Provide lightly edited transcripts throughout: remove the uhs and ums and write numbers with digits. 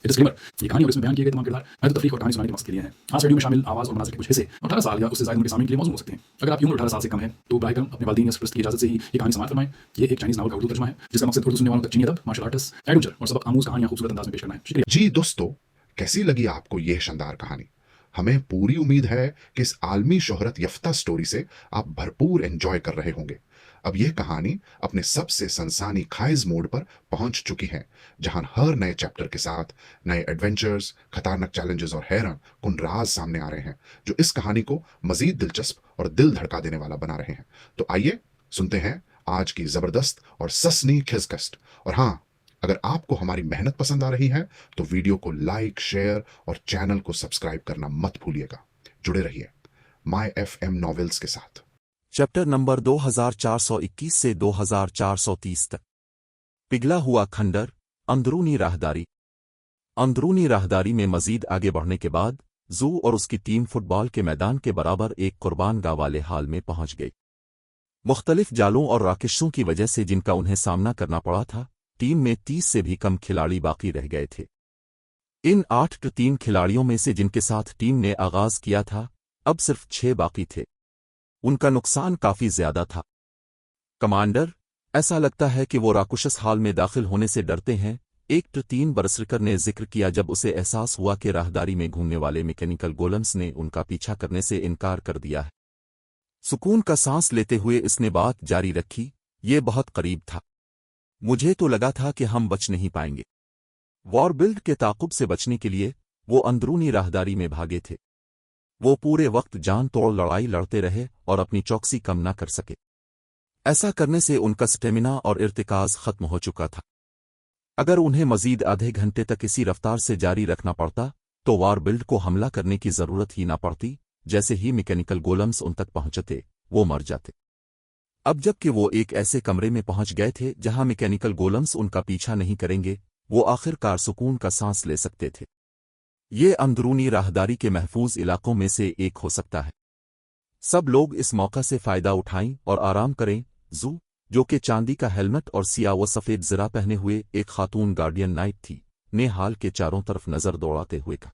Disclaimer, ये कहानी और इसमें बयान किए गए तमाम किरदार महज तफरीक और कहानी सुनाने के मकसद के लिए हैं। आज वीडियो में शामिल आवाज़ और मनाज़िर के कुछ हिस्से 18 साल या उससे ज़्यादा उम्र के सामने के लिए मौजूद हो सकते हैं। अगर आपकी उम्र 18 साल से कम है तो बराए करम अपने वालिदैन या सरपरस्त की इजाज़त से ही ये कहानी समाअत फरमाएं। ये एक चाइनीज़ नावल का उर्दू तर्जुमा है जिसका मकसद उर्दू सुनने वालों तक चीनी अदब, मार्शल आर्ट्स, एडवेंचर और सबक आमूज़ कहानियां खूबसूरत अंदाज में पेश करना है। शुक्रिया जी दोस्तों, कैसी लगी आपको यह शानदार कहानी? हमें पूरी उम्मीद है कि इस आलमी शोहरत यफ्ता स्टोरी से आप भरपूर एंजॉय कर रहे होंगे। अब यह कहानी अपने सबसे सनसानी खाइज मोड पर पहुंच चुकी है, जहां हर नए चैप्टर के साथ नए एडवेंचर्स, खतरनाक चैलेंजेस और हैरान कुन राज सामने आ रहे हैं, जो इस कहानी को मजीद दिलचस्प और दिल धड़का देने वाला बना रहे हैं। तो आइए सुनते हैं आज की जबरदस्त और ससनी खिजकस्ट। और हाँ, अगर आपको हमारी मेहनत पसंद आ रही है तो वीडियो को लाइक, शेयर और चैनल को सब्सक्राइब करना मत भूलिएगा। जुड़े रहिए माय एफएम नॉवेल्स के साथ। चैप्टर नंबर 2421 से 2430 तक। पिघला हुआ खंडर, अंदरूनी राहदारी। अंदरूनी राहदारी में मजीद आगे बढ़ने के बाद जू और उसकी टीम फुटबॉल के मैदान के बराबर एक कुर्बानगाह वाले हाल में पहुंच गई। मुख्तलिफ जालों और राकेशों की वजह से जिनका उन्हें सामना करना पड़ा था, टीम में 30 से भी कम खिलाड़ी बाकी रह गए थे। इन 8-3 खिलाड़ियों में से जिनके साथ टीम ने आगाज किया था, अब सिर्फ 6 बाकी थे। उनका नुकसान काफी ज्यादा था। कमांडर, ऐसा लगता है कि वो राकुशस हाल में दाखिल होने से डरते हैं, एक 3 बरसरकर ने जिक्र किया जब उसे एहसास हुआ कि राहदारी में घूमने वाले मैकेनिकल गोलम्स ने उनका पीछा करने से इनकार कर दिया है। सुकून का सांस लेते हुए इसने बात जारी रखी, ये बहुत करीब था। मुझे तो लगा था कि हम बच नहीं पाएंगे। वॉरबिल्ड के ताकुब से बचने के लिए वो अंदरूनी राहदारी में भागे थे। वो पूरे वक्त जान तोड़ लड़ाई लड़ते रहे और अपनी चौकसी कम न कर सके। ऐसा करने से उनका स्टेमिना और इर्तिकाज खत्म हो चुका था। अगर उन्हें मजीद आधे घंटे तक इसी रफ्तार से जारी रखना पड़ता तो वॉरबिल्ड को हमला करने की जरूरत ही ना पड़ती। जैसे ही मैकेनिकल गोलम्स उन तक पहुंचते वो मर जाते। अब जबकि वो एक ऐसे कमरे में पहुंच गए थे जहां मैकेनिकल गोलम्स उनका पीछा नहीं करेंगे, वो आखिरकार सुकून का सांस ले सकते थे। ये अंदरूनी राहदारी के महफूज इलाकों में से एक हो सकता है। सब लोग इस मौका से फायदा उठाएं और आराम करें। जू, जो कि चांदी का हेलमेट और सिया व सफेद ज़रा पहने हुए एक खातून गार्डियन नाइट थी, ने हाल के चारों तरफ नजर दौड़ाते हुए कहा,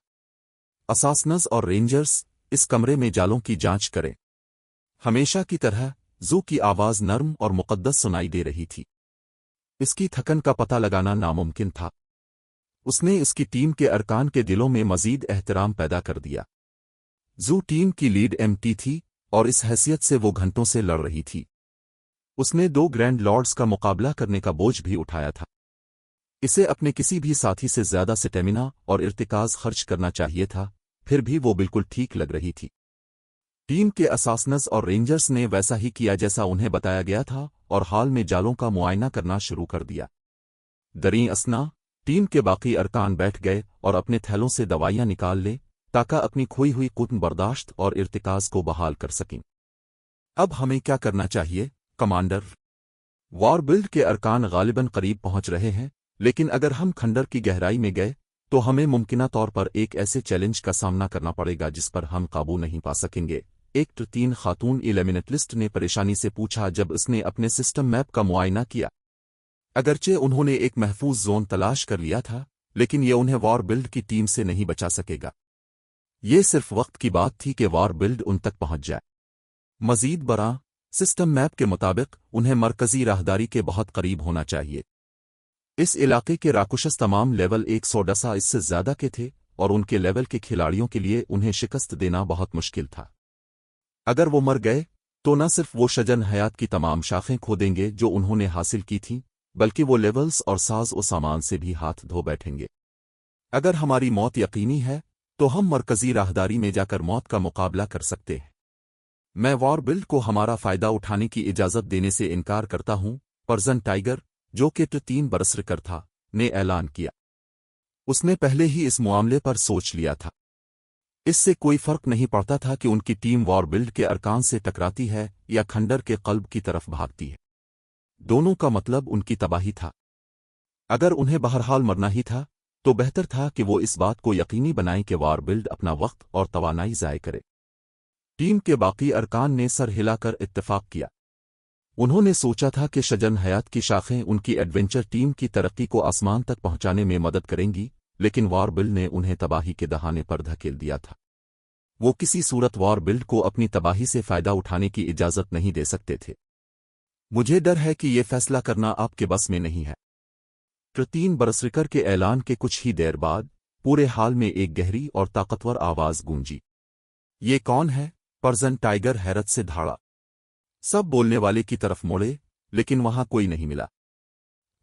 असासनस और रेंजर्स, इस कमरे में जालों की जांच करें। हमेशा की तरह जू की आवाज नर्म और मुकद्दस सुनाई दे रही थी। इसकी थकन का पता लगाना नामुमकिन था। उसने इसकी टीम के अरकान के दिलों में मजीद एहतराम पैदा कर दिया। जू टीम की लीड एमटी थी और इस हैसियत से वो घंटों से लड़ रही थी। उसने 2 ग्रैंड लॉर्ड्स का मुकाबला करने का बोझ भी उठाया था। इसे अपने किसी भी साथी से ज्यादा स्टेमिना और इर्तिकाज खर्च करना चाहिए था, फिर भी वो बिल्कुल ठीक लग रही थी। टीम के असासनस और रेंजर्स ने वैसा ही किया जैसा उन्हें बताया गया था और हाल में जालों का मुआयना करना शुरू कर दिया। दरीं असना, टीम के बाकी अरकान बैठ गए और अपने थैलों से दवाइयां निकाल ले ताकि अपनी खोई हुई कुतन बर्दाश्त और इर्तिकाज को बहाल कर सकें। अब हमें क्या करना चाहिए, कमांडर? वॉरबिल्ड के अरकान गालिबन करीब पहुंच रहे हैं, लेकिन अगर हम खंडर की गहराई में गए तो हमें मुमकिना तौर पर एक ऐसे चैलेंज का सामना करना पड़ेगा जिस पर हम काबू नहीं पा सकेंगे। एक 3 खातून इलेमिनेटलिस्ट ने परेशानी से पूछा जब उसने अपने सिस्टम मैप का मुआयना किया। अगरचे उन्होंने एक महफूज जोन तलाश कर लिया था, लेकिन ये उन्हें वॉरबिल्ड की टीम से नहीं बचा सकेगा। ये सिर्फ वक्त की बात थी कि वॉरबिल्ड उन तक पहुंच जाए। मजीद बरा, सिस्टम मैप के मुताबिक उन्हें मरकजी राहदारी के बहुत करीब होना चाहिए। इस इलाके के राकुशस तमाम लेवल 110 इससे ज्यादा के थे और उनके लेवल के खिलाड़ियों के लिए उन्हें शिकस्त देना बहुत मुश्किल था। अगर वो मर गए तो न सिर्फ वो शजन हयात की तमाम शाखें खो देंगे जो उन्होंने हासिल की थीं, बल्कि वो लेवल्स और साज और सामान से भी हाथ धो बैठेंगे। अगर हमारी मौत यकीनी है तो हम मरकजी राहदारी में जाकर मौत का मुकाबला कर सकते हैं। मैं वॉरबिल्ड को हमारा फायदा उठाने की इजाजत देने से इनकार करता हूं, पर्सन टाइगर, जो कि 3 बरसरकर था, ने ऐलान किया। उसने पहले ही इस मामले पर सोच लिया था। इससे कोई फर्क नहीं पड़ता था कि उनकी टीम वॉरबिल्ड के अरकान से टकराती है या खंडर के कल्ब की तरफ भागती है। दोनों का मतलब उनकी तबाही था। अगर उन्हें बहरहाल मरना ही था तो बेहतर था कि वो इस बात को यकीनी बनाएं कि वॉरबिल्ड अपना वक्त और तवानाई ज़ाय करे। टीम के बाकी अरकान ने सर हिलाकर इत्तेफाक किया। उन्होंने सोचा था कि शजन हयात की शाखें उनकी एडवेंचर टीम की तरक्की को आसमान तक पहुंचाने में मदद करेंगी, लेकिन वॉरबिल्ड ने उन्हें तबाही के दहाने पर धकेल दिया था। वो किसी सूरत वॉरबिल्ड को अपनी तबाही से फायदा उठाने की इजाजत नहीं दे सकते थे। मुझे डर है कि ये फैसला करना आपके बस में नहीं है। 3 बरसरिकर के ऐलान के कुछ ही देर बाद पूरे हाल में एक गहरी और ताकतवर आवाज गूंजी। ये कौन है? पर्सन टाइगर हैरत से धाड़ा। सब बोलने वाले की तरफ मुड़े, लेकिन वहां कोई नहीं मिला।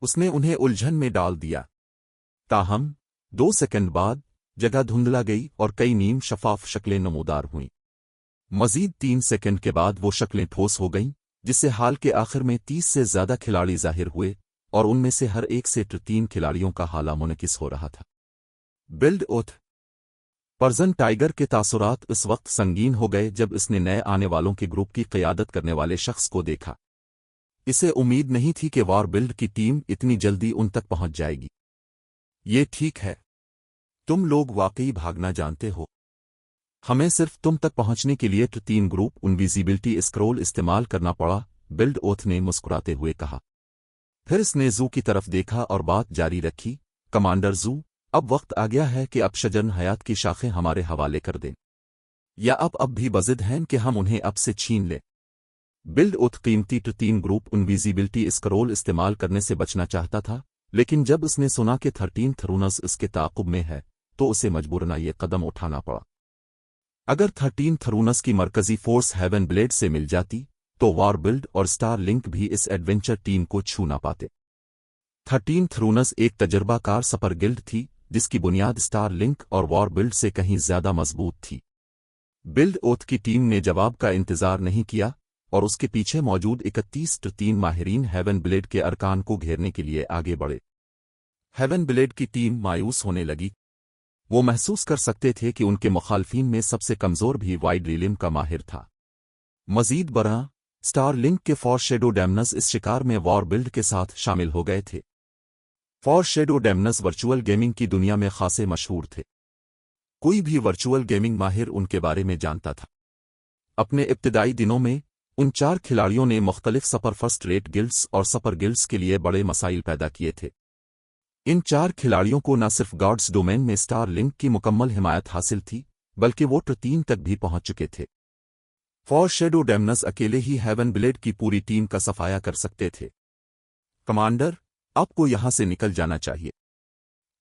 उसने उन्हें उलझन में डाल दिया। ताहम 2 सेकंड बाद जगह धुंधला गई और कई नीम शफाफ शक्लें नमूदार हुईं। मजीद 3 सेकंड के बाद वो शक्लें ठोस हो गईं, जिससे हाल के आखिर में 30 से ज्यादा खिलाड़ी जाहिर हुए और उनमें से हर एक से 3 खिलाड़ियों का हाला मुनकिस हो रहा था। Build oath. पर्सन टाइगर के तासुरात इस वक्त संगीन हो गए जब इसने नए आने वालों के ग्रुप की क़यादत करने वाले शख्स को देखा। इसे उम्मीद नहीं थी कि वॉरबिल्ड की टीम इतनी जल्दी उन तक पहुंच जाएगी। ये ठीक है, तुम लोग वाकई भागना जानते हो। हमें सिर्फ तुम तक पहुंचने के लिए 3 ग्रुप इनविजिबिलिटी स्क्रॉल इस्तेमाल करना पड़ा, बिल्ड ओथ ने मुस्कुराते हुए कहा। फिर इसने जू की तरफ देखा और बात जारी रखी। कमांडर जू, अब वक्त आ गया है कि अब शजन हयात की शाखें हमारे हवाले कर दें, या अब भी बजिद हैं कि हम उन्हें अब से छीन लें। बिल्ड ओथ कीमती 3 ग्रुप इनविजिबिलिटी स्क्रॉल इस्तेमाल करने से बचना चाहता था, लेकिन जब उसने सुना कि 13 थरूनस इसके ताक़ुब में है तो उसे मजबूरन ये कदम उठाना पड़ा। अगर 13 थरूनस की मरकजी फोर्स हेवन ब्लेड से मिल जाती तो वॉरबिल्ड और स्टार लिंक भी इस एडवेंचर टीम को छू ना पाते। 13 थरूनस एक तजर्बाकार सपर गिल्ड थी जिसकी बुनियाद स्टार लिंक और वॉरबिल्ड से कहीं ज्यादा मजबूत थी। बिल्ड ओथ की टीम ने जवाब का इंतजार नहीं किया और उसके पीछे मौजूद 31 माहिरीन हेवन ब्लेड के अरकान को घेरने के लिए आगे बढ़े। हेवन ब्लेड की टीम मायूस होने लगी। वो महसूस कर सकते थे कि उनके मुखालफीन में सबसे कमजोर भी वाइड रिलिम का माहिर था। मजीद बरआं, स्टार लिंक के फॉरशैडो डैमनस इस शिकार में वॉरबिल्ड के साथ शामिल हो गए थे। फॉरशैडो डैमनस वर्चुअल गेमिंग की दुनिया में खासे मशहूर थे। कोई भी वर्चुअल गेमिंग माहिर उनके बारे में जानता था। अपने इब्तिदाई दिनों में उन 4 खिलाड़ियों ने मुख्तलिफ सपर फर्स्ट रेट गिल्ड्स और सपर गिल्ड्स के लिए बड़े मसाइल पैदा किए थे। इन 4 खिलाड़ियों को न सिर्फ गॉड्स डोमेन में स्टार लिंक की मुकम्मल हिमायत हासिल थी, बल्कि वो 3 तक भी पहुंच चुके थे। फॉरशैडो डैमनस अकेले ही हेवन ब्लेड की पूरी टीम का सफाया कर सकते थे। कमांडर, आपको यहां से निकल जाना चाहिए।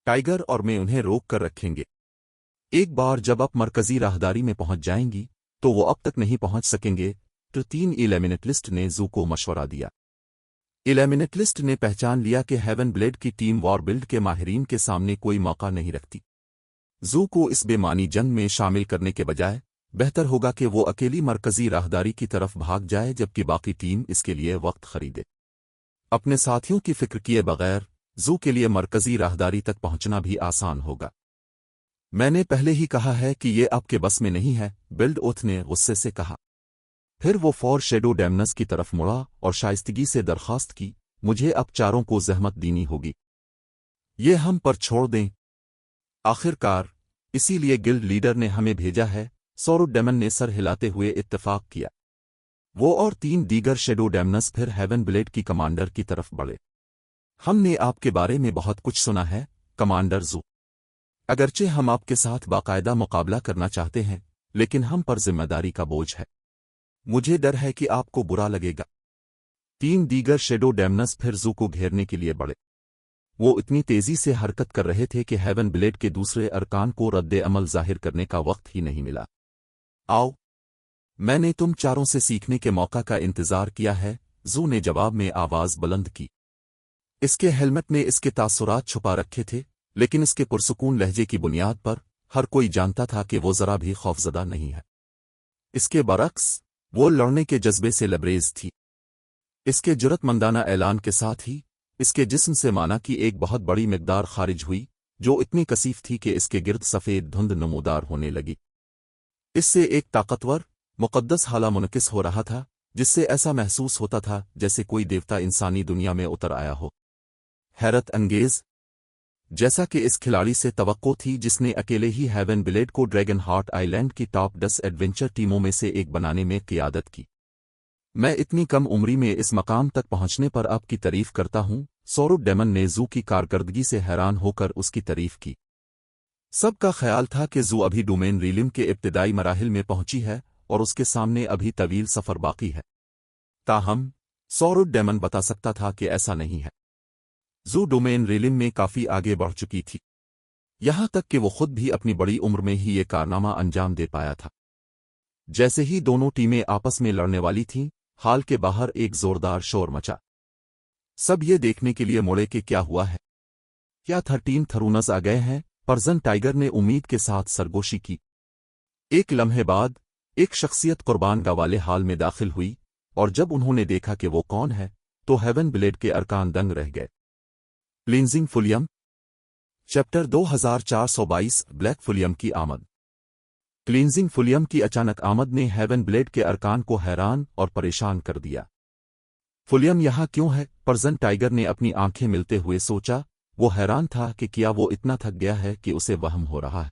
टाइगर और मैं उन्हें रोक कर रखेंगे। एक बार जब आप मरकजी राहदारी में पहुंच जाएंगी तो वो अब तक नहीं पहुंच सकेंगे। 3 इलेमिनेटलिस्ट ने जू को मशवरा दिया। इलेमिनेटलिस्ट ने पहचान लिया कि हेवन ब्लेड की टीम वॉरबिल्ड के माहिरीन के सामने कोई मौका नहीं रखती। जू को इस बेमानी जंग में शामिल करने के बजाय बेहतर होगा कि वो अकेली मरकजी राहदारी की तरफ भाग जाए जबकि बाकी टीम इसके लिए वक्त खरीदे। अपने साथियों की फिक्र किए बगैर जू के लिए मरकजी राहदारी तक पहुंचना भी आसान होगा। मैंने पहले ही कहा है कि ये आपके बस में नहीं है, बिल्ड ओथ ने गुस्से से कहा। फिर वो फॉरशैडो डैमनस की तरफ मुड़ा और शाइस्तगी से दरखास्त की, मुझे अब 4 को जहमत देनी होगी। ये हम पर छोड़ दें। आखिरकार इसीलिए गिल्ड लीडर ने हमें भेजा है। सौरव डेमन ने सर हिलाते हुए इत्तेफाक किया। वो और 3 दीगर शैडो डैमनस फिर हेवन ब्लेड की कमांडर की तरफ बढ़े। हमने आपके बारे में बहुत कुछ सुना है, कमांडर जू। अगरचे हम आपके साथ बाकायदा मुकाबला करना चाहते हैं, लेकिन हम पर जिम्मेदारी का बोझ है। मुझे डर है कि आपको बुरा लगेगा। 3 दीगर शैडो डैमनस फिर जू को घेरने के लिए बढ़े। वो इतनी तेजी से हरकत कर रहे थे कि हेवन ब्लेड के दूसरे अरकान को रद्द अमल जाहिर करने का वक्त ही नहीं मिला। आओ, मैंने तुम 4 से सीखने के मौका का इंतजार किया है, जू ने जवाब में आवाज बुलंद की। इसके हेलमेट में इसके तासुरात छुपा रखे थे, लेकिन इसके पुरसुकून लहजे की बुनियाद पर हर कोई जानता था कि वो जरा भी खौफजदा नहीं है। इसके बरक्स वो लड़ने के जज्बे से लबरेज थी। इसके जुरतमंदाना ऐलान के साथ ही इसके जिस्म से माना की एक बहुत बड़ी मिकदार खारिज हुई, जो इतनी कसीफ थी कि इसके गिर्द सफ़ेद धुंध नमूदार होने लगी। इससे एक ताकतवर मुक़द्दस हाला मुनकिस हो रहा था, जिससे ऐसा महसूस होता था जैसे कोई देवता इंसानी दुनिया में उतर आया हो। हैरत अंगेज, जैसा कि इस खिलाड़ी से तवक्को थी जिसने अकेले ही हेवन ब्लेड को ड्रैगन हार्ट आइलैंड की टॉप 10 एडवेंचर टीमों में से एक बनाने में क़ियादत की। मैं इतनी कम उम्री में इस मकाम तक पहुंचने पर आपकी तारीफ करता हूं। सौरव डेमन ने जू की कारकर्दगी से हैरान होकर उसकी तारीफ की। सबका ख्याल था कि जू अभी डोमेन रीलिम के इब्तिदाई मराहिल में पहुंची है और उसके सामने अभी तवील सफर बाकी है। ताहम सौरुड डेमन बता सकता था कि ऐसा नहीं है। जू डोमेन रीलिम में काफी आगे बढ़ चुकी थी, यहां तक कि वो खुद भी अपनी बड़ी उम्र में ही ये कारनामा अंजाम दे पाया था। जैसे ही दोनों टीमें आपस में लड़ने वाली थीं, हाल के बाहर एक जोरदार शोर मचा। सब ये देखने के लिए मुड़े कि क्या हुआ है। क्या 13 थरूनस आ गए हैं? पर्जन टाइगर ने उम्मीद के साथ सरगोशी की। एक लम्हे बाद एक शख्सियत कुर्बान गावाले हाल में दाखिल हुई, और जब उन्होंने देखा कि वो कौन है तो हेवन ब्लेड के अरकान दंग रह गए। क्लींजिंग फुलियम चैप्टर 2422 ब्लैक फुलियम की आमद। क्लींजिंग फुलियम की अचानक आमद ने हेवन ब्लेड के अरकान को हैरान और परेशान कर दिया। फुलियम यहाँ क्यों है? पर्जन टाइगर ने अपनी आंखें मिलते हुए सोचा। वो हैरान था कि क्या वो इतना थक गया है कि उसे वहम हो रहा है।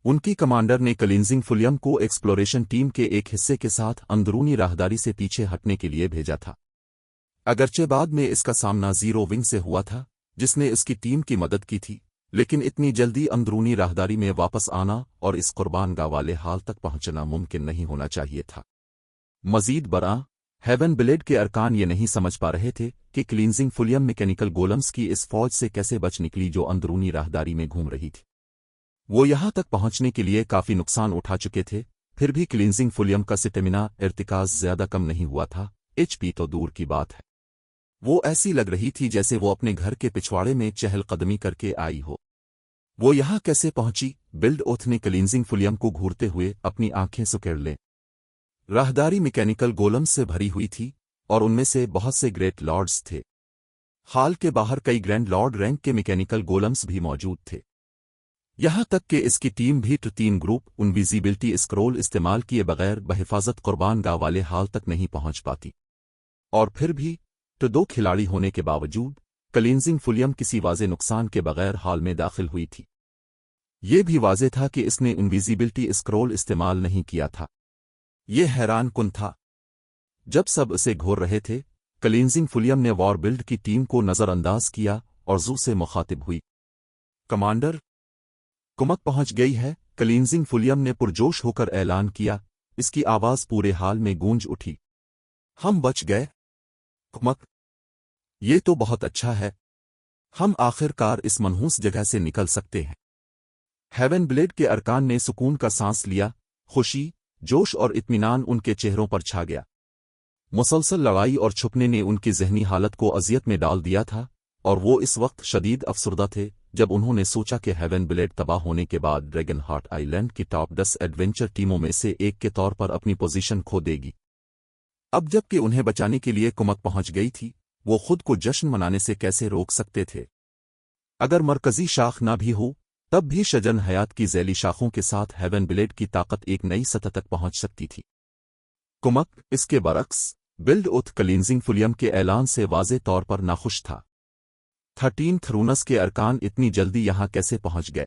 उनकी कमांडर ने क्लींजिंग फुलियम को एक्सप्लोरेशन टीम के एक हिस्से के साथ अंदरूनी राहदारी से पीछे हटने के लिए भेजा था। अगरचे बाद में इसका सामना जीरो विंग से हुआ था, जिसने इसकी टीम की मदद की थी, लेकिन इतनी जल्दी अंदरूनी राहदारी में वापस आना और इस कुर्बान गाँव वाले हाल तक पहुंचना मुमकिन नहीं होना चाहिए था। मजीद बरा हेवन ब्लेड के अरकान ये नहीं समझ पा रहे थे कि क्लींजिंग फुलियम मैकेनिकल गोलम्स की इस फौज से कैसे बच निकली जो अंदरूनी राहदारी में घूम रही थी। वो यहां तक पहुंचने के लिए काफी नुकसान उठा चुके थे, फिर भी क्लींजिंग फुलियम का स्टेमिना इर्तिकाज ज्यादा कम नहीं हुआ था। एचपी तो दूर की बात है, वो ऐसी लग रही थी जैसे वो अपने घर के पिछवाड़े में चहलकदमी करके आई हो। वो यहां कैसे पहुंची? बिल्ड ओथ ने क्लींजिंग फुलियम को घूरते हुए अपनी आंखें सुकेड़ लें। राहदारी मैकेनिकल गोलम्स से भरी हुई थी और उनमें से बहुत से ग्रेट लॉर्ड्स थे। हाल के बाहर कई ग्रैंड लॉर्ड रैंक के मैकेनिकल गोलम्स भी मौजूद थे। यहां तक कि इसकी टीम भी 3 ग्रुप इनविजिबिलिटी स्क्रोल इस्तेमाल किए बगैर बहिफाजत कुर्बान गाँव वाले हाल तक नहीं पहुंच पाती। और फिर भी 2 खिलाड़ी होने के बावजूद क्लींजिंग फुलियम किसी वाज़े नुकसान के बगैर हाल में दाखिल हुई थी। ये भी वाज़े था कि इसने इनविजिबिलिटी स्क्रोल इस्तेमाल नहीं किया था। ये हैरान कुन था। जब सब इसे घोर रहे थे, क्लींजिंग फुलियम ने वॉर बिल्ड की टीम को नजरअंदाज किया और जू से मुखातिब हुई। कमांडर, कुमक पहुंच गई है, क्लींजिंग फुलियम ने पुरजोश होकर ऐलान किया। इसकी आवाज पूरे हाल में गूंज उठी। हम बच गए कुमक, ये तो बहुत अच्छा है। हम आखिरकार इस मनहूस जगह से निकल सकते हैं। हेवन ब्लेड के अरकान ने सुकून का सांस लिया। खुशी, जोश और इत्मीनान उनके चेहरों पर छा गया। मुसलसल लड़ाई और छुपने ने उनकी जहनी हालत को अजियत में डाल दिया था, और वो इस वक्त शदीद अफसुर्दा थे जब उन्होंने सोचा कि हेवन ब्लेड तबाह होने के बाद ड्रैगन हार्ट आइलैंड की टॉप 10 एडवेंचर टीमों में से एक के तौर पर अपनी पोजीशन खो देगी। अब जबकि उन्हें बचाने के लिए कुमक पहुंच गई थी, वो खुद को जश्न मनाने से कैसे रोक सकते थे? अगर मरकजी शाख ना भी हो, तब भी शजन हयात की ज़ैली शाखों के साथ हेवन ब्लेड की ताकत एक नई सतह तक पहुंच सकती थी। कुमक, इसके बरक्स, बिल्ड उथ क्लींजिंग फुलियम के ऐलान से वाज़े तौर पर नाखुश था। 13 थरूनस के अरकान इतनी जल्दी यहां कैसे पहुंच गए?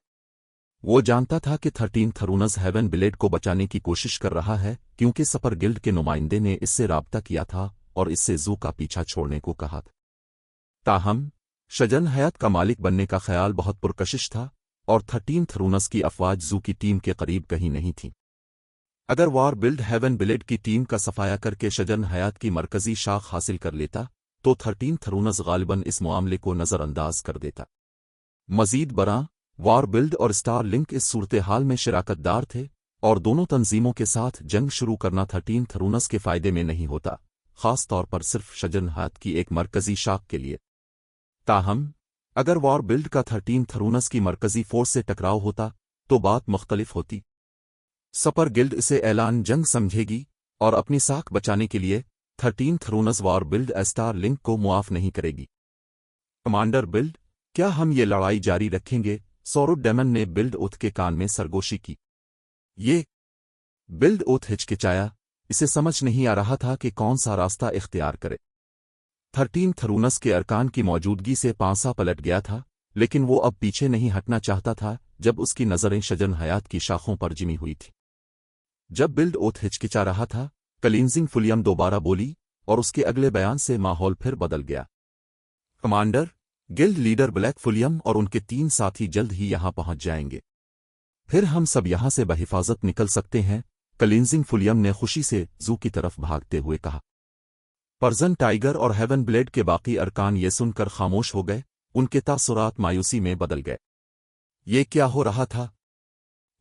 वो जानता था कि 13 थरूनस हेवन ब्लेड को बचाने की कोशिश कर रहा है, क्योंकि सपर गिल्ड के नुमाइंदे ने इससे राब्ता किया था और इससे जू का पीछा छोड़ने को कहा था। ताहम शजन हयात का मालिक बनने का ख्याल बहुत पुरकशिश था, और 13 थरूनस की अफवाज जू की टीम के करीब कहीं नहीं थी। अगर वॉर बिल्ड हेवन ब्लेड की टीम का सफाया करके शजन हयात की मरकजी शाख हासिल कर लेता, तो 13 थरूनस गालिबन इस मामले को नजरअंदाज कर देता। मजीद बरा वॉर बिल्ड और स्टार लिंक इस सूरत हाल में शराकतदार थे, और दोनों तंजीमों के साथ जंग शुरू करना 13 थरूनस के फायदे में नहीं होता, खास तौर पर सिर्फ शजन हयात की एक मरकजी शाख के लिए। ताहम अगर वॉर बिल्ड का 13 थरूनस की मरकजी फोर्स से टकराव होता तो बात मुख्तलिफ होती। सपर गिल्ड इसे ऐलान जंग समझेगी और अपनी साख बचाने के लिए 13 थरूनस वॉर बिल्ड स्टार लिंक को मुआफ नहीं करेगी। कमांडर बिल्ड, क्या हम ये लड़ाई जारी रखेंगे? सौरुड डेमन ने बिल्ड ओथ के कान में सरगोशी की। ये बिल्ड ओथ हिचकिचाया। इसे समझ नहीं आ रहा था कि कौन सा रास्ता इख्तियार करे। 13 थरूनस के अरकान की मौजूदगी से पांसा पलट गया था, लेकिन वो अब पीछे नहीं हटना चाहता था जब उसकी नजरें शजन हयात की शाखों पर जिमी हुई थी। जब बिल्ड ओथ हिचकिचा रहा था, क्लींजिंग फुलियम दोबारा बोली, और उसके अगले बयान से माहौल फिर बदल गया। कमांडर, गिल्ड लीडर ब्लैक फुलियम और उनके 3 साथी जल्द ही यहां पहुंच जाएंगे। फिर हम सब यहां से बहिफाजत निकल सकते हैं, क्लींजिंग फुलियम ने खुशी से जू की तरफ भागते हुए कहा। पर्जन टाइगर और हेवन ब्लेड के बाकी अरकान ये सुनकर खामोश हो गए, उनके तासुरात मायूसी में बदल गए। ये क्या हो रहा था?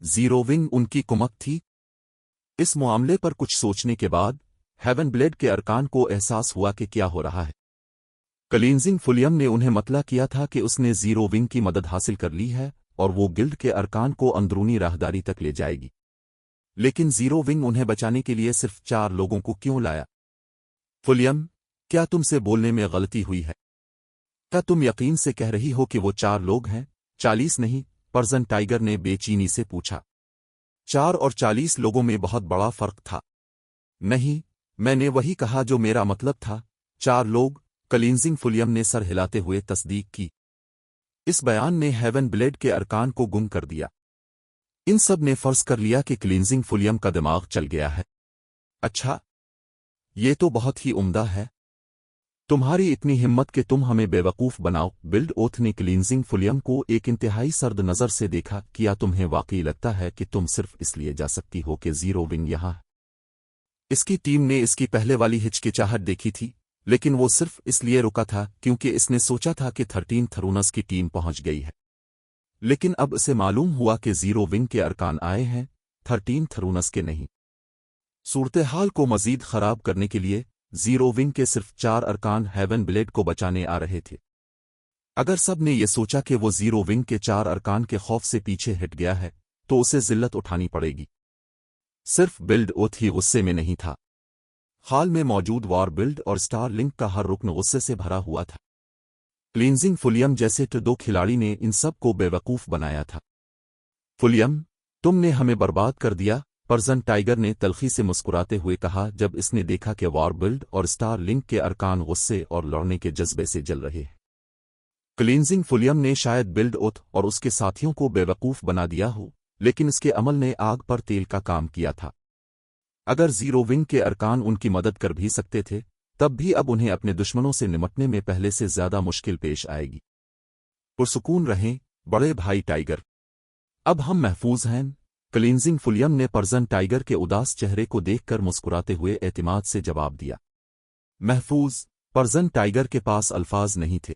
जीरो विंग उनकी कुमक थी? इस मामले पर कुछ सोचने के बाद हेवन ब्लेड के अरकान को एहसास हुआ कि क्या हो रहा है। क्लींजिंग फुलियम ने उन्हें मतला किया था कि उसने जीरो विंग की मदद हासिल कर ली है और वो गिल्ड के अरकान को अंदरूनी राहदारी तक ले जाएगी। लेकिन जीरो विंग उन्हें बचाने के लिए सिर्फ 4 लोगों को क्यों लाया? फुलियम, क्या तुमसे बोलने में गलती हुई है? क्या तुम यकीन से कह रही हो कि वो 4 लोग हैं, 40 नहीं? पर्जन टाइगर ने बेचैनी से पूछा। 4 और 40 लोगों में बहुत बड़ा फर्क था। नहीं, मैंने वही कहा जो मेरा मतलब था, 4 लोग, क्लींजिंग फुलियम ने सर हिलाते हुए तस्दीक की। इस बयान ने हेवन ब्लेड के अरकान को गुम कर दिया। इन सब ने फर्ज कर लिया कि क्लींजिंग फुलियम का दिमाग चल गया है। अच्छा, ये तो बहुत ही उम्दा है। तुम्हारी इतनी हिम्मत कि तुम हमें बेवकूफ बनाओ। बिल्ड ओथ ने क्लींजिंग फुलियम को एक इंतहाई सर्द नज़र से देखा। क्या तुम्हें वाकई लगता है कि तुम सिर्फ इसलिए जा सकती हो कि जीरो विंग यहां है? इसकी टीम ने इसकी पहले वाली हिचकिचाहट देखी थी, लेकिन वो सिर्फ इसलिए रुका था क्योंकि इसने सोचा था कि 13 थरूनस की टीम पहुंच गई है। लेकिन अब इसे मालूम हुआ कि जीरो विंग के अरकान आए हैं, 13 थरूनस के नहीं। सूरत हाल को मजीद खराब करने के लिए जीरो विंग के सिर्फ 4 अरकान हेवन ब्लेड को बचाने आ रहे थे। अगर सब ने यह सोचा कि वो जीरो विंग के 4 अरकान के खौफ से पीछे हट गया है, तो उसे जिल्लत उठानी पड़ेगी। सिर्फ बिल्ड ओथ ही गुस्से में नहीं था। हाल में मौजूद वॉर बिल्ड और स्टार लिंक का हर रुकन गुस्से से भरा हुआ था। क्लींजिंग फुलियम जैसे 2 खिलाड़ी ने इन सब को बेवकूफ बनाया था। फुलियम, तुमने हमें बर्बाद कर दिया, पर्जन टाइगर ने तलखी से मुस्कुराते हुए कहा जब इसने देखा कि वॉर बिल्ड और स्टार लिंक के अरकान गुस्से और लड़ने के जज्बे से जल रहे हैं। क्लींजिंग फुलियम ने शायद बिल्ड ओथ और उसके साथियों को बेवकूफ बना दिया हो, लेकिन इसके अमल ने आग पर तेल का काम किया था। अगर जीरो विंग के अरकान उनकी मदद कर भी सकते थे, तब भी अब उन्हें अपने दुश्मनों से निपटने में पहले से ज्यादा मुश्किल पेश आएगी। पुरसुकून रहें, बड़े भाई टाइगर। अब हम महफूज हैं। क्लींजिंग फुलियम ने पर्जन टाइगर के उदास चेहरे को देखकर मुस्कुराते हुए एतिमाद से जवाब दिया। महफूज? पर्जन टाइगर के पास अल्फाज नहीं थे।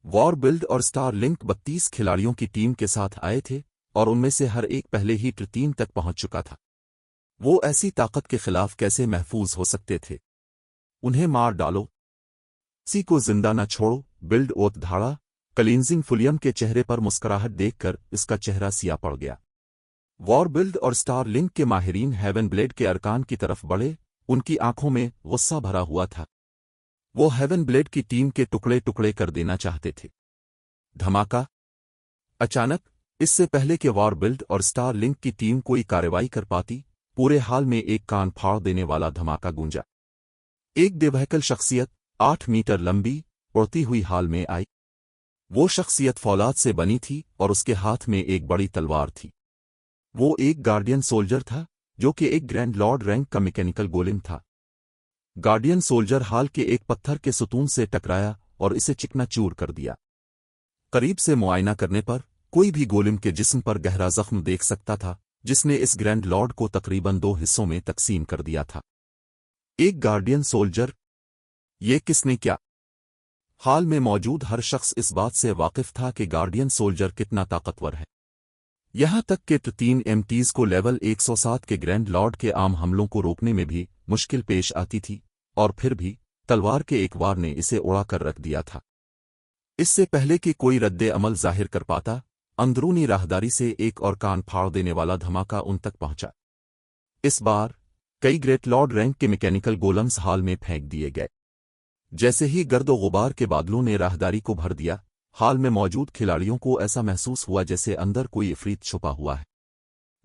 वॉर बिल्ड और स्टार लिंक 32 खिलाड़ियों की टीम के साथ आए थे और उनमें से हर एक पहले ही 3 तक पहुंच चुका था। वो ऐसी ताकत के खिलाफ कैसे महफूज हो सकते थे? उन्हें मार डालो, किसी को जिंदा न छोड़ो। बिल्ड ओथ धाड़ा। क्लींजिंग फुलियम के चेहरे पर मुस्कुराहट देखकर इसका चेहरा सिया पड़ गया। वॉर बिल्ड और स्टार लिंक के माहिरीन हेवन ब्लेड के अरकान की तरफ बढ़े, उनकी आंखों में गुस्सा भरा हुआ था। वो हेवन ब्लेड की टीम के टुकड़े टुकड़े कर देना चाहते थे। धमाका! अचानक, इससे पहले कि वॉर बिल्ड और स्टार लिंक की टीम कोई कार्रवाई कर पाती, पूरे हाल में एक कान फाड़ देने वाला धमाका गूंजा। एक बेवहकल शख्सियत 8 मीटर लंबी उड़ती हुई हाल में आई। वो शख्सियत फौलाद से बनी थी और उसके हाथ में एक बड़ी तलवार थी। वो एक गार्डियन सोल्जर था, जो कि एक ग्रैंड लॉर्ड रैंक का मैकेनिकल गोलेम था। गार्डियन सोल्जर हाल के एक पत्थर के सुतून से टकराया और इसे चिकनाचूर कर दिया। करीब से मुआयना करने पर कोई भी गोलेम के जिस्म पर गहरा जख्म देख सकता था, जिसने इस ग्रैंड लॉर्ड को तकरीबन 2 हिस्सों में तकसीम कर दिया था। एक गार्डियन सोल्जर? ये किसने क्या? हाल में मौजूद हर शख्स इस बात से वाकिफ था कि गार्डियन सोल्जर कितना ताकतवर है। यहां तक कि 3 एमटीज को लेवल 107 के ग्रैंड लॉर्ड के आम हमलों को रोकने में भी मुश्किल पेश आती थी, और फिर भी तलवार के एक वार ने इसे उड़ा कर रख दिया था। इससे पहले कि कोई रद्दे अमल जाहिर कर पाता, अंदरूनी राहदारी से एक और कान फाड़ देने वाला धमाका उन तक पहुंचा। इस बार कई ग्रेट लॉर्ड रैंक के मैकेनिकल गोलम्स हाल में फेंक दिए गए। जैसे ही गर्दो गुबार के बादलों ने राहदारी को भर दिया, हाल में मौजूद खिलाड़ियों को ऐसा महसूस हुआ जैसे अंदर कोई इफरीत छुपा हुआ है।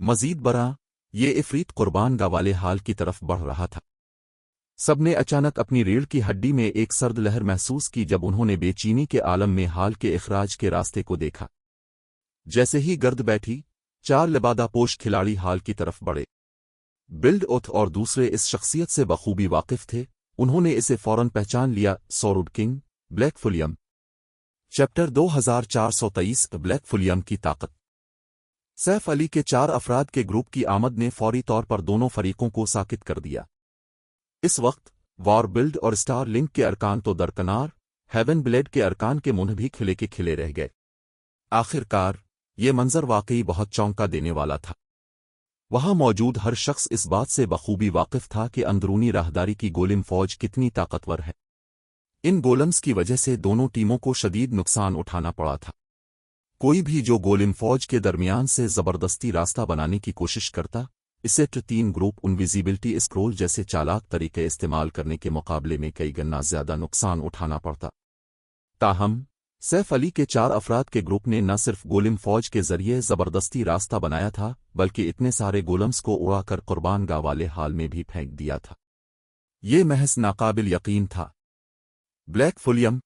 मजीद बरा, ये इफरीत कुर्बान गाह वाले हाल की तरफ बढ़ रहा था। सबने अचानक अपनी रीढ़ की हड्डी में एक सर्द लहर महसूस की जब उन्होंने बेचैनी के आलम में हाल के इखराज के रास्ते को देखा। जैसे ही गर्द बैठी, 4 लिबादापोश खिलाड़ी हाल की तरफ बढ़े। बिल्ड ओथ और दूसरे इस शख्सियत से बखूबी वाकिफ थे, उन्होंने इसे फौरन पहचान लिया। सोरुड किंग, ब्लैक फुलियम। चैप्टर 2423 ब्लैक फुलियम की ताकत। सैफ अली के 4 अफराद के ग्रुप की आमद ने फौरी तौर पर दोनों फरीकों को साकित कर दिया। इस वक्त वॉर बिल्ड और स्टार लिंक के अरकान तो दरकनार, हेवन ब्लेड के अरकान के मुंह भी खिले के खिले रह गए। आखिरकार ये मंजर वाकई बहुत चौंका देने वाला था। वहां मौजूद हर शख्स इस बात से बखूबी वाकिफ था कि अंदरूनी राहदारी की गोलिम फौज कितनी ताकतवर है। इन गोलम्स की वजह से दोनों टीमों को शदीद नुकसान उठाना पड़ा था। कोई भी जो गोलिम फौज के दरमियान से जबरदस्ती रास्ता बनाने की कोशिश करता, इसे 3 ग्रुप इनविजिबिलिटी स्क्रोल जैसे चालाक तरीके इस्तेमाल करने के मुकाबले में कई गुना ज्यादा नुकसान उठाना पड़ता। ताहम सैफ अली के 4 अफराद के ग्रुप ने न सिर्फ गोलिम फौज के जरिए जबरदस्ती रास्ता बनाया था, बल्कि इतने सारे गोलम्स को उड़ाकर कुर्बान गाह वाले हाल में भी फेंक दिया था। ये महज नाकाबिल यकीन था। ब्लैक फुलियम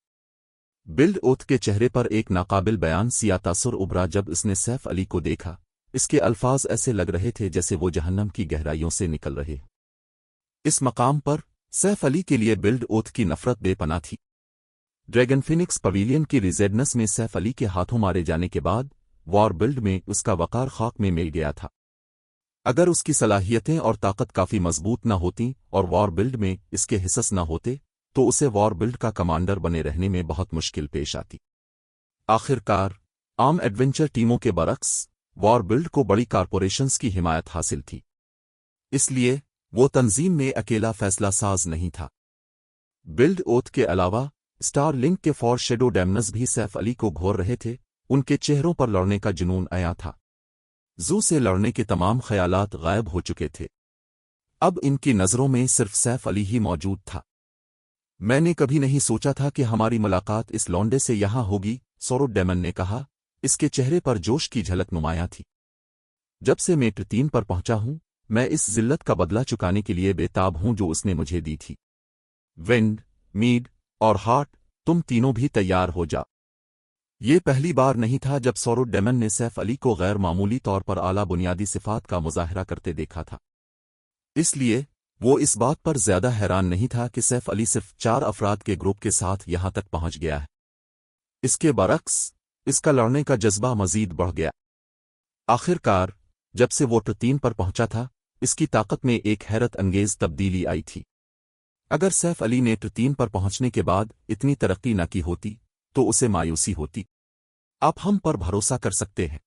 बिल्ड ओथ के चेहरे पर एक नाकाबिल बयान सिया तासुर उभरा जब इसने सैफ अली को देखा। इसके अल्फाज ऐसे लग रहे थे जैसे वो जहन्नम की गहराइयों से निकल रहे। इस मकाम पर सैफ अली के लिए बिल्ड ओथ की नफरत बेपनाह थी। ड्रैगन फिनिक्स पवेलियन की रिजेडनेस में सैफ अली के हाथों मारे जाने के बाद वॉर बिल्ड में उसका वकार खाक में मिल गया था। अगर उसकी सलाहियतें और ताकत काफी मजबूत न होती और वॉर बिल्ड में इसके हिस्स न होते तो उसे वॉर बिल्ड का कमांडर बने रहने में बहुत मुश्किल पेश आती। आखिरकार आम एडवेंचर टीमों के बरक्स वॉर बिल्ड को बड़ी कारपोरेशंस की हिमायत हासिल थी, इसलिए वो तंजीम में अकेला फैसला साज नहीं था। बिल्ड ओथ के अलावा स्टार लिंक के फॉर शेडो डैमनस भी सैफ अली को घोर रहे थे। उनके चेहरों पर लड़ने का जुनून आया था। जू से लड़ने के तमाम ख्यालात गायब हो चुके थे। अब इनकी नजरों में सिर्फ सैफ अली ही मौजूद था। मैंने कभी नहीं सोचा था कि हमारी मुलाकात इस लौंडे से यहां होगी, सोरोड डेमन ने कहा। इसके चेहरे पर जोश की झलक नुमाया थी। जब से मैं 3 पर पहुंचा हूं, मैं इस जिल्लत का बदला चुकाने के लिए बेताब हूं जो उसने मुझे दी थी। विंड, मीड और हार्ट, तुम तीनों भी तैयार हो जा। ये पहली बार नहीं था जब सोरोड डेमन ने सैफ अली को गैर मामूली तौर पर आला बुनियादी सिफात का मुजाहरा करते देखा था। इसलिए वो इस बात पर ज्यादा हैरान नहीं था कि सैफ अली सिर्फ 4 अफराद के ग्रुप के साथ यहां तक पहुंच गया है। इसके बरक्स इसका लड़ने का जज्बा मजीद बढ़ गया। आखिरकार जब से वो 3 पर पहुंचा था, इसकी ताकत में एक हैरत अंगेज तब्दीली आई थी। अगर सैफ अली ने 3 पर पहुंचने के बाद इतनी तरक्की न की होती तो उसे मायूसी होती। आप हम पर भरोसा कर सकते हैं।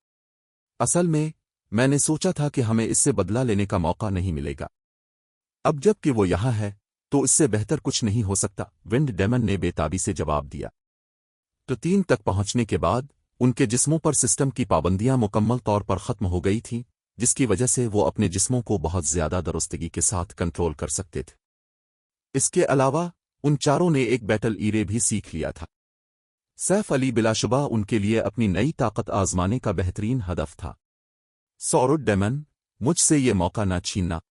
असल में मैंने सोचा था कि हमें इससे बदला लेने का मौका नहीं मिलेगा। अब जब कि वो यहां है तो इससे बेहतर कुछ नहीं हो सकता, विंड डेमन ने बेताबी से जवाब दिया। 3 तक पहुंचने के बाद उनके जिस्मों पर सिस्टम की पाबंदियां मुकम्मल तौर पर खत्म हो गई थीं, जिसकी वजह से वो अपने जिस्मों को बहुत ज्यादा दुरुस्तगी के साथ कंट्रोल कर सकते थे। इसके अलावा उन चारों ने एक बैटल ईरे भी सीख लिया था। सैफ अली बिलाशुबा उनके लिए अपनी नई ताकत आजमाने का बेहतरीन हदफ था। सोरोड डेमन, मुझसे ये मौका न छीनना।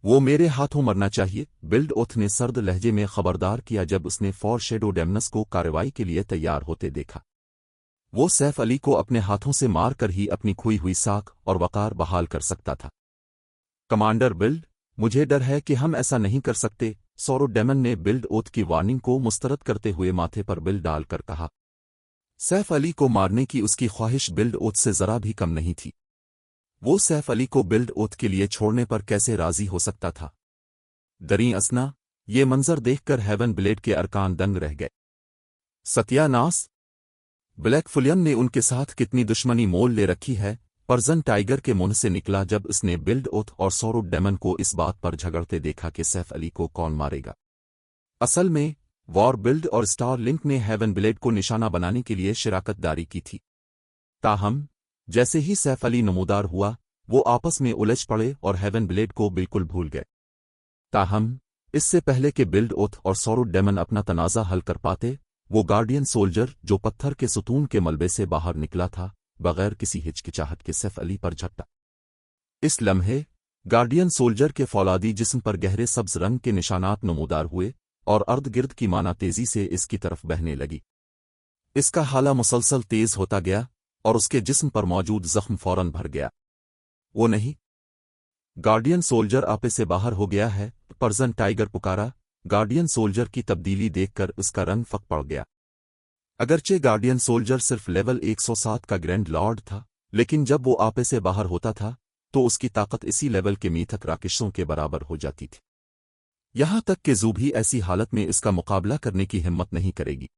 वो मेरे हाथों मरना चाहिए, बिल्ड ओथ ने सर्द लहजे में खबरदार किया जब उसने फॉर शेडो डेमनस को कार्रवाई के लिए तैयार होते देखा। वो सैफ अली को अपने हाथों से मार कर ही अपनी खोई हुई साख और वकार बहाल कर सकता था। कमांडर बिल्ड, मुझे डर है कि हम ऐसा नहीं कर सकते, सोरोड डेमन ने बिल्ड ओथ की वार्निंग को मुस्तरद करते हुए माथे पर बिल डालकर कहा। सैफ अली को मारने की उसकी ख्वाहिश बिल्ड ओथ से जरा भी कम नहीं थी। वो सैफ अली को बिल्ड ओथ के लिए छोड़ने पर कैसे राजी हो सकता था। दरी असना, ये मंजर देखकर हेवन ब्लेड के अरकान दंग रह गए। सत्यानाश, ब्लैक फुलियन ने उनके साथ कितनी दुश्मनी मोल ले रखी है, पर्जन टाइगर के मुंह से निकला जब उसने बिल्ड ओथ और सोरोड डेमन को इस बात पर झगड़ते देखा कि सैफ अली को कौन मारेगा। असल में वॉर बिल्ड और स्टार लिंक ने हेवन ब्लेड को निशाना बनाने के लिए शिराकतदारी की थी। ताहम जैसे ही सैफ अली नमूदार हुआ, वो आपस में उलझ पड़े और हेवन ब्लेड को बिल्कुल भूल गए। ताहम इससे पहले कि बिल्ड ओथ और सोरोड डेमन अपना तनाज़ा हल कर पाते, वो गार्डियन सोल्जर जो पत्थर के सुतून के मलबे से बाहर निकला था, बगैर किसी हिचकिचाहट के सैफ अली पर झपटा। इस लम्हे गार्डियन सोल्जर के फौलादी जिस्म पर गहरे सब्ज रंग के निशानात नमूदार हुए और अर्द गिर्द की माना तेजी से इसकी तरफ बहने लगी। इसका हाला मुसलसल तेज होता गया और उसके जिस्म पर मौजूद जख्म फौरन भर गया। वो नहीं, गार्डियन सोल्जर आपे से बाहर हो गया है, पर्जन टाइगर पुकारा। गार्डियन सोल्जर की तब्दीली देखकर उसका रंग फक पड़ गया। अगरचे गार्डियन सोल्जर सिर्फ लेवल 107 का ग्रैंड लॉर्ड था, लेकिन जब वो आपे से बाहर होता था तो उसकी ताकत इसी लेवल के मीथक राक्षसों के बराबर हो जाती थी। यहां तक कि जू भी ऐसी हालत में इसका मुकाबला करने की हिम्मत नहीं करेगी।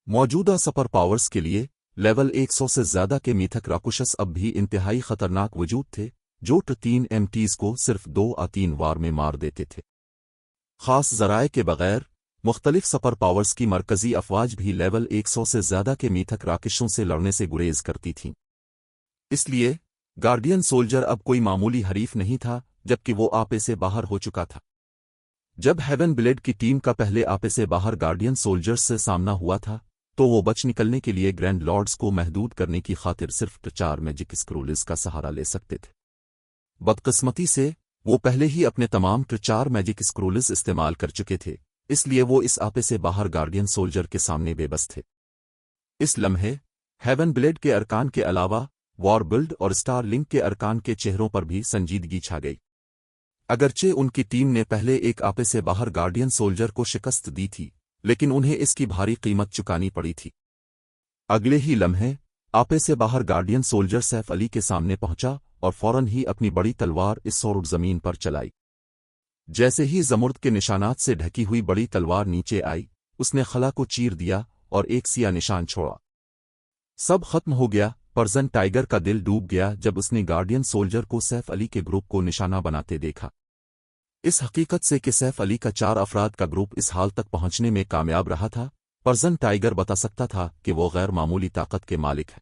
मौजूदा सुपर पावर्स के लिए लेवल 100 से ज्यादा के मीथक राक्षस अब भी इंतहाई खतरनाक वजूद थे, जो 3 एमटीज को सिर्फ 2 या 3 वार में मार देते थे। खास जराए के बगैर मुख्तलिफ सुपर पावर्स की मरकजी अफवाज भी लेवल 100 से ज्यादा के मीथक राक्षसों से लड़ने से गुरेज करती थीं। इसलिए गार्डियन सोल्जर अब कोई मामूली हरीफ नहीं था, जबकि वो आपे से बाहर हो चुका था। जब हेवन ब्लेड की टीम का पहले आपे से बाहर गार्डियन सोल्जर्स से सामना हुआ था तो वो बच निकलने के लिए ग्रैंड लॉर्ड्स को महदूद करने की खातिर सिर्फ 4 मैजिक स्क्रोल्स का सहारा ले सकते थे। बदकिस्मती से वो पहले ही अपने तमाम 4 मैजिक स्क्रोल्स इस्तेमाल कर चुके थे, इसलिए वो इस आपे से बाहर गार्डियन सोल्जर के सामने बेबस थे। इस लम्हे हेवन ब्लेड के अरकान के अलावा वॉर बिल्ड और स्टार लिंक के अरकान के चेहरों पर भी संजीदगी छा गई। अगरचे उनकी टीम ने पहले एक आपे से बाहर गार्डियन सोल्जर को शिकस्त दी थी, लेकिन उन्हें इसकी भारी कीमत चुकानी पड़ी थी। अगले ही लम्हे आपे से बाहर गार्डियन सोल्जर सैफ अली के सामने पहुंचा और फौरन ही अपनी बड़ी तलवार इस सौर जमीन पर चलाई। जैसे ही जमुर्द के निशानात से ढकी हुई बड़ी तलवार नीचे आई, उसने खला को चीर दिया और एक सिया निशान छोड़ा। सब खत्म हो गया। पर्सन टाइगर का दिल डूब गया जब उसने गार्डियन सोल्जर को सैफ अली के ग्रुप को निशाना बनाते देखा। इस हकीकत से कि सैफ अली का 4 अफराद का ग्रुप इस हाल तक पहुंचने में कामयाब रहा था, पर्सन टाइगर बता सकता था कि वो गैर मामूली ताकत के मालिक है।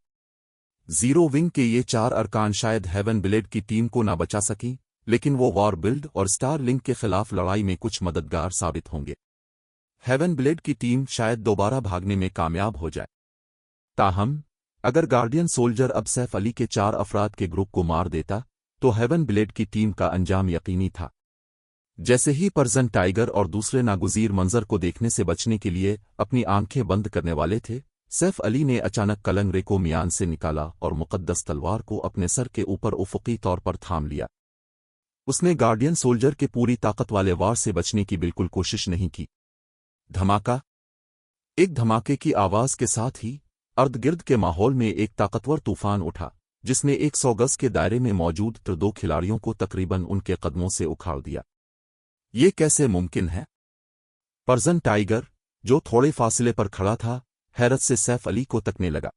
जीरो विंग के ये 4 अरकान शायद हेवन ब्लेड की टीम को ना बचा सकी, लेकिन वो वॉर बिल्ड और स्टार लिंक के खिलाफ लड़ाई में कुछ मददगार साबित होंगे। हेवन ब्लेड की टीम शायद दोबारा भागने में कामयाब हो जाए। ताहम अगर गार्डियन सोल्जर अब सैफ अली के 4 अफराद के ग्रुप को मार देता तो हेवन ब्लेड की टीम का अंजाम यकीनी था। जैसे ही पर्सन टाइगर और दूसरे नागुजीर मंजर को देखने से बचने के लिए अपनी आंखें बंद करने वाले थे, सैफ अली ने अचानक कलंगरे को मियान से निकाला और मुकद्दस तलवार को अपने सर के ऊपर उफुकी तौर पर थाम लिया। उसने गार्डियन सोल्जर के पूरी ताकत वाले वार से बचने की बिल्कुल कोशिश नहीं की। धमाका। एक धमाके की आवाज के साथ ही अर्धगिर्द के माहौल में एक ताकतवर तूफान उठा, जिसने 100 गज के दायरे में मौजूद 2 खिलाड़ियों को तकरीबन उनके कदमों से उखाड़ दिया। ये कैसे मुमकिन है? पर्सन टाइगर, जो थोड़े फासले पर खड़ा था, हैरत से सैफ अली को तकने लगा।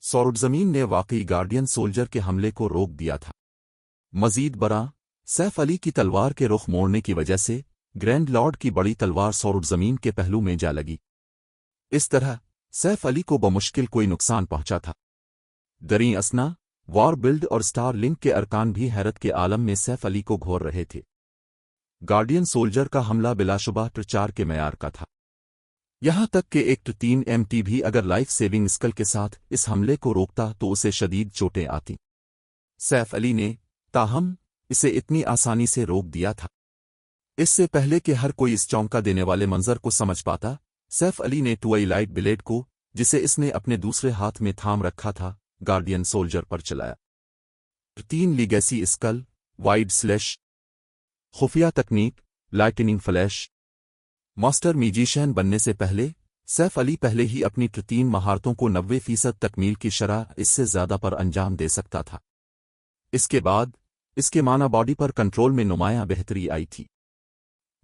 सौरजमीन ने वाकई गार्डियन सोल्जर के हमले को रोक दिया था। मजीद बरा, सैफ अली की तलवार के रुख मोड़ने की वजह से ग्रैंड लॉर्ड की बड़ी तलवार सौरजमीन के पहलू में जा लगी। इस तरह सैफ अली को बमुश्किल कोई नुकसान पहुंचा था। दरी असना वॉर बिल्ड और स्टार लिंक के अरकान भी हैरत के आलम में सैफ अली को घोर रहे थे। गार्डियन सोल्जर का हमला बिलाशुबा 4 के मयार का था। यहां तक कि एक 3 MT भी अगर लाइफ सेविंग स्कल के साथ इस हमले को रोकता तो उसे शदीद चोटें आती। सैफ अली ने ताहम इसे इतनी आसानी से रोक दिया था। इससे पहले कि हर कोई इस चौंका देने वाले मंजर को समझ पाता, सैफ अली ने ट्वाइलाइट ब्लेड को, जिसे इसने अपने दूसरे हाथ में थाम रखा था, गार्डियन सोल्जर पर चलाया। 3 लीगेसी स्कल, वाइड स्लैश, खुफिया तकनीक, लाइटनिंग फ्लैश। मास्टर म्यूजिशियन बनने से पहले सैफ अली पहले ही अपनी 3 महारतों को 90% तकमील की शरह इससे ज्यादा पर अंजाम दे सकता था। इसके बाद इसके माना बॉडी पर कंट्रोल में नुमायां बेहतरी आई थी।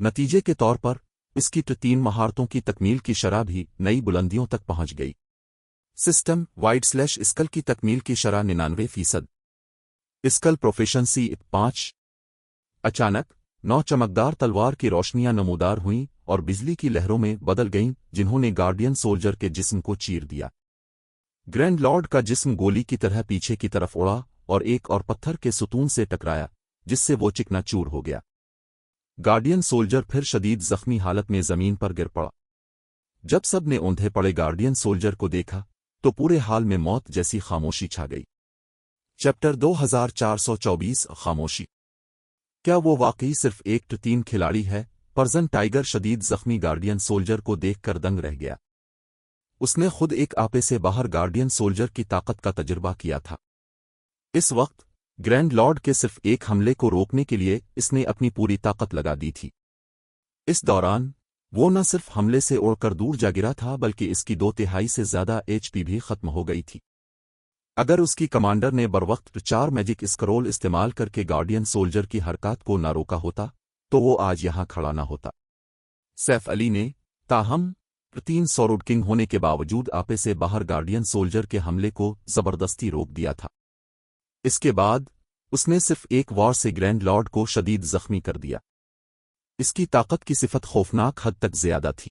नतीजे के तौर पर इसकी 3 महारतों की तकमील की शरह भी नई बुलंदियों तक पहुंच गई। सिस्टम वाइड स्लैश स्कल की तकमील की शरह 99%। Skill proficiency 5। अचानक 9 चमकदार तलवार की रोशनियां नमूदार हुईं और बिजली की लहरों में बदल गईं, जिन्होंने गार्डियन सोल्जर के जिस्म को चीर दिया। ग्रैंड लॉर्ड का जिस्म गोली की तरह पीछे की तरफ उड़ा और एक और पत्थर के सुतून से टकराया, जिससे वो चिकनाचूर हो गया। गार्डियन सोल्जर फिर शदीद जख्मी हालत में जमीन पर गिर पड़ा। जब सब ने औंधे पड़े गार्डियन सोल्जर को देखा तो पूरे हाल में मौत जैसी खामोशी छा गई। चैप्टर 2424 खामोशी। क्या वो वाकई सिर्फ एक 3 खिलाड़ी है? पर्सन टाइगर शदीद जख्मी गार्डियन सोल्जर को देखकर दंग रह गया। उसने खुद एक आपे से बाहर गार्डियन सोल्जर की ताकत का तजुर्बा किया था। इस वक्त ग्रैंड लॉर्ड के सिर्फ एक हमले को रोकने के लिए इसने अपनी पूरी ताकत लगा दी थी। इस दौरान वो न सिर्फ हमले से उड़कर दूर जा गिरा था, बल्कि इसकी 2/3 से ज्यादा HP भी खत्म हो गई थी। अगर उसकी कमांडर ने बरवक्त 4 मैजिक स्क्रॉल इस्तेमाल करके गार्डियन सोल्जर की हरकत को न रोका होता तो वो आज यहां खड़ा न होता। सैफ अली ने ताहम 3 सॉरोड किंग होने के बावजूद आपे से बाहर गार्डियन सोल्जर के हमले को जबरदस्ती रोक दिया था। इसके बाद उसने सिर्फ एक वार से ग्रैंड लॉर्ड को शदीद जख्मी कर दिया। इसकी ताकत की सिफत खौफनाक हद तक ज्यादा थी।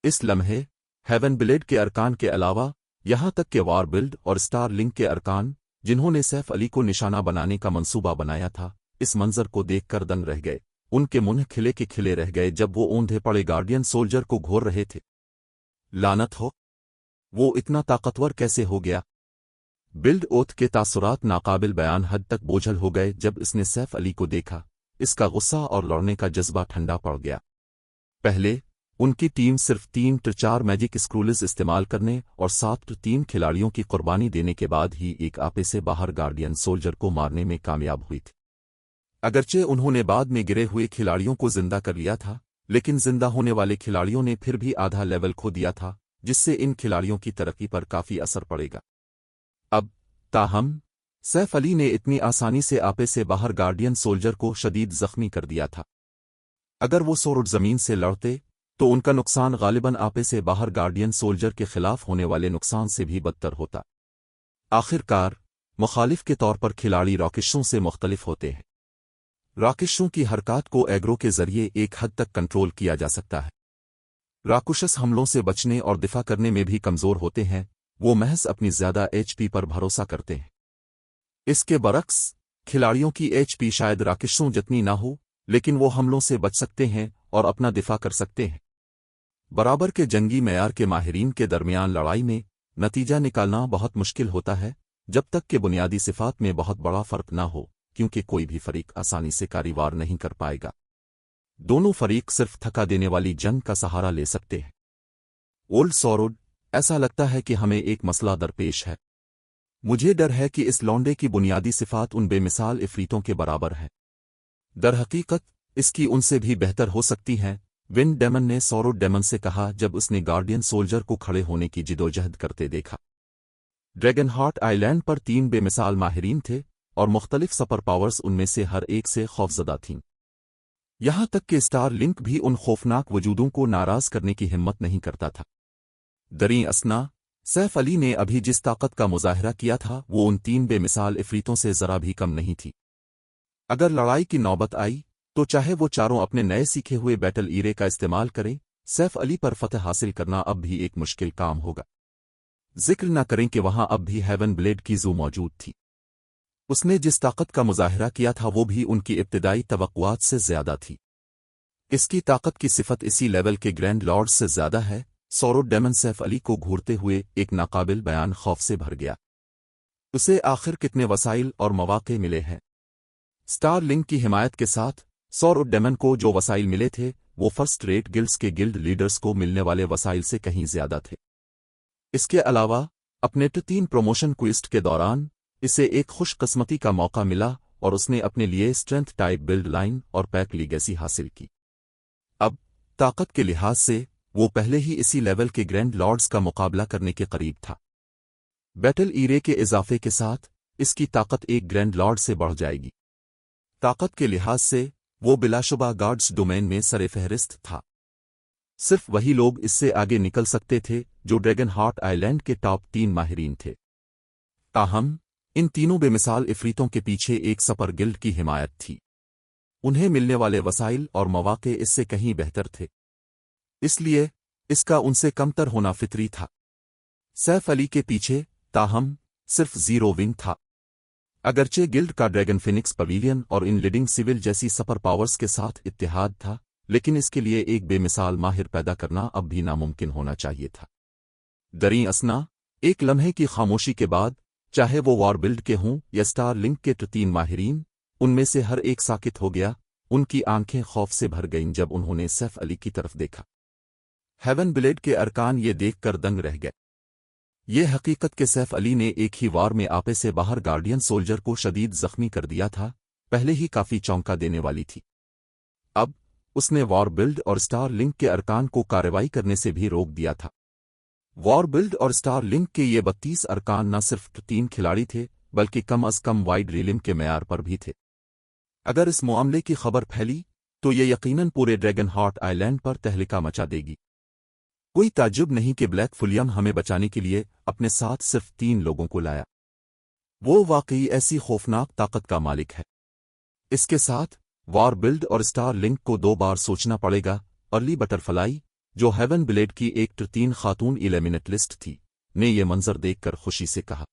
इस लम्हे हेवन ब्लेड के अरकान के अलावा यहां तक के वार बिल्ड और स्टार लिंक के अरकान, जिन्होंने सैफ अली को निशाना बनाने का मंसूबा बनाया था, इस मंजर को देखकर दंग रह गए। उनके मुंह खिले के खिले रह गए जब वो औंधे पड़े गार्डियन सोल्जर को घोर रहे थे। लानत हो, वो इतना ताकतवर कैसे हो गया? बिल्ड ओथ के तासुरात नाकाबिल बयान हद तक बोझल हो गए जब इसने सैफ अली को देखा। इसका गुस्सा और लड़ने का जज्बा ठंडा पड़ गया। पहले उनकी टीम सिर्फ 3-4 मैजिक स्क्रूल्स इस्तेमाल करने और 7-3 खिलाड़ियों की कुर्बानी देने के बाद ही एक आपे से बाहर गार्डियन सोल्जर को मारने में कामयाब हुई थी। अगरचे उन्होंने बाद में गिरे हुए खिलाड़ियों को जिंदा कर लिया था, लेकिन जिंदा होने वाले खिलाड़ियों ने फिर भी आधा लेवल खो दिया था, जिससे इन खिलाड़ियों की तरक्की पर काफी असर पड़ेगा। अब ताहम सैफ अली ने इतनी आसानी से आपे से बाहर गार्डियन सोल्जर को शदीद जख्मी कर दिया था। अगर वो सोरुड जमीन से लड़ते तो उनका नुकसान गालिबन आपे से बाहर गार्डियन सोल्जर के खिलाफ होने वाले नुकसान से भी बदतर होता। आखिरकार मुखालिफ के तौर पर खिलाड़ी रॉकेशों से मुख्तलिफ होते हैं। राकेशों की हरकत को एग्रो के जरिए एक हद तक कंट्रोल किया जा सकता है। राकुशस हमलों से बचने और दिफा करने में भी कमजोर होते हैं, वो महज अपनी ज्यादा एचपी पर भरोसा करते हैं। इसके बरक्स खिलाड़ियों की एचपी शायद राकेशों जितनी ना हो, लेकिन वो हमलों से बच सकते हैं और अपना दिफा कर सकते हैं। बराबर के जंगी मेयार के माहिरीन के दरमियान लड़ाई में नतीजा निकालना बहुत मुश्किल होता है जब तक कि बुनियादी सिफात में बहुत बड़ा फर्क ना हो, क्योंकि कोई भी फरीक आसानी से कारीवार नहीं कर पाएगा। दोनों फरीक सिर्फ थका देने वाली जंग का सहारा ले सकते हैं। ओल्ड सॉरोड, ऐसा लगता है कि हमें एक मसला दरपेश है। मुझे डर है कि इस लौंडे की बुनियादी सिफात उन बेमिसाल इफरीतों के बराबर है। दरहकीकत इसकी उनसे भी बेहतर हो सकती हैं, विंड डेमन ने सॉरोड डेमन से कहा जब उसने गार्डियन सोल्जर को खड़े होने की जिदोजहद करते देखा। ड्रैगन हार्ट आइलैंड पर 3 बेमिसाल माहिरीन थे और मुख्तलिफ सुपर पावर्स उनमें से हर एक से खौफजदा थीं। यहां तक कि स्टार लिंक भी उन खौफनाक वजूदों को नाराज करने की हिम्मत नहीं करता था। दरी असना सैफ अली ने अभी जिस ताकत का मुजाहरा किया था वो उन 3 बेमिसाल इफरीतों से जरा भी कम नहीं थी। अगर लड़ाई की नौबत आई तो चाहे वो चारों अपने नए सीखे हुए बैटल ईरे का इस्तेमाल करें, सैफ अली पर फतह हासिल करना अब भी एक मुश्किल काम होगा। जिक्र न करें कि वहां अब भी हेवन ब्लेड की जू मौजूद थी। उसने जिस ताकत का मुजाहरा किया था वो भी उनकी इब्तिदाई तवक्कुआत से ज्यादा थी। इसकी ताकत की सिफत इसी लेवल के ग्रैंड लॉर्ड से ज्यादा है। सॉरोड डेमन सैफ अली को घूरते हुए एक नाकाबिल बयान खौफ से भर गया। उसे आखिर कितने वसाइल और मौके मिले हैं? स्टार लिंक की हिमायत के साथ सॉरोड डेमन को जो वसाइल मिले थे वो फर्स्ट रेट गिल्ड्स के गिल्ड लीडर्स को मिलने वाले वसाइल से कहीं ज्यादा थे। इसके अलावा अपने 3 प्रमोशन क्विस्ट के दौरान इसे एक खुशकिस्मती का मौका मिला और उसने अपने लिए स्ट्रेंथ टाइप बिल्ड लाइन और पैक लीगेसी हासिल की। अब ताकत के लिहाज से वो पहले ही इसी लेवल के ग्रैंड लॉर्ड्स का मुकाबला करने के करीब था। बैटल ईरे के इजाफे के साथ इसकी ताकत एक ग्रैंड लॉर्ड से बढ़ जाएगी। ताकत के लिहाज से वो बिलाशुबा गार्ड्स डोमेन में सरे फहरिस्त था। सिर्फ वही लोग इससे आगे निकल सकते थे जो ड्रैगन हार्ट आइलैंड के टॉप 3 माहिरीन थे। ताहम इन तीनों बेमिसाल इफरीतों के पीछे एक सपर गिल्ड की हिमायत थी। उन्हें मिलने वाले वसाइल और मौके इससे कहीं बेहतर थे, इसलिए इसका उनसे कमतर होना फितरी था। सैफ अली के पीछे ताहम सिर्फ 0 विंग था। अगरचे गिल्ड का ड्रैगन फिनिक्स पवेलियन और इन लीडिंग सिविल जैसी सुपर पावर्स के साथ इत्तेहाद था, लेकिन इसके लिए एक बेमिसाल माहिर पैदा करना अब भी नामुमकिन होना चाहिए था। दरी असना एक लम्हे की खामोशी के बाद, चाहे वो वॉर बिल्ड के हों या स्टार लिंक के 3 माहिरीन, उनमें से हर एक साकित हो गया। उनकी आंखें खौफ से भर गईं जब उन्होंने सैफ अली की तरफ देखा। हेवन ब्लेड के अरकान ये देखकर दंग रह गए। ये हकीकत कि सैफ अली ने एक ही वार में आपे से बाहर गार्डियन सोल्जर को शदीद जख्मी कर दिया था, पहले ही काफी चौंका देने वाली थी। अब उसने वॉर बिल्ड और स्टार लिंक के अरकान को कार्रवाई करने से भी रोक दिया था। वॉर बिल्ड और स्टार लिंक के ये 32 अरकान न सिर्फ 3 खिलाड़ी थे बल्कि कम अज कम वाइड रिलिम के मैार पर भी थे। अगर इस मामले की खबर फैली तो ये यकीनन पूरे ड्रैगन हार्ट आइलैंड पर तहलका मचा देगी। कोई ताज्जुब नहीं कि ब्लैक फुलियम हमें बचाने के लिए अपने साथ सिर्फ 3 लोगों को लाया। वो वाकई ऐसी खौफनाक ताकत का मालिक है। इसके साथ वॉर बिल्ड और स्टार लिंक को 2 बार सोचना पड़ेगा। अर्ली बटरफ्लाई, जो हेवन ब्लेड की एक 3 खातून इलेमिनेट लिस्ट थी, ने ये मंजर देखकर खुशी से कहा।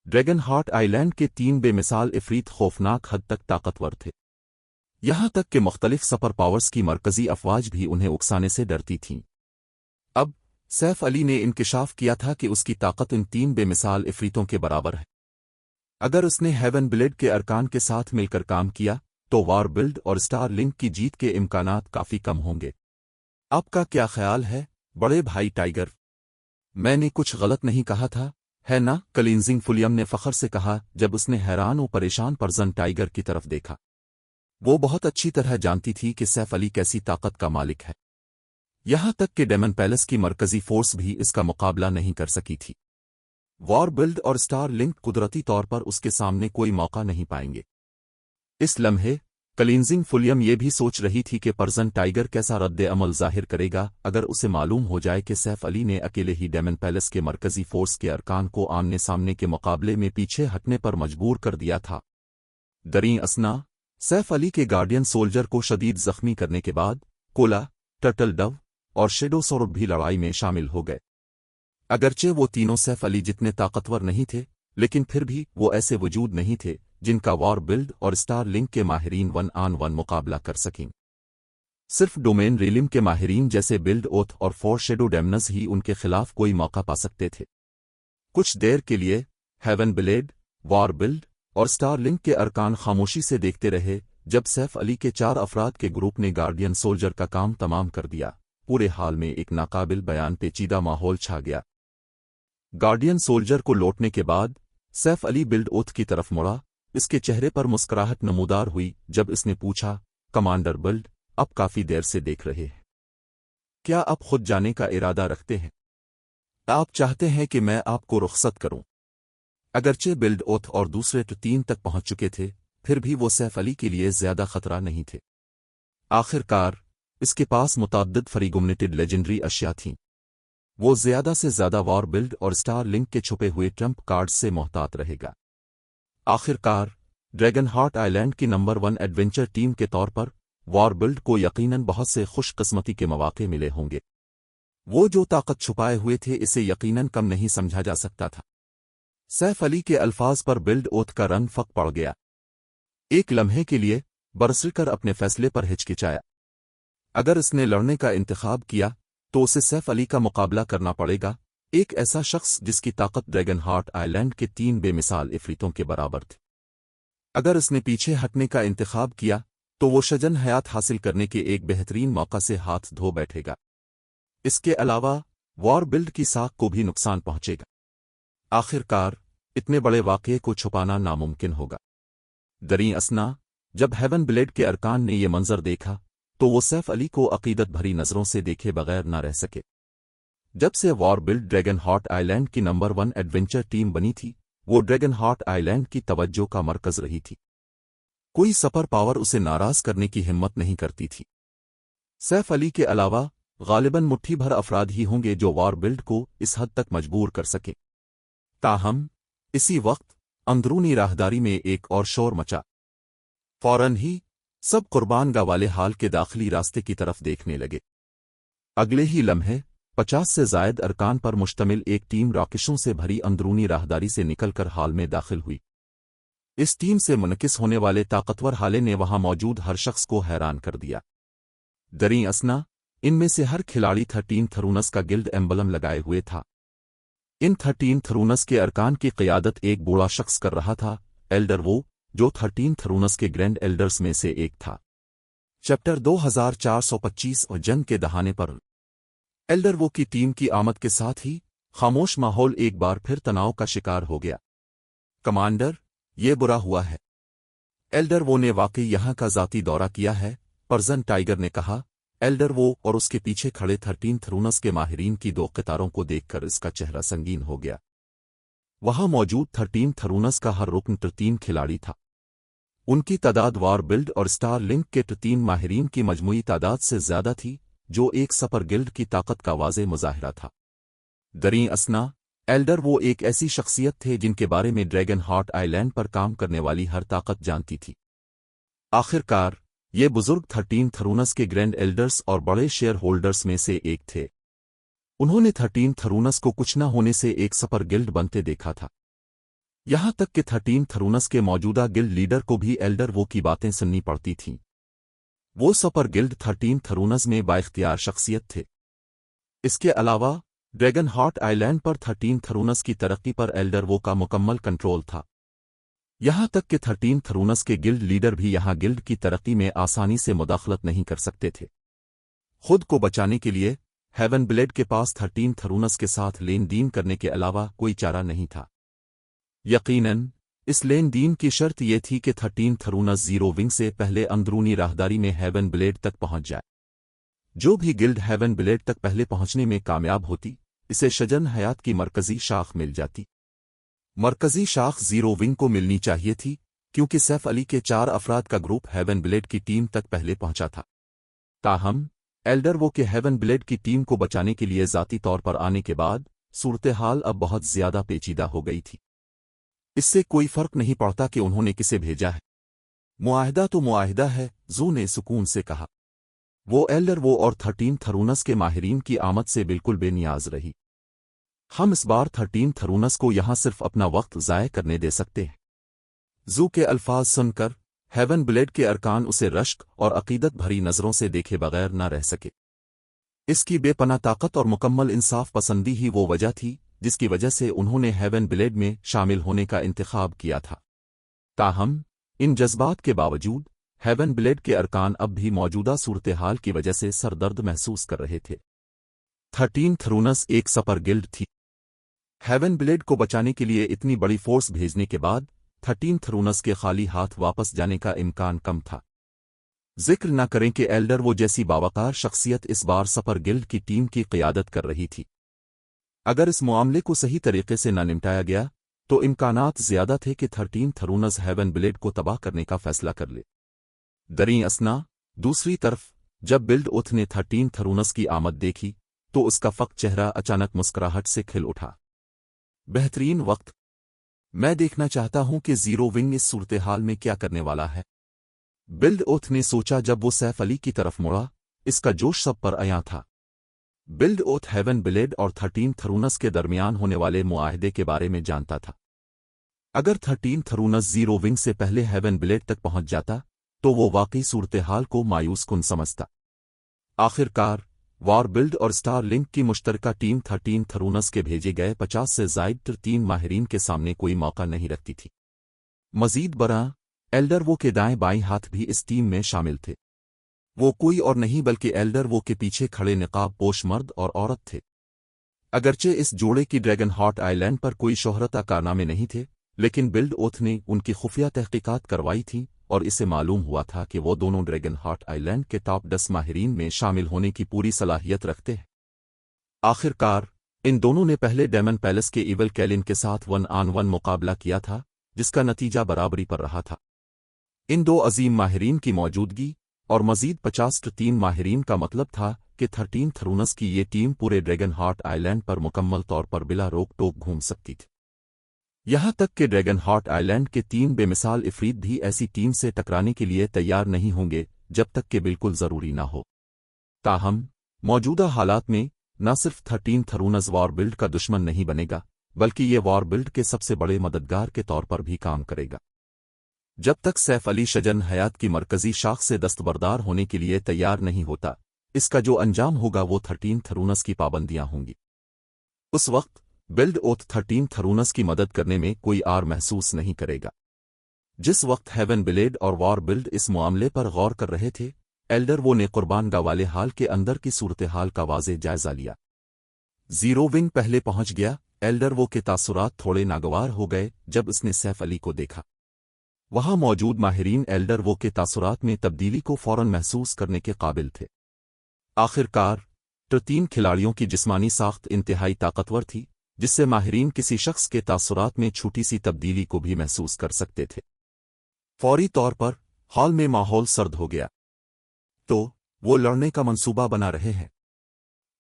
ड्रैगन हार्ट आइलैंड के 3 बेमिसाल इफरीत खौफनाक हद तक ताकतवर थे, यहां तक कि मुख्तलिफ सुपर पावर्स की मरकजी अफवाज भी उन्हें उकसाने से डरती थीं। अब सैफ अली ने इंकिशाफ किया था कि उसकी ताकत इन 3 बेमिसाल इफरीतों के बराबर है। अगर उसने हेवन ब्लेड के अरकान के साथ मिलकर काम किया तो वॉर बिल्ड और स्टार लिंक की जीत के इम्कानात काफी कम होंगे। आपका क्या ख्याल है बड़े भाई टाइगर? मैंने कुछ गलत नहीं कहा था, है ना? क्लींजिंग फुलियम ने फखर से कहा जब उसने हैरान और परेशान पर्सन टाइगर की तरफ देखा। वो बहुत अच्छी तरह जानती थी कि सैफ अली कैसी ताकत का मालिक है, यहां तक कि डेमन पैलेस की मरकजी फोर्स भी इसका मुकाबला नहीं कर सकी थी। वॉर बिल्ड और स्टार लिंक कुदरती तौर पर उसके सामने कोई मौका नहीं पाएंगे। इस लम्हे क्लींजिंग फुलियम ये भी सोच रही थी कि पर्सन टाइगर कैसा रद्द अमल जाहिर करेगा अगर उसे मालूम हो जाए कि सैफ अली ने अकेले ही डेमन पैलेस के मरकजी फोर्स के अरकान को आमने सामने के मुकाबले में पीछे हटने पर मजबूर कर दिया था। दरीं असना, सैफ अली के गार्डियन सोल्जर को शदीद जख्मी करने के बाद कोला, टर्टल डव और शेडो सौरभ भी लड़ाई में शामिल हो गए। अगरचे वो तीनों सैफ अली जितने ताकतवर नहीं थे, लेकिन फिर भी वो ऐसे वजूद नहीं थे जिनका वॉर बिल्ड और स्टार लिंक के माहिरीन 1-on-1 मुकाबला कर सकें। सिर्फ डोमेन रिलिम के माहिरीन जैसे बिल्ड ओथ और फोर शेडो डेमनस ही उनके खिलाफ कोई मौका पा सकते थे। कुछ देर के लिए हेवन ब्लेड, वॉर बिल्ड और स्टार लिंक के अरकान खामोशी से देखते रहे जब सैफ अली के 4 अफराद के ग्रुप ने गार्डियन सोल्जर का काम तमाम कर दिया। पूरे हाल में एक नाकाबिल बयान पेचीदा माहौल छा गया। गार्डियन सोल्जर को लौटने के बाद सैफ अली बिल्ड ओथ की तरफ मुड़ा। इसके चेहरे पर मुस्कुराहट नमूदार हुई जब इसने पूछा, कमांडर बिल्ड, अब काफी देर से देख रहे हैं, क्या आप खुद जाने का इरादा रखते हैं? आप चाहते हैं कि मैं आपको रुखसत करूं? अगरचे बिल्ड ओथ और दूसरे 3 तक पहुंच चुके थे, फिर भी वो सैफ अली के लिए ज्यादा खतरा नहीं थे। आखिरकार इसके पास मुतअद्दिद फ्रीगुमनेटेड लेजेंडरी अशिया थीं। वो ज्यादा से ज्यादा वॉर बिल्ड और स्टार लिंक के छुपे हुए ट्रम्प कार्ड से मोहतात रहेगा। आखिरकार ड्रैगन हार्ट आइलैंड की नंबर 1 एडवेंचर टीम के तौर पर वॉर बिल्ड को यकीनन बहुत से खुशकिस्मती के मौके मिले होंगे। वो जो ताकत छुपाए हुए थे इसे यकीनन कम नहीं समझा जा सकता था। सैफ अली के अल्फाज पर बिल्ड ओथ का रंग फक पड़ गया। एक लम्हे के लिए बरसकर अपने फैसले पर हिचकिचाया। अगर इसने लड़ने का इंतखाब किया तो उसे सैफ अली का मुकाबला करना पड़ेगा, एक ऐसा शख्स जिसकी ताकत ड्रैगन हार्ट आइलैंड के 3 बेमिसाल इफरीतों के बराबर थी। अगर इसने पीछे हटने का इंतखाब किया तो वो शजन हयात हासिल करने के एक बेहतरीन मौका से हाथ धो बैठेगा। इसके अलावा वॉर बिल्ड की साख को भी नुकसान पहुंचेगा। आखिरकार इतने बड़े वाक़ये को छुपाना नामुमकिन होगा। दरीं असना, जब हेवन ब्लेड के अरकान ने यह मंजर देखा तो वो सैफ अली को अकीदत भरी नजरों से देखे बगैर न रह सके। जब से war build dragon heart island की नंबर 1 एडवेंचर टीम बनी थी, वो ड्रैगन हार्ट आइलैंड की तवज्जो का मरकज रही थी। कोई सुपर पावर उसे नाराज करने की हिम्मत नहीं करती थी। सैफ अली के अलावा गालिबन मुट्ठी भर अफराद ही होंगे जो वॉर बिल्ड को इस हद तक मजबूर कर सके। ताहम इसी वक्त अंदरूनी राहदारी में एक और शोर मचा। फौरन ही सब कुर्बान वाले हाल के दाखिली रास्ते की तरफ देखने लगे। अगले ही लम्हे 50 से जायद अरकान पर मुश्तमिल एक टीम राकेशों से भरी अंदरूनी राहदारी से निकलकर हाल में दाखिल हुई। इस टीम से मुनकिस होने वाले ताकतवर हाले ने वहां मौजूद हर शख्स को हैरान कर दिया। दरीं असना, इनमें से हर खिलाड़ी 13 थरूनस का गिल्ड एम्बलम लगाए हुए था। इन 13 थरूनस के अरकान की क़ियादत एक बूढ़ा शख्स कर रहा था, एल्डर वो, जो 13 थरूनस के ग्रैंड एल्डर्स में से एक था। चैप्टर 2425 और जंग के दहाने पर एल्डर वो की टीम की आमद के साथ ही खामोश माहौल एक बार फिर तनाव का शिकार हो गया। कमांडर, ये बुरा हुआ है। एल्डर वो ने वाकई यहाँ का ज़ाती दौरा किया है, पर्सन टाइगर ने कहा, एल्डर वो और उसके पीछे खड़े 13 थरूनस के माहिरीन की दो कतारों को देखकर इसका चेहरा संगीन हो गया। वहां मौजूद 13 थरूनस का हर रुकन 13 खिलाड़ी था। उनकी तादाद वॉर बिल्ड और स्टार लिंक के 13 माहिरीन की मजमूई तादाद से ज्यादा थी, जो एक सपर गिल्ड की ताकत का वाज़े मुजाहिरा था। दरीं असना, एल्डर वो एक ऐसी शख्सियत थे जिनके बारे में ड्रैगन हार्ट आइलैंड पर काम करने वाली हर ताकत जानती थी। आखिरकार ये बुजुर्ग 13 थरूनस के ग्रैंड एल्डर्स और बड़े शेयर होल्डर्स में से एक थे। उन्होंने 13 थरूनस को कुछ न होने से एक सपर गिल्ड बनते देखा था। यहां तक कि 13 थरूनस के मौजूदा गिल्ड लीडर को भी एल्डर वो की बातें सुननी पड़ती थीं। वो सपर गिल्ड 13 थरूनस में बाइख्तियार शख्सियत थे। इसके अलावा ड्रैगन हार्ट आइलैंड पर 13 थरूनस की तरक्की पर एल्डर वो का मुकम्मल कंट्रोल था। यहां तक कि 13 थरूनस के गिल्ड लीडर भी यहां गिल्ड की तरक्की में आसानी से मुदाखलत नहीं कर सकते थे। खुद को बचाने के लिए हेवन ब्लेड के पास 13 थरूनस के साथ लेन देन करने के अलावा कोई चारा नहीं था। यकीनन इस लेन देन की शर्त यह थी कि 13 थरूनस जीरो विंग से पहले अंदरूनी राहदारी में हेवन ब्लेड तक पहुंच जाए। जो भी गिल्ड हेवन ब्लेड तक पहले पहुंचने में कामयाब होती, इसे शजन हयात की मरकजी शाख मिल जाती। मरकजी शाख जीरो विंग को मिलनी चाहिए थी, क्योंकि सैफ अली के 4 अफराद का ग्रुप हेवन ब्लेड की टीम तक पहले पहुंचा था। ताहम एल्डर वो के हेवन ब्लेड की टीम को बचाने के लिए ज़ाती तौर पर आने के बाद सूरत हाल अब बहुत ज्यादा पेचीदा हो गई थी। इससे कोई फर्क नहीं पड़ता कि उन्होंने किसे भेजा है। मुआहिदा तो मुआहिदा है, जू ने सुकून से कहा। वो एल्डर वो और 13 थरूनस के माहिरीन की आमद से बिल्कुल बेनियाज रही। हम इस बार 13 थरूनस को यहां सिर्फ अपना वक्त ज़ाय करने दे सकते हैं। जू के अल्फाज सुनकर हेवन ब्लेड के अरकान उसे रश्क और अकीदत भरी नज़रों से देखे बगैर न रह सके। इसकी बेपनाह ताकत और मुकम्मल इंसाफ पसंदी ही वो वजह थी जिसकी वजह से उन्होंने हेवन ब्लेड में शामिल होने का इंतखाब किया था। ताहम इन जज्बात के बावजूद हेवन ब्लेड के अरकान अब भी मौजूदा सूरत हाल की वजह से सरदर्द महसूस कर रहे थे। 13 थरूनस एक सपर गिल्ड थी। हेवन ब्लेड को बचाने के लिए इतनी बड़ी फोर्स भेजने के बाद 13 थरूनस के खाली हाथ वापस जाने का इम्कान कम था। जिक्र न करें कि एल्डर वो जैसी बावकार शख्सियत इस बार सपर गिल्ड की टीम की क़ियादत कर रही थी। अगर इस मामले को सही तरीके से न निपटाया गया तो इम्कानात ज्यादा थे कि 13 थरूनस हेवन ब्लेड को तबाह करने का फैसला कर ले। दरीं असना, दूसरी तरफ जब बिल्ड ओथ ने 13 थरूनस की आमद देखी तो उसका फक चेहरा अचानक मुस्कुराहट से खिल उठा। बेहतरीन वक्त। मैं देखना चाहता हूं कि जीरो विंग इस सूरत हाल में क्या करने वाला है, बिल्ड ओथ ने सोचा जब वो सैफ अली की तरफ मुड़ा। इसका जोश सब पर आया था। बिल्ड ओथ हेवन ब्लेड और 13 थरूनस के दरमियान होने वाले मुआहदे के बारे में जानता था। अगर 13 थरूनस जीरो विंग से पहले हेवन ब्लेड तक पहुंच जाता तो वो वाकई सूरत हाल को मायूस कुन समझता। आखिरकार वॉर बिल्ड और स्टार लिंक की मुश्तरका टीम 13 थरूनस के भेजे गए 50 से ज़ायद 13 माहिरीन के सामने कोई मौका नहीं रखती थी। मजीद बरा एल्डर वो के दाएं बाएं हाथ भी इस टीम में शामिल थे। वो कोई और नहीं बल्कि एल्डर वो के पीछे खड़े निकाब पोश मर्द और औरत थे। अगरचे इस जोड़े की ड्रैगन हार्ट आइलैंड पर कोई शोहरत कारनामे नहीं थे, लेकिन बिल्ड ओथ ने उनकी खुफिया तहकीकात करवाई थी और इसे मालूम हुआ था कि वो दोनों ड्रैगन हार्ट आइलैंड के टॉप 10 माहिरीन में शामिल होने की पूरी सलाहियत रखते हैं। आखिरकार इन दोनों ने पहले डेमन पैलेस के इवल कैलिन के साथ 1-on-1 मुकाबला किया था, जिसका नतीजा बराबरी पर रहा था। इन दो अजीम माहिरीन की मौजूदगी और मजीद 50 माहिरीन का मतलब था कि 13 थरूनस की ये टीम पूरे ड्रैगन हार्ट आइलैंड पर मुकम्मल तौर पर बिला रोक टोक घूम सकती थी। यहां तक कि ड्रैगन हार्ट आइलैंड के 3 बेमिसाल इफरीत भी ऐसी टीम से टकराने के लिए तैयार नहीं होंगे जब तक कि बिल्कुल जरूरी ना हो। ताहम मौजूदा हालात में न सिर्फ 13 थरूनस वॉर बिल्ड का दुश्मन नहीं बनेगा, बल्कि ये वॉर बिल्ड के सबसे बड़े मददगार के तौर पर भी काम करेगा। जब तक सैफ अली शजन हयात की मरकजी शाख से दस्तबरदार होने के लिए तैयार नहीं होता, इसका जो अंजाम होगा वो 13 थरूनस की पाबंदियां होंगी। उस वक्त बिल्ड ओथ 13 थरूनस की मदद करने में कोई आर महसूस नहीं करेगा। जिस वक्त हेवन ब्लेड और वॉर बिल्ड इस मामले पर गौर कर रहे थे, एल्डर वो ने कुर्बान गाह वाले हाल के अंदर की सूरत हाल का वाज़े जायजा लिया। जीरो विंग पहले पहुंच गया। एल्डर वो के तासुरात थोड़े नागवार हो गए जब उसने सैफ अली को देखा। वहां मौजूद माहिरीन एल्डर वो के तासुरात में तब्दीली को फौरन महसूस करने के काबिल थे। आखिरकार 3 खिलाड़ियों की जिस्मानी साख्त इंतहाई ताकतवर थी, जिससे माहिरीन किसी शख्स के तासुरात में छोटी सी तब्दीली को भी महसूस कर सकते थे। फौरी तौर पर हॉल में माहौल सर्द हो गया। तो वो लड़ने का मंसूबा बना रहे हैं।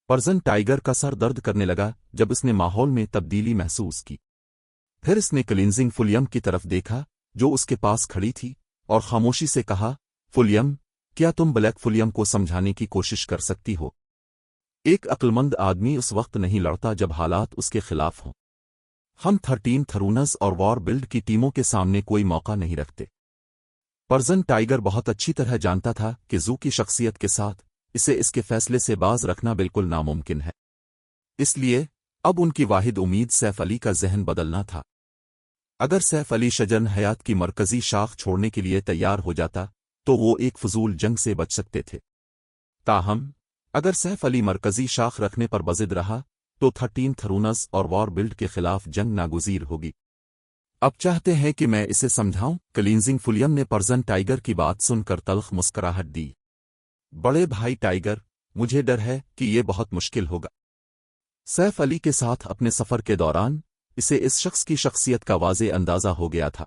पर्सन टाइगर का सर दर्द करने लगा जब उसने माहौल में तब्दीली महसूस की। फिर इसने क्लींजिंग फुलियम की तरफ देखा जो उसके पास खड़ी थी और खामोशी से कहा, फुलियम, क्या तुम ब्लैक फुलियम को समझाने की कोशिश कर सकती हो? एक अक्लमंद आदमी उस वक्त नहीं लड़ता जब हालात उसके खिलाफ हों। हम 13 थरूनस और वॉर बिल्ड की टीमों के सामने कोई मौका नहीं रखते। पर्सन टाइगर बहुत अच्छी तरह जानता था कि जू की शख्सियत के साथ इसे इसके फैसले से बाज रखना बिल्कुल नामुमकिन है। इसलिए अब उनकी वाहिद उम्मीद सैफ अली का जहन बदलना था। अगर सैफ अली शजन हयात की मरकजी शाख छोड़ने के लिए तैयार हो जाता तो वो एक फजूल जंग से बच सकते थे। ताहम अगर सैफ अली मरकजी शाख रखने पर बजिद रहा तो 13 थरूनस और वॉर बिल्ड के खिलाफ जंग नागुजीर होगी। अब चाहते हैं कि मैं इसे समझाऊं? क्लींजिंग फुलियम ने पर्सन टाइगर की बात सुनकर तल्ख मुस्कराहट दी। बड़े भाई टाइगर, मुझे डर है कि ये बहुत मुश्किल होगा। सैफ अली के साथ अपने सफर के दौरान इसे इस शख्स की शख्सियत का वाज़े अंदाजा हो गया था।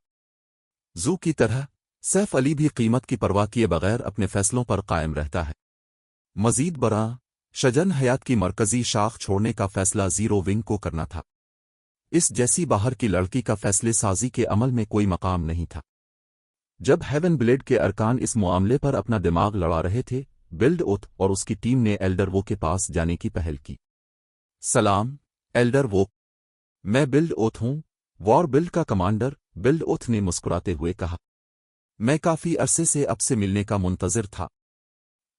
जू की तरह सैफ अली भी कीमत की परवाह किए बगैर अपने फैसलों पर कायम रहता है। मजीद बरा शजन हयात की मरकजी शाख छोड़ने का फैसला जीरो विंग को करना था। इस जैसी बाहर की लड़की का फैसले साजी के अमल में कोई मकाम नहीं था। जब हेवन ब्लेड के अरकान इस मामले पर अपना दिमाग लड़ा रहे थे, बिल्ड ओथ और उसकी टीम ने एल्डर वो के पास जाने की पहल की। सलाम, एल्डर वो। मैं बिल्ड ओथ हूं, वॉर बिल्ड का कमांडर, बिल्ड ओथ ने मुस्कुराते हुए कहा। मैं काफी अरसे से आपसे मिलने का मुंतजिर था।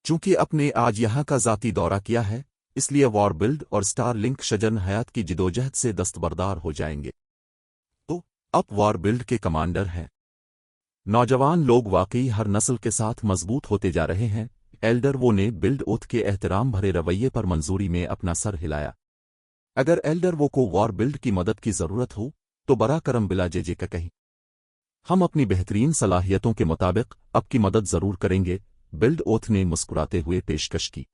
चूंकि आपने आज यहां का जाती दौरा किया है, इसलिए वॉर बिल्ड और स्टार लिंक शजन हयात की जिदोजहद से दस्तबरदार हो जाएंगे। तो आप वॉर बिल्ड के कमांडर हैं। नौजवान लोग वाकई हर नस्ल के साथ मजबूत होते जा रहे हैं। एल्डर वो ने बिल्ड ओथ के एहतराम भरे रवैये पर मंजूरी में अपना सर हिलाया। अगर एल्डर वो को वॉर बिल्ड की मदद की जरूरत हो तो बरा करम बिला जेजे का कहीं। हम अपनी बेहतरीन सलाहियतों के मुताबिक आपकी मदद जरूर करेंगे, बिल्ड ओथ ने मुस्कुराते हुए पेशकश की।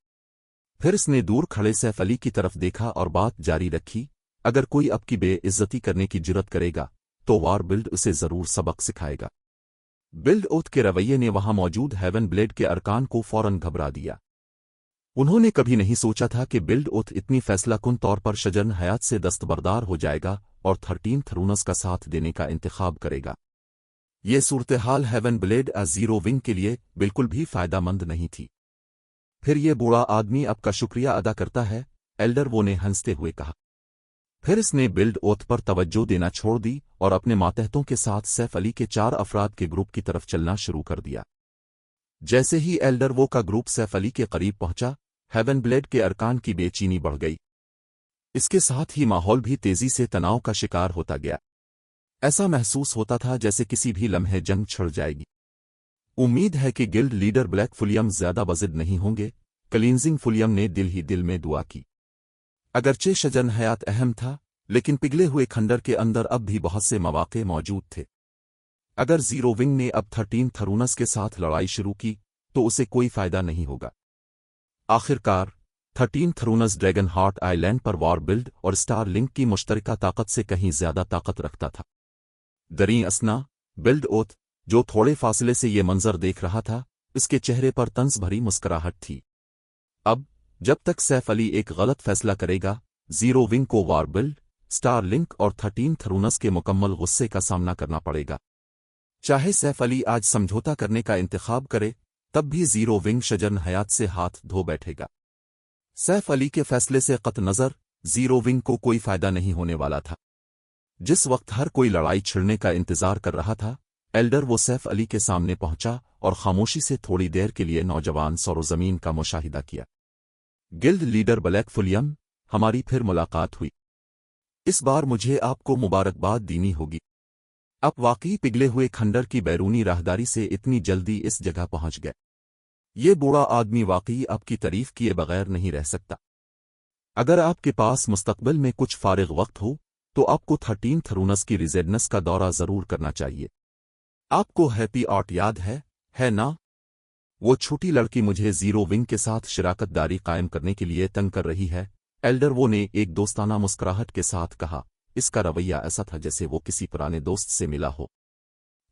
फिर इसने दूर खड़े सैफ अली की तरफ देखा और बात जारी रखी, अगर कोई आपकी बेइज्जती करने की जुर्रत करेगा तो वॉर बिल्ड उसे जरूर सबक सिखाएगा। बिल्ड ओथ के रवैये ने वहां मौजूद हेवन ब्लेड के अरकान को फौरन घबरा दिया। उन्होंने कभी नहीं सोचा था कि बिल्ड ओथ इतनी फैसलाकुन तौर पर शजन हयात से दस्तबरदार हो जाएगा और 13 थरूनस का साथ देने का इंतखाब करेगा। ये सूरत-ए-हाल हेवन ब्लेड जीरो विंग के लिए बिल्कुल भी फायदामंद नहीं थी। फिर ये बूढ़ा आदमी आपका शुक्रिया अदा करता है, एल्डर वो ने हंसते हुए कहा। फिर इसने बिल्ड ओथ पर तवज्जो देना छोड़ दी और अपने मातहतों के साथ सैफ अली के 4 अफराद के ग्रुप की तरफ चलना शुरू कर दिया। जैसे ही एल्डर वो का ग्रुप सैफ अली के करीब पहुंचा, हेवन ब्लेड के अरकान की बेचैनी बढ़ गई। इसके साथ ही माहौल भी तेजी से तनाव का शिकार होता गया। ऐसा महसूस होता था जैसे किसी भी लम्हे जंग छिड़ जाएगी। उम्मीद है कि गिल्ड लीडर ब्लैक फुलियम ज्यादा बजिद नहीं होंगे, क्लींजिंग फुलियम ने दिल ही दिल में दुआ की। अगरचे शजन हयात अहम था, लेकिन पिघले हुए खंडर के अंदर अब भी बहुत से मौके मौजूद थे। अगर जीरो विंग ने अब 13 थरूनस के साथ लड़ाई शुरू की तो उसे कोई फायदा नहीं होगा। आखिरकार 13 थरूनस ड्रैगन हार्ट आइलैंड पर वॉर बिल्ड और स्टार लिंक की मुश्तरका ताकत से कहीं ज्यादा ताकत रखता था। दरी असना बिल्ड ओथ, जो थोड़े फासले से ये मंजर देख रहा था, उसके चेहरे पर तंज भरी मुस्कुराहट थी। अब जब तक सैफ अली एक गलत फैसला करेगा, जीरो विंग को वॉर बिल्ड, स्टार लिंक और 13 थरूनस के मुकम्मल गुस्से का सामना करना पड़ेगा। चाहे सैफ अली आज समझौता करने का इंतखाब करे, तब भी जीरो विंग शजन हयात से हाथ धो बैठेगा। सैफ अली के फैसले से कत नजर जीरो विंग को कोई फायदा नहीं होने वाला था। जिस वक्त हर कोई लड़ाई छिड़ने का इंतजार कर रहा था, एल्डर वो सैफ अली के सामने पहुंचा और खामोशी से थोड़ी देर के लिए नौजवान सरोजमीन का मुशाहिदा किया। गिल्ड लीडर ब्लैक फुलियम, हमारी फिर मुलाकात हुई। इस बार मुझे आपको मुबारकबाद देनी होगी। आप वाकई पिघले हुए खंडर की बैरूनी राहदारी से इतनी जल्दी इस जगह पहुंच गए। ये बूढ़ा आदमी वाकई आपकी तारीफ किए बगैर नहीं रह सकता। अगर आपके पास मुस्तकबिल में कुछ फारिग वक्त हो तो आपको 13 थरूनस की रिजेडनेस का दौरा जरूर करना चाहिए। आपको हैप्पी आर्ट याद है ना? वो छोटी लड़की मुझे जीरो विंग के साथ शराकत दारी कायम करने के लिए तंग कर रही है, एल्डर वो ने एक दोस्ताना मुस्कुराहट के साथ कहा। इसका रवैया ऐसा था जैसे वो किसी पुराने दोस्त से मिला हो।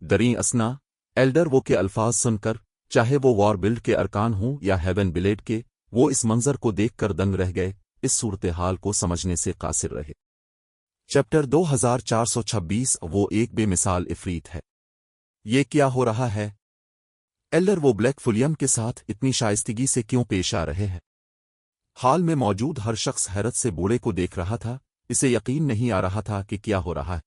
दरी असना, एल्डर वो के अल्फाज सुनकर, चाहे वो वॉर बिल्ड के अरकान हों या हेवन ब्लेड के, वो इस मंजर को देखकर दंग रह गए, इस सूरत हाल को समझने से कासिर रहे। चैप्टर 2426 वो एक बेमिसाल इफरीत है। ये क्या हो रहा है? एल्डर वो ब्लैक फुलियम के साथ इतनी शाइस्तगी से क्यों पेश आ रहे हैं? हाल में मौजूद हर शख्स हैरत से बूढ़े को देख रहा था, इसे यकीन नहीं आ रहा था कि क्या हो रहा है।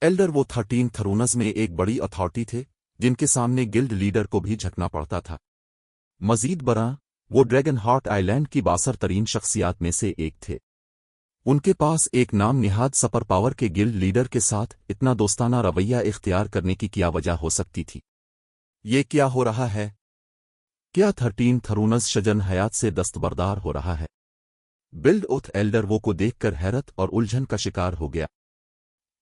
एल्डर वो 13 थरूनस में एक बड़ी अथॉरिटी थे, जिनके सामने गिल्ड लीडर को भी झुकना पड़ता था। मजीद बरां, वो ड्रैगन हार्ट आइलैंड की बासर तरीन शख्सियात में से एक थे। उनके पास एक नाम निहाद सपर पावर के गिल्ड लीडर के साथ इतना दोस्ताना रवैया इख्तियार करने की क्या वजह हो सकती थी? ये क्या हो रहा है? क्या 13 थरूनस शजन हयात से दस्तबरदार हो रहा है? बिल्ड उथ एल्डर वो को देखकर हैरत और उलझन का शिकार हो गया।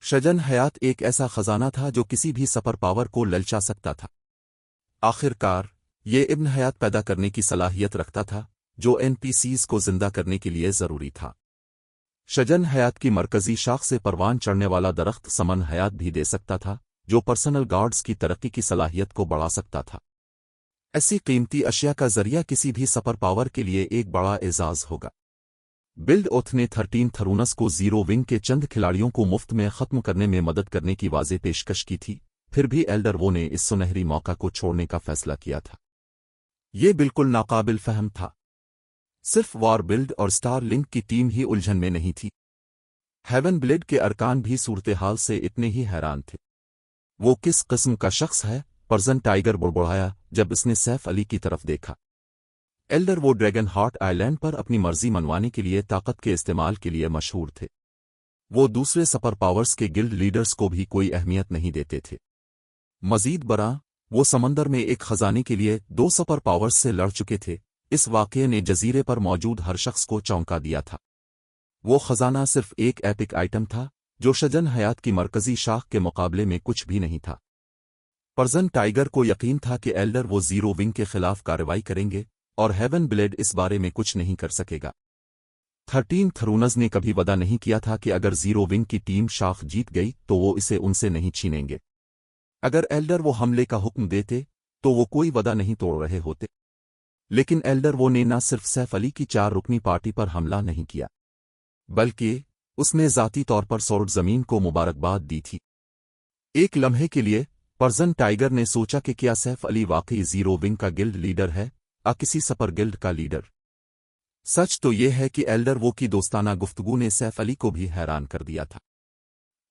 शजन हयात एक ऐसा खजाना था जो किसी भी सपर पावर को ललचा सकता था। आखिरकार ये इब्न हयात पैदा करने की सलाहियत रखता था, जो एनपीसीज को जिंदा करने के लिए जरूरी था। शजन हयात की मरकजी शाख से परवान चढ़ने वाला दरख्त समन हयात भी दे सकता था, जो पर्सनल गार्ड्स की तरक्की की सलाहियत को बढ़ा सकता था। ऐसी कीमती अशिया का जरिया किसी भी सपर पावर के लिए एक बड़ा एजाज होगा। बिल्ड ओथ ने 13 थरूनस को जीरो विंग के चंद खिलाड़ियों को मुफ्त में खत्म करने में मदद करने की वाज़े पेशकश की थी, फिर भी एल्डर वो ने इस सुनहरी मौका को छोड़ने का फैसला किया था। ये बिल्कुल नाकाबिल फहम था। सिर्फ वॉर बिल्ड और स्टार लिंक की टीम ही उलझन में नहीं थी, हेवन ब्लेड के अरकान भी सूरत हाल से इतने ही हैरान थे। वो किस किस्म का शख्स है? पर्जन टाइगर बुड़बुड़ाया जब इसने सैफ अली की तरफ देखा। एल्डर वो ड्रैगन हार्ट आइलैंड पर अपनी मर्जी मनवाने के लिए ताकत के इस्तेमाल के लिए मशहूर थे। वो दूसरे सपर पावर्स के गिल्ड लीडर्स को भी कोई अहमियत नहीं देते थे। मजीद बरां, वो समंदर में एक खजाने के लिए 2 सपर पावर्स से लड़ चुके थे। इस वाक़ये ने जजीरे पर मौजूद हर शख्स को चौंका दिया था। वो खजाना सिर्फ एक एपिक आइटम था, जो शजन हयात की मरकजी शाख के मुकाबले में कुछ भी नहीं था। पर्जन टाइगर को यकीन था कि एल्डर वो जीरो विंग के खिलाफ कार्रवाई करेंगे और हेवन ब्लेड इस बारे में कुछ नहीं कर सकेगा। 13 थरूनस ने कभी वादा नहीं किया था कि अगर जीरो विंग की टीम शाख जीत गई तो वो इसे उनसे नहीं छीनेंगे। अगर एल्डर वो हमले का हुक्म देते तो वो कोई वादा नहीं तोड़ रहे होते। लेकिन एल्डर वो ने न सिर्फ सैफ अली की 4 रुकनी पार्टी पर हमला नहीं किया, बल्कि उसने ज़ाती तौर पर सोर्ड ज़मीन को मुबारकबाद दी थी। एक लम्हे के लिए पर्जन टाइगर ने सोचा कि क्या सैफ अली वाकई जीरो विंग का गिल्ड लीडर है, किसी सपर गिल्ड का लीडर। सच तो यह है कि एल्डर वो की दोस्ताना गुफ्तगू ने सैफ अली को भी हैरान कर दिया था।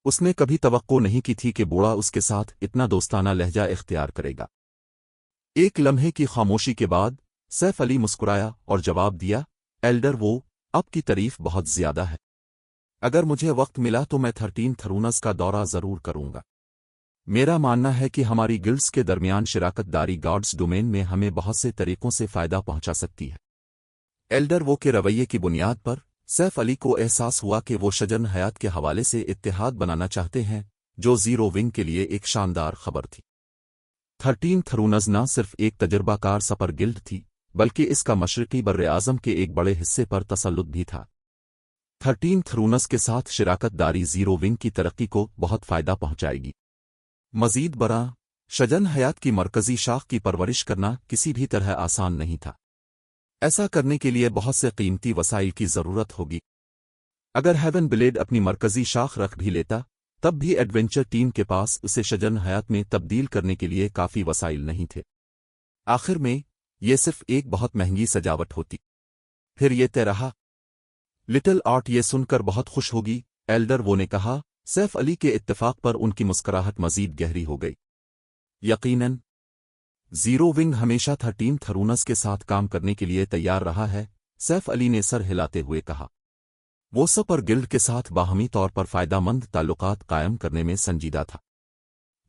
उसने कभी तवक्को नहीं की थी कि बूढ़ा उसके साथ इतना दोस्ताना लहजा इख्तियार करेगा। एक लम्हे की खामोशी के बाद सैफ अली मुस्कुराया और जवाब दिया, एल्डर वो अब की तारीफ बहुत ज्यादा है। अगर मुझे वक्त मिला तो मैं 13 थरूनस का दौरा जरूर करूंगा। मेरा मानना है कि हमारी गिल्ड्स के दरमियान शराकत दारी गार्ड्स डोमेन में हमें बहुत से तरीकों से फायदा पहुंचा सकती है। एल्डर वो के रवैये की बुनियाद पर सैफ अली को एहसास हुआ कि वो शजन हयात के हवाले से इत्तेहाद बनाना चाहते हैं, जो जीरो विंग के लिए एक शानदार खबर थी। 13 थरूनस न सिर्फ एक तजर्बाकार सपर गिल्ड थी, बल्कि इसका मशरकी बर्रे आज़म के एक बड़े हिस्से पर तसल्लुत भी था। 13 थरूनस के साथ शराकत दारी जीरो विंग की तरक्की को बहुत फायदा पहुंचाएगी। मजीद बरां, शजन हयात की मरकजी शाख की परवरिश करना किसी भी तरह आसान नहीं था। ऐसा करने के लिए बहुत से कीमती वसाइल की जरूरत होगी। अगर हेवन ब्लेड अपनी मरकजी शाख रख भी लेता, तब भी एडवेंचर टीम के पास उसे शजन हयात में तब्दील करने के लिए काफ़ी वसाइल नहीं थे। आखिर में ये सिर्फ एक बहुत महंगी सजावट होती। फिर ये तय रहा। लिटिल आर्ट ये सुनकर बहुत खुश होगी, एल्डर वो ने कहा। सैफ अली के इत्तेफाक पर उनकी मुस्कुराहट मजीद गहरी हो गई। यकीनन जीरो विंग हमेशा 13 थरूनस के साथ काम करने के लिए तैयार रहा है, सैफ अली ने सर हिलाते हुए कहा। वो सपर गिल्ड के साथ बाहमी तौर पर फायदामंद ताल्लुकात कायम करने में संजीदा था।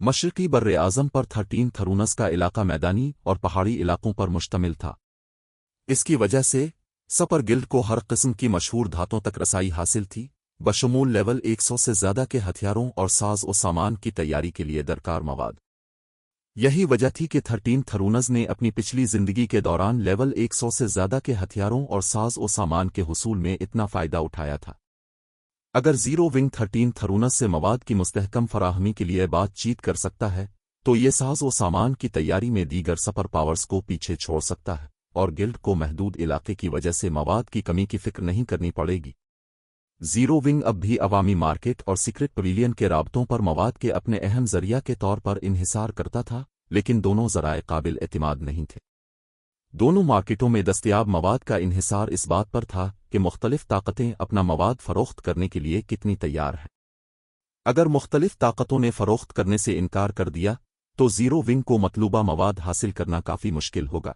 मशरकी बर्रे आज़म पर 13 थरूनस का इलाका मैदानी और पहाड़ी इलाकों पर मुश्तमिल था। इसकी वजह से सपर गिल्ड को हर किस्म की मशहूर धातों तक रसाई हासिल थी, बशमूल लेवल 100 से ज्यादा के हथियारों और साज और सामान की तैयारी के लिए दरकार मवाद। यही वजह थी कि 13 थरूनज ने अपनी पिछली जिंदगी के दौरान लेवल 100 से ज्यादा के हथियारों और साज और सामान के हुसूल में इतना फायदा उठाया था। अगर जीरो विंग 13 थरूनज से मवाद की मुस्तहकम फराहमी के लिए बातचीत कर सकता है, तो ये साज और सामान की तैयारी में दीगर सुपर पावर्स को पीछे छोड़ सकता है, और गिल्ड को महदूद इलाके की वजह से मवाद की कमी की फिक्र नहीं करनी पड़ेगी। जीरो विंग अब भी अवामी मार्केट और सीक्रेट पवेलियन के राबतों पर मवाद के अपने अहम जरिया के तौर पर इन्हिसार करता था, लेकिन दोनों जराए काबिल एतमाद नहीं थे। दोनों मार्केटों में दस्तयाब मवाद का इन्हिसार इस बात पर था कि मुख्तलिफ ताकतें अपना मवाद फरोख्त करने के लिए कितनी तैयार हैं। अगर मुख्तलिफ ताकतों ने फरोख्त करने से इनकार कर दिया, तो जीरो विंग को मतलूबा मवाद हासिल करना काफी मुश्किल होगा।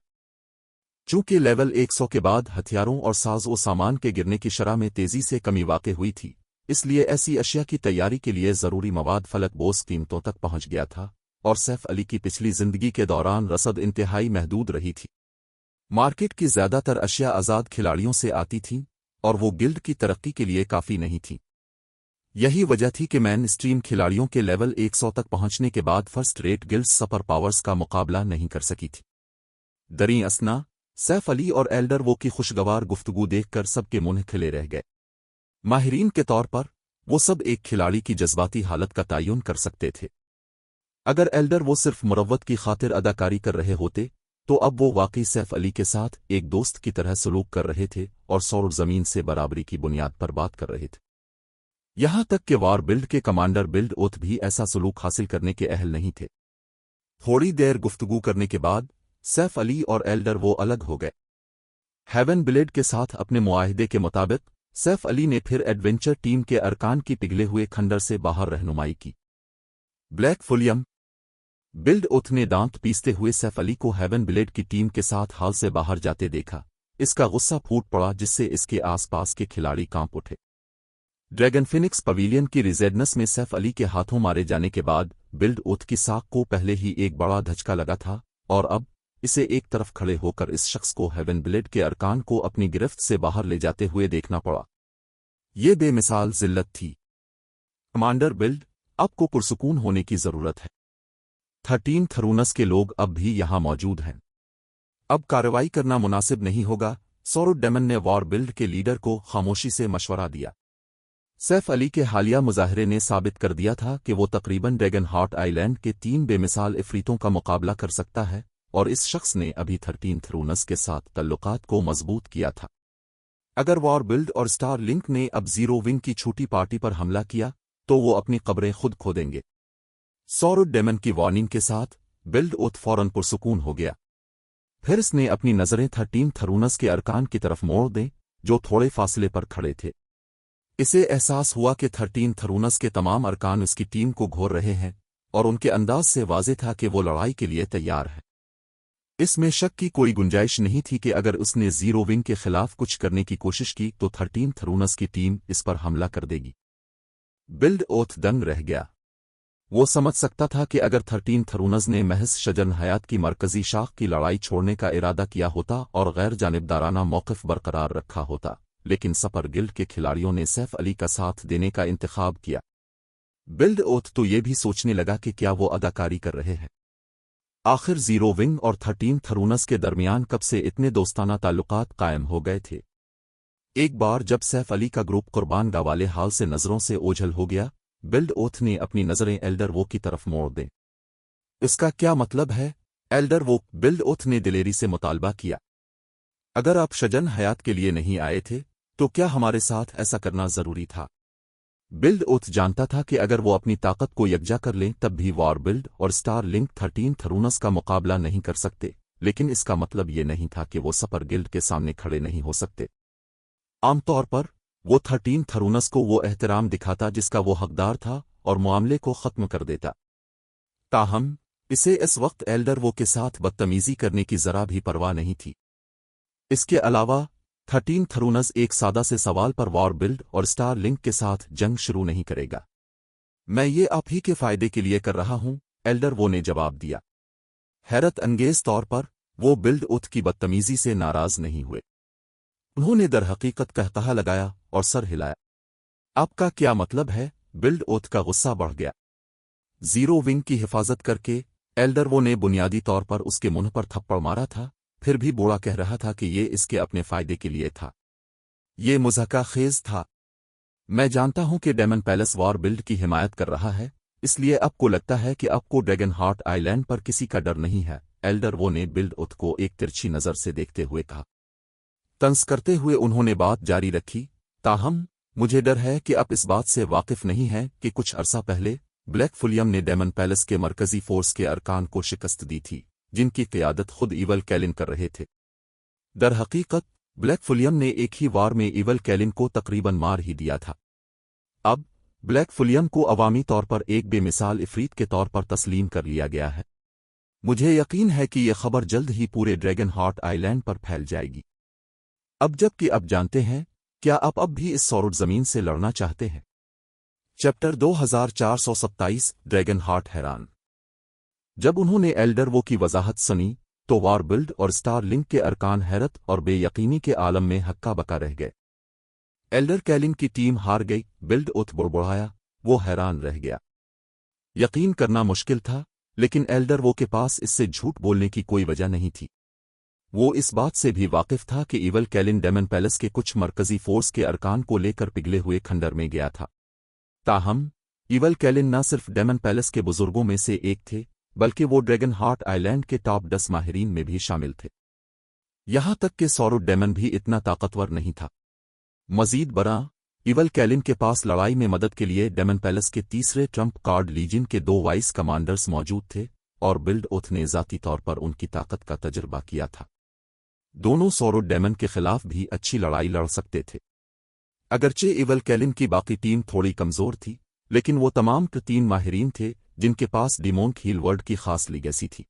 चूंकि लेवल 100 के बाद हथियारों और साज और सामान के गिरने की शरह में तेजी से कमी वाक़ हुई थी, इसलिए ऐसी अशिया की तैयारी के लिए ज़रूरी मवाद फलक बोस कीमतों तक पहुंच गया था, और सैफ अली की पिछली जिंदगी के दौरान रसद इंतहाई महदूद रही थी। मार्केट की ज़्यादातर अशिया आज़ाद खिलाड़ियों से आती थीं, और वो गिल्ड की तरक्की के लिए काफ़ी नहीं थी। यही वजह थी कि मैन स्ट्रीम खिलाड़ियों के लेवल 100 तक पहुंचने के बाद first rate guild super powers का मुकाबला नहीं कर सकी थी। दरी असना सैफ अली और एल्डर वो की खुशगवार गुफ्तगू देखकर सबके मुंह खिले रह गए। माहिरीन के तौर पर वो सब एक खिलाड़ी की जज्बाती हालत का तयन कर सकते थे। अगर एल्डर वो सिर्फ मुरव्वत की खातिर अदाकारी कर रहे होते, तो अब वो वाकई सैफ अली के साथ एक दोस्त की तरह सलूक कर रहे थे और सौर ज़मीन से बराबरी की बुनियाद पर बात कर रहे थे। यहां तक कि वार बिल्ड के कमांडर बिल्ड ओथ भी ऐसा सलूक हासिल करने के अहल नहीं थे। थोड़ी देर गुफ्तगू करने के बाद सैफ अली और एल्डर वो अलग हो गए। हेवन ब्लेड के साथ अपने मुआहिदे के मुताबिक सैफ अली ने फिर एडवेंचर टीम के अरकान की पिघले हुए खंडर से बाहर रहनुमाई की। ब्लैक फुलियम बिल्ड ओथ ने दांत पीसते हुए सैफ अली को हेवन ब्लेड की टीम के साथ हाल से बाहर जाते देखा। इसका गुस्सा फूट पड़ा, जिससे इसके आसपास के खिलाड़ी कांप उठे। ड्रैगन फिनिक्स पवेलियन की रिजेडनेस में सैफ अली के हाथों मारे जाने के बाद बिल्ड ओथ की साख को पहले ही एक बड़ा धचका लगा था, और अब इसे एक तरफ खड़े होकर इस शख्स को हेवन ब्लेड के अरकान को अपनी गिरफ्त से बाहर ले जाते हुए देखना पड़ा। ये बेमिसाल जिल्लत थी। कमांडर बिल्ड, आपको पुरसुकून होने की जरूरत है। 13 थरूनस के लोग अब भी यहां मौजूद हैं। अब कार्रवाई करना मुनासिब नहीं होगा। सौरव डेमन ने वॉर बिल्ड के लीडर को खामोशी से मशवरा दिया। सैफ अली के हालिया मुजाहरे ने साबित कर दिया था कि वो तकरीबन ड्रैगन हार्ट आइलैंड के 3 बेमिसाल इफरीतों का मुकाबला कर सकता है, और इस शख्स ने अभी 13 थरूनस के साथ तल्लुकात को मजबूत किया था। अगर वॉर बिल्ड और स्टार लिंक ने अब जीरो विंग की छोटी पार्टी पर हमला किया, तो वो अपनी कब्रें खुद खोदेंगे। सौरव डेमन की वार्निंग के साथ बिल्ड ओथ फौरन पुरसुकून हो गया। फिर इसने अपनी नजरें 13 थरूनस के अरकान की तरफ मोड़ दें, जो थोड़े फासले पर खड़े थे। इसे एहसास हुआ कि 13 थरूनस के तमाम अरकान उसकी टीम को घोर रहे हैं, और उनके अंदाज से वाज़ेह था कि वो लड़ाई के लिए तैयार है। इसमें शक की कोई गुंजाइश नहीं थी कि अगर उसने जीरो विंग के खिलाफ कुछ करने की कोशिश की तो 13 थरूनस की टीम इस पर हमला कर देगी। बिल्ड ओथ दंग रह गया। वो समझ सकता था कि अगर 13 थरूनस ने महज शजन हयात की मरकजी शाख की लड़ाई छोड़ने का इरादा किया होता और गैर जानिबदाराना मौक़िफ़ बरकरार रखा होता, लेकिन सपर गिल्ड के खिलाड़ियों ने सैफ अली का साथ देने का इंतखाब किया। बिल्ड ओथ तो ये भी सोचने लगा कि क्या वो अदाकारी कर रहे हैं। आखिर जीरो विंग और 13 थरूनस के दरमियान कब से इतने दोस्ताना ताल्लुकात कायम हो गए थे। एक बार जब सैफ अली का ग्रुप कुर्बान गाह वाले हाल से नजरों से ओझल हो गया, बिल्ड ओथ ने अपनी नजरें एल्डर वो की तरफ मोड़ दें। इसका क्या मतलब है? एल्डर वो, बिल्ड ओथ ने दिलेरी से मुतालबा किया। अगर आप शजन हयात के लिए नहीं आए थे, तो क्या हमारे साथ ऐसा करना जरूरी था? बिल्ड ओथ जानता था कि अगर वो अपनी ताकत को यकजा कर लें तब भी वॉर बिल्ड और स्टार लिंक 13 थरूनस का मुकाबला नहीं कर सकते, लेकिन इसका मतलब ये नहीं था कि वो सपर गिल्ड के सामने खड़े नहीं हो सकते। आमतौर पर वो 13 थरूनस को वो एहतराम दिखाता जिसका वो हकदार था और मामले को ख़त्म कर देता। ताहम इसे इस वक्त एल्डर वो के साथ बदतमीजी करने की जरा भी परवाह नहीं थी। इसके अलावा 13 थरूनस एक सादा से सवाल पर वॉर बिल्ड और स्टार लिंक के साथ जंग शुरू नहीं करेगा। मैं ये आप ही के फायदे के लिए कर रहा हूं, एल्डर वो ने जवाब दिया। हैरत अंगेज तौर पर वो बिल्ड ओथ की बदतमीजी से नाराज नहीं हुए। उन्होंने दरहकीकत कहकहा लगाया और सर हिलाया। आपका क्या मतलब है? बिल्ड ओथ का गुस्सा बढ़ गया। जीरो विंग की हिफाजत करके एल्डर वो ने बुनियादी तौर पर उसके मुंह पर थप्पड़ मारा था, फिर भी बूढ़ा कह रहा था कि ये इसके अपने फायदे के लिए था। ये मुज़हका खेज था। मैं जानता हूं कि डेमन पैलेस वॉर बिल्ड की हिमायत कर रहा है, इसलिए आपको लगता है कि आपको ड्रैगन हार्ट आइलैंड पर किसी का डर नहीं है, एल्डर वो ने बिल्ड उथ को एक तिरछी नज़र से देखते हुए कहा। तंज करते हुए उन्होंने बात जारी रखी, ताहम मुझे डर है कि आप इस बात से वाकिफ नहीं हैं कि कुछ अरसा पहले ब्लैक फुलियम ने डेमन पैलेस के मरकजी फोर्स के अरकान को शिकस्त दी थी, जिनकी क़यादत खुद इवल कैलिन कर रहे थे। दर हकीकत ब्लैक फुलियम ने एक ही वार में इवल कैलिन को तकरीबन मार ही दिया था। अब ब्लैक फुलियम को अवामी तौर पर एक बेमिसाल इफरीत के तौर पर तस्लीम कर लिया गया है। मुझे यकीन है कि यह खबर जल्द ही पूरे ड्रैगन हार्ट आइलैंड पर फैल जाएगी। अब जबकि अब जानते हैं, क्या आप अब भी इस सौरुड जमीन से लड़ना चाहते हैं? चैप्टर 2427 ड्रैगन हार्ट हैरान। जब उन्होंने एल्डर वो की वजाहत सुनी तो वार बिल्ड और स्टार लिंक के अरकान हैरत और बेयकीनी के आलम में हक्का बका रह गए। एल्डर कैलिन की टीम हार गई, बिल्ड उथ बुड़बुड़ाया, वो हैरान रह गया। यकीन करना मुश्किल था, लेकिन एल्डर वो के पास इससे झूठ बोलने की कोई वजह नहीं थी। वो इस बात से भी वाकिफ था कि इवल कैलिन डेमन पैलेस के कुछ मरकजी फोर्स के अरकान को लेकर पिघले हुए खंडर में गया था। ताहम इवल कैलिन न सिर्फ डेमन पैलेस के बुजुर्गों में से एक थे, बल्कि वो ड्रैगन हार्ट आइलैंड के टॉप 10 माहिरीन में भी शामिल थे। यहां तक कि सौरुड डेमन भी इतना ताकतवर नहीं था। मजीद बरा, इवल कैलिन के पास लड़ाई में मदद के लिए डेमन पैलेस के तीसरे ट्रम्प कार्ड लीजन के 2 वाइस कमांडर्स मौजूद थे, और बिल्ड उथ ने ज़ाती तौर पर उनकी ताकत का तजुर्बा किया था। दोनों सौरुड डेमन के खिलाफ भी अच्छी लड़ाई लड़ सकते थे। अगरचे इवल कैलिन की बाकी टीम थोड़ी कमज़ोर थी, लेकिन वो तमाम 3 माहिरीन थे जिनके पास डिमोंक हील वर्ल्ड की खास लीगेसी थी।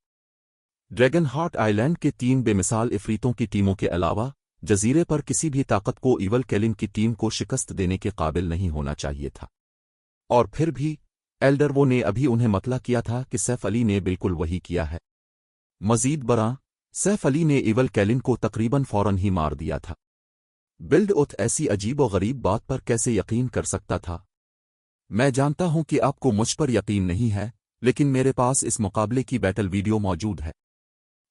ड्रैगन हार्ट आइलैंड के 3 बेमिसाल इफरीतों की टीमों के अलावा जजीरे पर किसी भी ताकत को इवल कैलिन की टीम को शिकस्त देने के काबिल नहीं होना चाहिए था। और फिर भी एल्डर वो ने अभी उन्हें मतला किया था कि सैफ अली ने बिल्कुल वही किया है। मजीद बरा, सैफ अली ने इवल कैलिन को तकरीबन फौरन ही मार दिया था। बिल्ड उथ ऐसी अजीब व गरीब बात पर कैसे यकीन कर सकता था? मैं जानता हूं कि आपको मुझ पर यकीन नहीं है, लेकिन मेरे पास इस मुकाबले की बैटल वीडियो मौजूद है।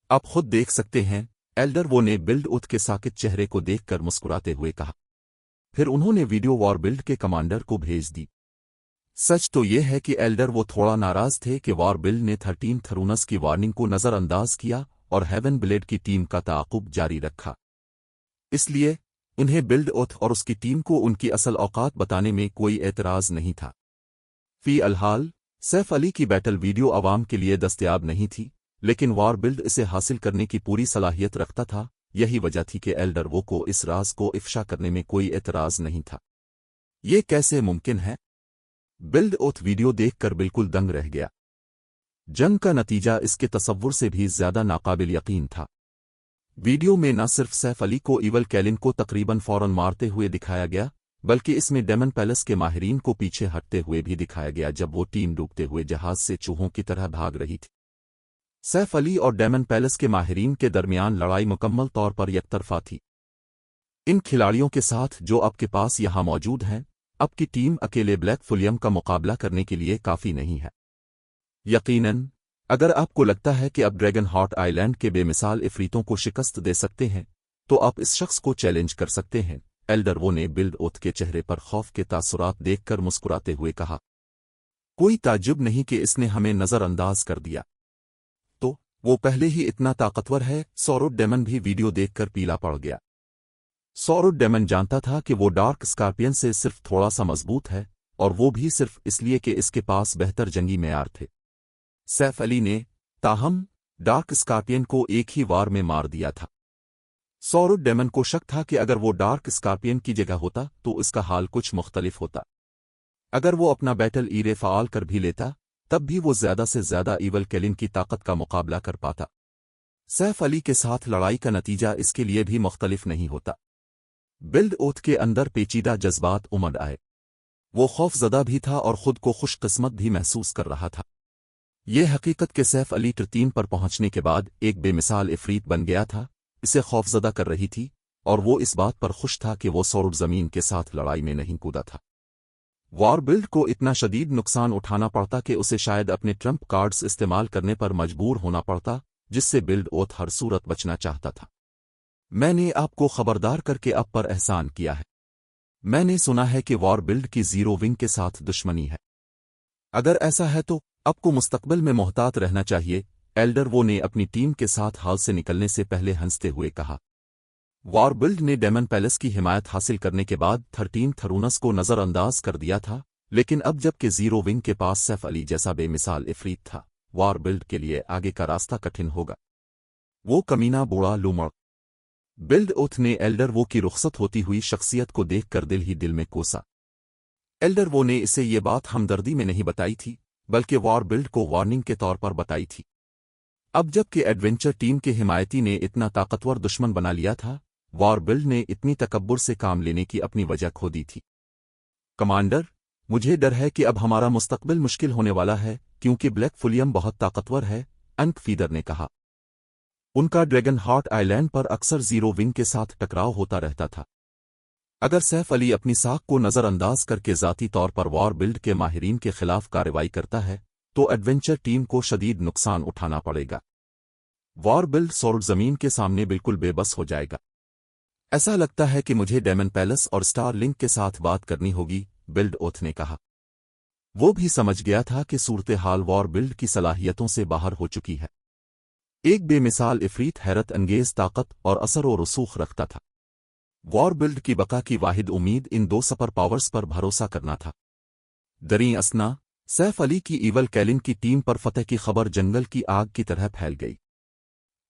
आप खुद देख सकते हैं, एल्डर वो ने बिल्ड उथ के साकित चेहरे को देखकर मुस्कुराते हुए कहा। फिर उन्होंने वीडियो वॉर बिल्ड के कमांडर को भेज दी। सच तो यह है कि एल्डर वो थोड़ा नाराज थे कि वॉर बिल्ड ने 13 थरूनस की वार्निंग को नज़रअंदाज किया और हेवन ब्लेड की टीम का ताक़ुब जारी रखा। इसलिए उन्हें बिल्ड उथ और उसकी टीम को उनकी असल औकात बताने में कोई एतराज़ नहीं था। फी अलहाल सैफ अली की बैटल वीडियो आवाम के लिए दस्तयाब नहीं थी, लेकिन वॉर बिल्ड इसे हासिल करने की पूरी सलाहियत रखता था। यही वजह थी कि एल्डर वो को इस राज को इफ्शा करने में कोई एतराज़ नहीं था। ये कैसे मुमकिन है? बिल्ड उथ वीडियो देखकर बिल्कुल दंग रह गया। जंग का नतीजा इसके तसव्वुर से भी ज्यादा नाकाबिल यकीन था। वीडियो में न सिर्फ सैफ अली को इवल कैलिन को तकरीबन फौरन मारते हुए दिखाया गया, बल्कि इसमें डेमन पैलेस के माहिरीन को पीछे हटते हुए भी दिखाया गया जब वो टीम डूबते हुए जहाज से चूहों की तरह भाग रही थी। सैफ अली और डेमन पैलेस के माहिरीन के दरमियान लड़ाई मुकम्मल तौर पर एकतरफा थी। इन खिलाड़ियों के साथ जो आपके पास यहां मौजूद हैं, आपकी टीम अकेले ब्लैक फुलियम का मुकाबला करने के लिए काफ़ी नहीं है। यकीनन अगर आपको लगता है कि आप ड्रैगन हार्ट आइलैंड के बेमिसाल इफरीतों को शिकस्त दे सकते हैं, तो आप इस शख्स को चैलेंज कर सकते हैं। एल्डर वो ने बिल्ड उथ के चेहरे पर खौफ के तासुरात देखकर मुस्कुराते हुए कहा। कोई ताज्जुब नहीं कि इसने हमें नज़रअंदाज कर दिया। तो वो पहले ही इतना ताकतवर है। सौरुड डेमन भी वीडियो देखकर पीला पड़ गया। सौरुड डेमन जानता था कि वो डार्क स्कॉर्पियन से सिर्फ थोड़ा सा मजबूत है, और वो भी सिर्फ इसलिए कि इसके पास बेहतर जंगी मेयार थे। सैफ अली ने ताहम डार्क स्कॉर्पियन को एक ही वार में मार दिया था। सौरुड डेमन को शक था कि अगर वो डार्क स्कॉर्पियन की जगह होता तो इसका हाल कुछ मुख्तलिफ होता। अगर वो अपना बैटल ईरे फ़ाल कर भी लेता, तब भी वो ज्यादा से ज्यादा इवल कैलिन की ताकत का मुकाबला कर पाता। सैफ अली के साथ लड़ाई का नतीजा इसके लिए भी मुख्तलिफ नहीं होता। बिल्ड उथ के अंदर पेचीदा जज्बात उमड़ आए। वो खौफजदा भी था और खुद को खुशकिस्मत भी महसूस कर रहा था। ये हकीकत के सैफ अली तरतीन पर पहुंचने के बाद एक बेमिसाल इफरीत बन गया था, इसे खौफजदा कर रही थी, और वो इस बात पर खुश था कि वो सौरुड जमीन के साथ लड़ाई में नहीं कूदा था। वॉर बिल्ड को इतना शदीद नुकसान उठाना पड़ता कि उसे शायद अपने ट्रम्प कार्ड्स इस्तेमाल करने पर मजबूर होना पड़ता, जिससे बिल्ड ओथ हर सूरत बचना चाहता था। मैंने आपको खबरदार करके अब पर एहसान किया है। मैंने सुना है कि वॉर बिल्ड की जीरो विंग के साथ दुश्मनी है। अगर ऐसा है तो आपको मुस्तकबिल में मोहतात रहना चाहिए, एल्डर वो ने अपनी टीम के साथ हाल से निकलने से पहले हंसते हुए कहा। वॉर बिल्ड ने डेमन पैलेस की हिमायत हासिल करने के बाद 13 थरूनस को नज़रअंदाज कर दिया था, लेकिन अब जबकि जीरो विंग के पास सैफ अली जैसा बेमिसाल इफरीत था, वॉर बिल्ड के लिए आगे का रास्ता कठिन होगा। वो कमीना बूढ़ा लूमड़। बिल्ड ओथ ने एल्डर वो की रुखसत होती हुई शख्सियत को देखकर दिल ही दिल में कोसा। एल्डर वो ने इसे ये बात हमदर्दी में नहीं बताई थी, बल्कि वॉर बिल्ड को वार्निंग के तौर पर बताई थी। अब जबकि एडवेंचर टीम के हिमायती ने इतना ताकतवर दुश्मन बना लिया था, वॉर बिल्ड ने इतनी तकब्बुर से काम लेने की अपनी वजह खो दी थी। कमांडर, मुझे डर है कि अब हमारा मुस्तकबिल मुश्किल होने वाला है, क्योंकि ब्लैक फुलियम बहुत ताकतवर है, अंक फीदर ने कहा। उनका ड्रैगन हार्ट आइलैंड पर अक्सर जीरो विंग के साथ टकराव होता रहता था। अगर सैफ अली अपनी साख को नज़रअंदाज करके ज़ाती तौर पर वॉर बिल्ड के माहिरीन के खिलाफ कार्रवाई करता है, तो एडवेंचर टीम को शदीद नुकसान उठाना पड़ेगा। वॉर बिल्ड सोर्ड ज़मीन के सामने बिल्कुल बेबस हो जाएगा। ऐसा लगता है कि मुझे डेमन पैलेस और स्टार लिंक के साथ बात करनी होगी, बिल्ड ओथ ने कहा। वो भी समझ गया था कि सूरत हाल वॉर बिल्ड की सलाहियतों से बाहर हो चुकी है। एक बेमिसाल इफरीत हैरत अंगेज ताकत और असर व रसूख रखता था। वॉर बिल्ड की बका की वाहिद उम्मीद इन दो सुपर पावर्स पर भरोसा करना था। दरी असना, सैफ अली की ईवल कैलिन की टीम पर फतह की खबर जंगल की आग की तरह फैल गई।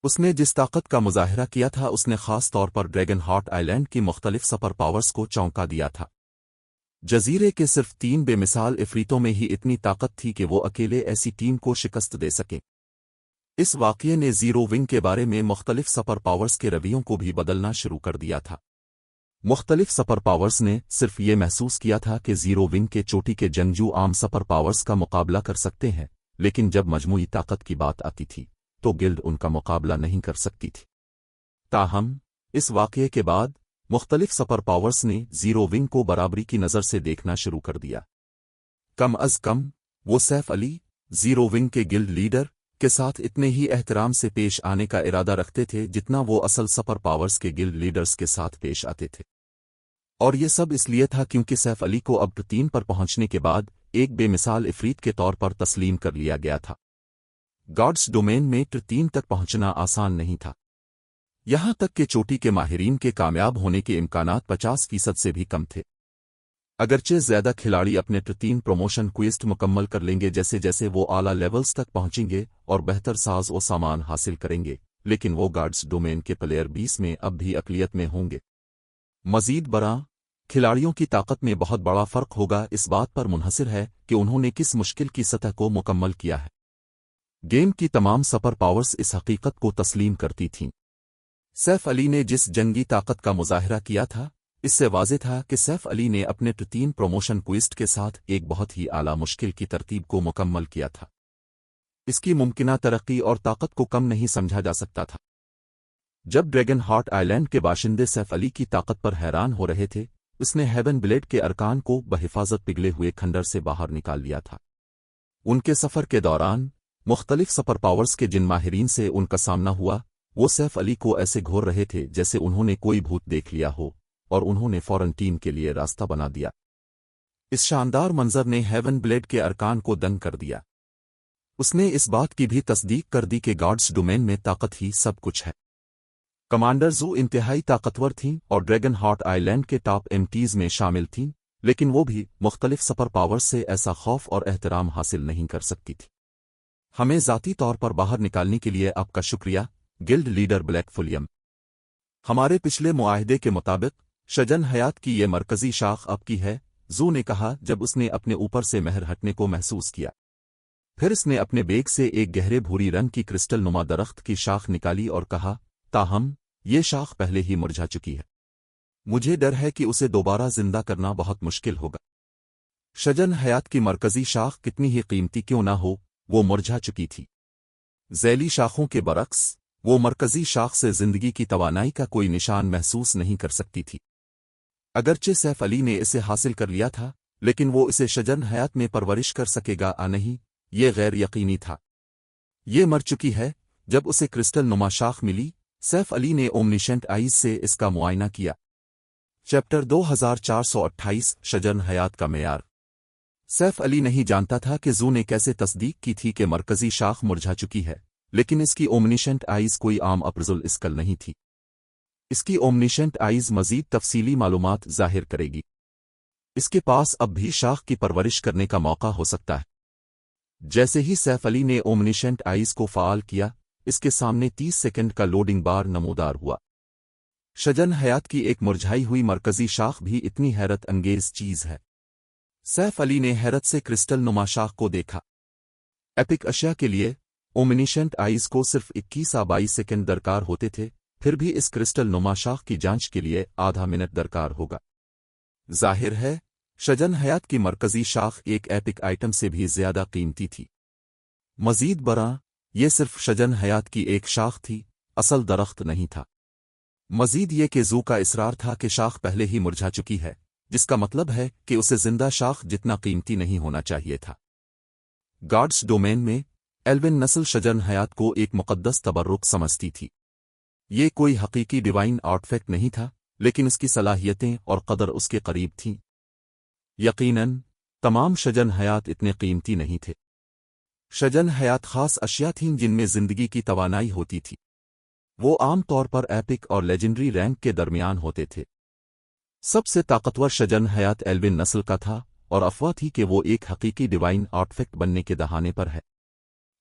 उसने जिस ताकत का मुजाहिरा किया था, उसने खास तौर पर ड्रैगन हार्ट आइलैंड की मुख्तलिफ सुपर पावर्स को चौंका दिया था। जजीरे के सिर्फ 3 बेमिसाल इफरीतों में ही इतनी ताकत थी कि वो अकेले ऐसी टीम को शिकस्त दे सके। इस वाक़ये ने जीरो विंग के बारे में मुख्तलिफ सुपर पावर्स के रवैयों को भी बदलना शुरू कर दिया था। मुख्तलिफ सुपर पावर्स ने सिर्फ ये महसूस किया था कि जीरो विंग के चोटी के जंगजू आम सुपर पावर्स का मुकाबला कर सकते हैं, लेकिन जब मजमूई ताकत की बात आती थी तो गिल्ड उनका मुकाबला नहीं कर सकती थी। ताहम इस वाक़ये के बाद मुख्तलिफ सुपर पावर्स ने जीरो विंग को बराबरी की नज़र से देखना शुरू कर दिया। कम अज़ कम वो सैफ अली, जीरो विंग के गिल्ड लीडर, के साथ इतने ही एहतराम से पेश आने का इरादा रखते थे जितना वो असल सुपर पावर्स के गिल्ड लीडर्स के साथ पेश आते थे। और ये सब इसलिए था क्योंकि सैफ अली को अब 13 पर पहुंचने के बाद एक बेमिसाल इफरीत के तौर पर तस्लीम कर लिया गया था। गॉड्स डोमेन में 13 तक पहुंचना आसान नहीं था। यहां तक कि चोटी के माहिरीन के कामयाब होने के इम्कानात 50% से भी कम थे। अगरचे ज्यादा खिलाड़ी अपने 13 प्रमोशन क्वेस्ट मुकम्मल कर लेंगे जैसे जैसे वो आला लेवल्स तक पहुंचेंगे और बेहतर साज और सामान हासिल करेंगे, लेकिन वो गार्ड्स डोमेन के प्लेयर 20 में अब भी अकलियत में होंगे। मजीद बड़ा खिलाड़ियों की ताकत में बहुत बड़ा फर्क होगा, इस बात पर मुनहसिर है कि उन्होंने किस मुश्किल की सतह को मुकम्मल किया है। गेम की तमाम सुपर पावर्स इस हकीकत को तस्लीम करती थीं। सैफ अली ने जिस जंगी ताकत का मुजाहिरा किया था, इससे वाज़ेह था कि सैफ अली ने अपने 13 प्रमोशन क्वेस्ट के साथ एक बहुत ही आला मुश्किल की तरतीब को मुकम्मल किया था। इसकी मुमकिना तरक्की और ताकत को कम नहीं समझा जा सकता था। जब ड्रैगन हार्ट आइलैंड के बाशिंदे सैफ अली की ताकत पर हैरान हो रहे थे, उसने हेवन ब्लेड के अरकान को बहिफाजत पिघले हुए खंडर से बाहर निकाल लिया था। उनके सफ़र के दौरान मुख्तलिफ सुपर पावर्स के जिन माहिरीन से उनका सामना हुआ, वो सैफ अली को ऐसे घोर रहे थे जैसे उन्होंने कोई भूत देख लिया हो, और उन्होंने फौरन टीम के लिए रास्ता बना दिया। इस शानदार मंजर ने हेवन ब्लेड के अरकान को दंग कर दिया। उसने इस बात की भी तस्दीक कर दी कि गॉड्स डोमेन में ताकत ही सब कुछ है। कमांडर जू इंतहाई ताकतवर थीं और ड्रैगन हार्ट आइलैंड के टॉप एमटीज में शामिल थीं, लेकिन वो भी मुख्तलिफ सुपर पावर्स से ऐसा खौफ और एहतराम हासिल नहीं कर सकती थी। हमें ज़ाती तौर पर बाहर निकालने के लिए आपका शुक्रिया, गिल्ड लीडर ब्लैक फुलियम। हमारे पिछले मुआहदे के मुताबिक शजन हयात की ये मरकजी शाख आपकी है, जू ने कहा जब उसने अपने ऊपर से महर हटने को महसूस किया। फिर उसने अपने बेग से एक गहरे भूरी रंग की क्रिस्टल नुमा दरख्त की शाख निकाली और कहा, ताहम ये शाख पहले ही मुरझा चुकी है। मुझे डर है कि उसे दोबारा जिंदा करना बहुत मुश्किल होगा। शजन हयात की मरकजी शाख कितनी ही कीमती क्यों ना हो, वो मुरझा चुकी थी। ज़ैली शाखों के बरक्स, वो मरकजी शाख से जिंदगी की तवानाई का कोई निशान महसूस नहीं कर सकती थी। अगरचे सैफ अली ने इसे हासिल कर लिया था, लेकिन वो इसे शजन हयात में परवरिश कर सकेगा या नहीं, ये गैर यकीनी था। ये मर चुकी है। जब उसे क्रिस्टल नुमा शाख मिली, सैफ अली ने ओमनिशेंट आइज से इसका मुआयना किया। चैप्टर 2428 शजन हयात का मेयार। सैफ अली नहीं जानता था कि जू ने कैसे तस्दीक की थी कि मरकजी शाख मुरझा चुकी है, लेकिन इसकी ओमनिशेंट आइज कोई आम अप्रजुल इस्कल नहीं थी। इसकी ओमनिशेंट आइज मजीद तफसीली मालूमात जाहिर करेगी। इसके पास अब भी शाख की परवरिश करने का मौका हो सकता है। जैसे ही सैफ अली ने ओमनिशेंट आइज को फ़ाल किया, इसके सामने 30 सेकंड का लोडिंग बार नमूदार हुआ। शजन हयात की एक मुरझाई हुई मरकजी शाख भी इतनी हैरत अंगेज चीज है। सैफ अली ने हैरत से क्रिस्टल नुमा शाख को देखा। एपिक अशिया के लिए ओमनिशेंट आइज को सिर्फ 21 या 22 सेकंड दरकार होते थे, फिर भी इस क्रिस्टल नुमा शाख की जांच के लिए आधा मिनट दरकार होगा। जाहिर है, शजन हयात की मरकजी शाख एक एपिक आइटम से भी ज्यादा कीमती थी। मजीद बरा, ये सिर्फ शजन हयात की एक शाख थी, असल दरख्त नहीं था। मजीद ये कि जू का इसरार था कि शाख पहले ही मुरझा चुकी है, जिसका मतलब है कि उसे जिंदा शाख जितना कीमती नहीं होना चाहिए था। गॉड्स डोमेन में एल्विन नस्ल शजन हयात को एक मुकद्दस तबर्रुक समझती थी। ये कोई हकीकी डिवाइन आर्टफैक्ट नहीं था, लेकिन इसकी सलाहियतें और कदर उसके करीब थीं। यकीनन तमाम शजन हयात इतने कीमती नहीं थे। शजन हयात खास अशिया थीं जिनमें जिंदगी की तवानाई होती थी। वो आम तौर पर एपिक और लेजेंडरी रैंक के दरमियान होते थे। सबसे ताकतवर शजन हयात एल्विन नस्ल का था, और अफवाह थी कि वो एक हकीकी डिवाइन आर्टफैक्ट बनने के दहाने पर है।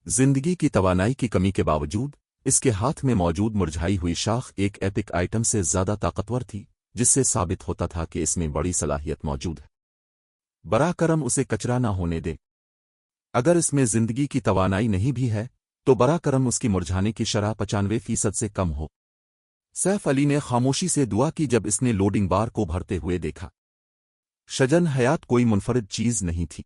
जिंदगी की तवानाई की कमी के बावजूद इसके हाथ में मौजूद मुरझाई हुई शाख एक एपिक आइटम से ज्यादा ताकतवर थी, जिससे साबित होता था कि इसमें बड़ी सलाहियत मौजूद है। बरा करम उसे कचरा ना होने दे। अगर इसमें जिंदगी की तवानाई नहीं भी है, तो बरा करम उसकी मुरझाने की शरह 95% से कम हो। सैफ अली ने खामोशी से दुआ की जब इसने लोडिंग बार को भरते हुए देखा। शजन हयात कोई मुनफरिद चीज नहीं थी।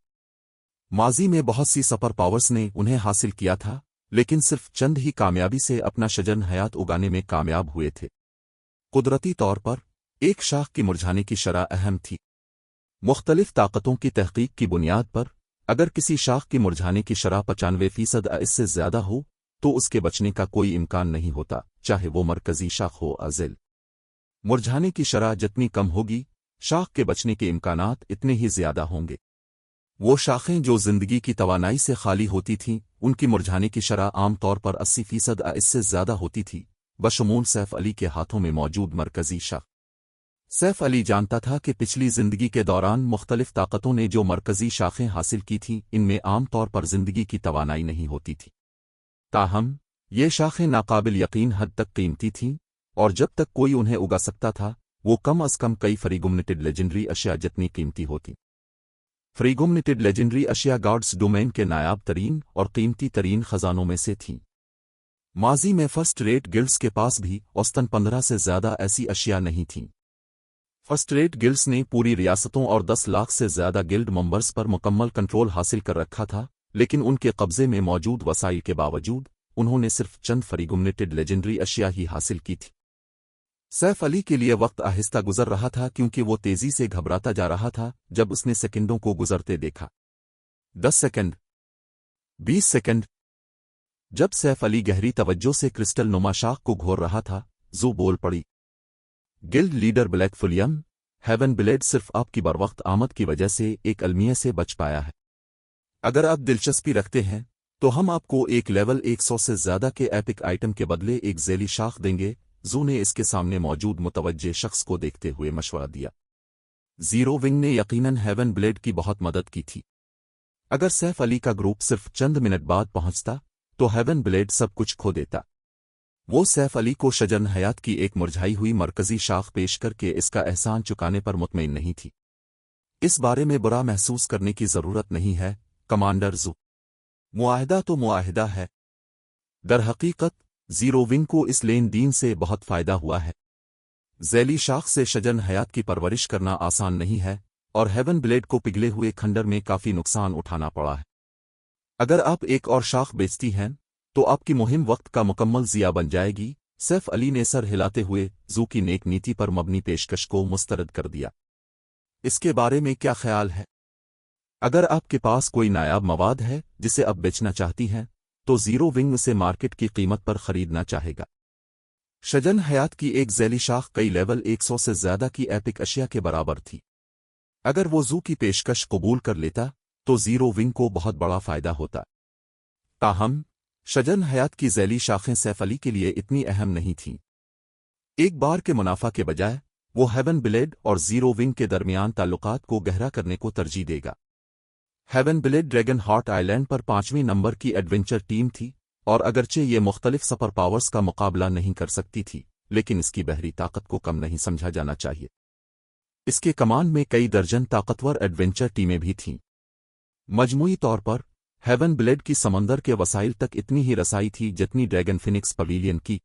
माजी में बहुत सी सुपर पावर्स ने उन्हें हासिल किया था, लेकिन सिर्फ चंद ही कामयाबी से अपना शजन हयात उगाने में कामयाब हुए थे। कुदरती तौर पर एक शाख की मुरझाने की शरह अहम थी। मुख्तलिफ ताकतों की तहकीक की बुनियाद पर अगर किसी शाख की मुरझाने की शरह 95% या इससे ज्यादा हो, तो उसके बचने का कोई इम्कान नहीं होता, चाहे वो मरकजी शाख हो या ज़िल। मुरझाने की शरह जितनी कम होगी, शाख के बचने के इम्कानात इतने ही ज्यादा होंगे। वो शाखें जो जिंदगी की तवानाई से खाली होती थीं, उनकी मुरझाने की शरह आमतौर पर 80% या इससे ज्यादा होती थी, बशमूल सैफ अली के हाथों में मौजूद मरकजी शाख। सैफ अली जानता था कि पिछली जिंदगी के दौरान मुख्तलिफ ताकतों ने जो मरकजी शाखें हासिल की थीं, इनमें आमतौर पर जिंदगी की तवानाई नहीं होती थी। ताहम ये शाखें नाकाबिल यकीन हद तक कीमती थीं, और जब तक कोई उन्हें उगा सकता था, वो कम अज कम कई फ्रीगुमनेटेड लेजेंडरी अशिया जितनी कीमती होती। फ्रीगुमनेटेड लेजेंडरी अशिया गॉड्स डोमेन के नायाब तरीन और कीमती तरीन खजानों में से थीं। माजी में फर्स्ट रेट गिल्ड्स के पास भी औसतन 15 से ज्यादा ऐसी अशिया नहीं थीं। फर्स्ट रेट गिल्ड्स ने पूरी रियासतों और 10 लाख से ज्यादा गिल्ड मेंबर्स पर मुकम्मल कंट्रोल हासिल कर रखा था, लेकिन उनके कब्जे में मौजूद वसाइल के बावजूद उन्होंने सिर्फ चंद फ्रीगुमनेटेड लेजेंडरी अशिया ही हासिल की थी। सैफ अली के लिए वक्त आहिस्ता गुजर रहा था, क्योंकि वो तेजी से घबराता जा रहा था जब उसने सेकंडों को गुजरते देखा। 10 सेकंड, 20 सेकंड। जब सैफ अली गहरी तवज्जो से क्रिस्टल नुमा शाख को घोर रहा था, जू बोल पड़ी। Guild leader Black Fulium, Heaven Blade सिर्फ आपकी बरवक्त आमद की वजह से एक अलमिया से बच पाया है। अगर आप दिलचस्पी रखते हैं, तो हम आपको एक लेवल 100 से ज्यादा के एपिक आइटम के बदले एक ज़ैली शाख देंगे। जू ने इसके सामने मौजूद मुतवज्जे शख्स को देखते हुए मशवरा दिया। जीरो विंग ने यकीनन हेवन ब्लेड की बहुत मदद की थी। अगर सैफ अली का ग्रुप सिर्फ चंद मिनट बाद पहुंचता, तो हेवन ब्लेड सब कुछ खो देता। वो सैफ अली को शजन हयात की एक मुरझाई हुई मरकजी शाख पेश करके इसका एहसान चुकाने पर मुतमईन नहीं थी। इस बारे में बुरा महसूस करने की जरूरत नहीं है, कमांडर जू। मुआहिदा तो मुआहिदा है। दरहकीकत जीरो विंग को इस लेन दीन से बहुत फायदा हुआ है। ज़ैली शाख से शजन हयात की परवरिश करना आसान नहीं है, और हेवन ब्लेड को पिघले हुए खंडर में काफी नुकसान उठाना पड़ा है। अगर आप एक और शाख बेचती हैं, तो आपकी मुहिम वक्त का मुकम्मल ज़िया बन जाएगी। सैफ अली ने सर हिलाते हुए जू की नेक नीति पर मबनी पेशकश को मुस्तरद कर दिया। इसके बारे में क्या ख्याल है? अगर आपके पास कोई नायाब मवाद है जिसे आप बेचना चाहती हैं तो जीरो विंग उसे मार्केट की कीमत पर खरीदना चाहेगा। शजन हयात की एक ज़ैली शाख कई लेवल 100 से ज़्यादा की एपिक अशिया के बराबर थी। अगर वो जू की पेशकश कबूल कर लेता तो जीरो विंग को बहुत बड़ा फायदा होता। ताहम शजन हयात की ज़ैली शाखें सैफ अली के लिए इतनी अहम नहीं थीं। एक बार के मुनाफा के बजाय वो हेवन ब्लेड और जीरो विंग के दरमियान ताल्लुकात को गहरा करने को तरजीह देगा। Heaven blade dragon hot island पर 5वीं नंबर की एडवेंचर टीम थी और अगरचे ये मुख्तलिफ सुपर पावर्स का मुकाबला नहीं कर सकती थी, लेकिन इसकी बहरी ताकत को कम नहीं समझा जाना चाहिए। इसके कमान में कई दर्जन ताकतवर एडवेंचर टीमें भी थीं। मजमूई तौर पर हेवन ब्लेड की समंदर के वसाइल तक इतनी ही रसाई थी जितनी ड्रैगन फिनिक्स पवेलियन की।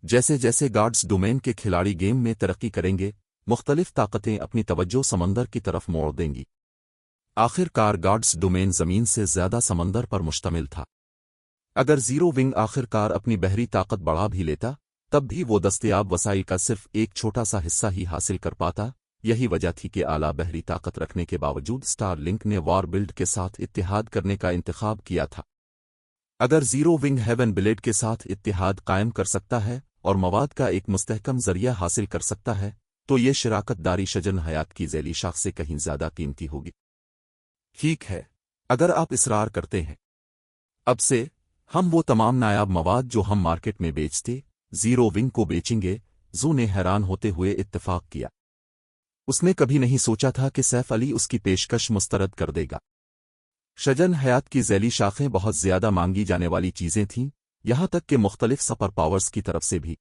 जैसे जैसे गार्ड्स डोमेन के खिलाड़ी गेम में तरक्की करेंगे, मुख्तलिफ ताकतें अपनी तवज्जो समंदर की तरफ मोड़ देंगी। आखिरकार गार्ड्स डोमेन जमीन से ज्यादा समंदर पर मुश्तमिल था। अगर जीरो विंग आखिरकार अपनी बहरी ताकत बढ़ा भी लेता, तब भी वो दस्तयाब वसाइल का सिर्फ एक छोटा सा हिस्सा ही हासिल कर पाता। यही वजह थी कि आला बहरी ताकत रखने के बावजूद स्टार लिंक ने वॉर बिल्ड के साथ इत्तिहाद करने का इंतखाब किया था। अगर जीरो विंग हेवन ब्लेड के साथ इत्तिहाद कायम कर सकता है और मवाद का एक मुस्तहकम जरिया हासिल कर सकता है, तो ये शराकत दारी शजन हयात की ज़ैली शाख से कहीं ज्यादा कीमती होगी। ठीक है, अगर आप इसरार करते हैं, अब से हम वो तमाम नायाब मवाद जो हम मार्केट में बेचते, जीरो विंग को बेचेंगे। जू ने हैरान होते हुए इत्तेफाक किया। उसने कभी नहीं सोचा था कि सैफ अली उसकी पेशकश मुस्तरद कर देगा। शजन हयात की ज़ैली शाखें बहुत ज्यादा मांगी जाने वाली चीजें थीं, यहां तक कि मुख्तलिफ सुपर पावर्स की तरफ से भी।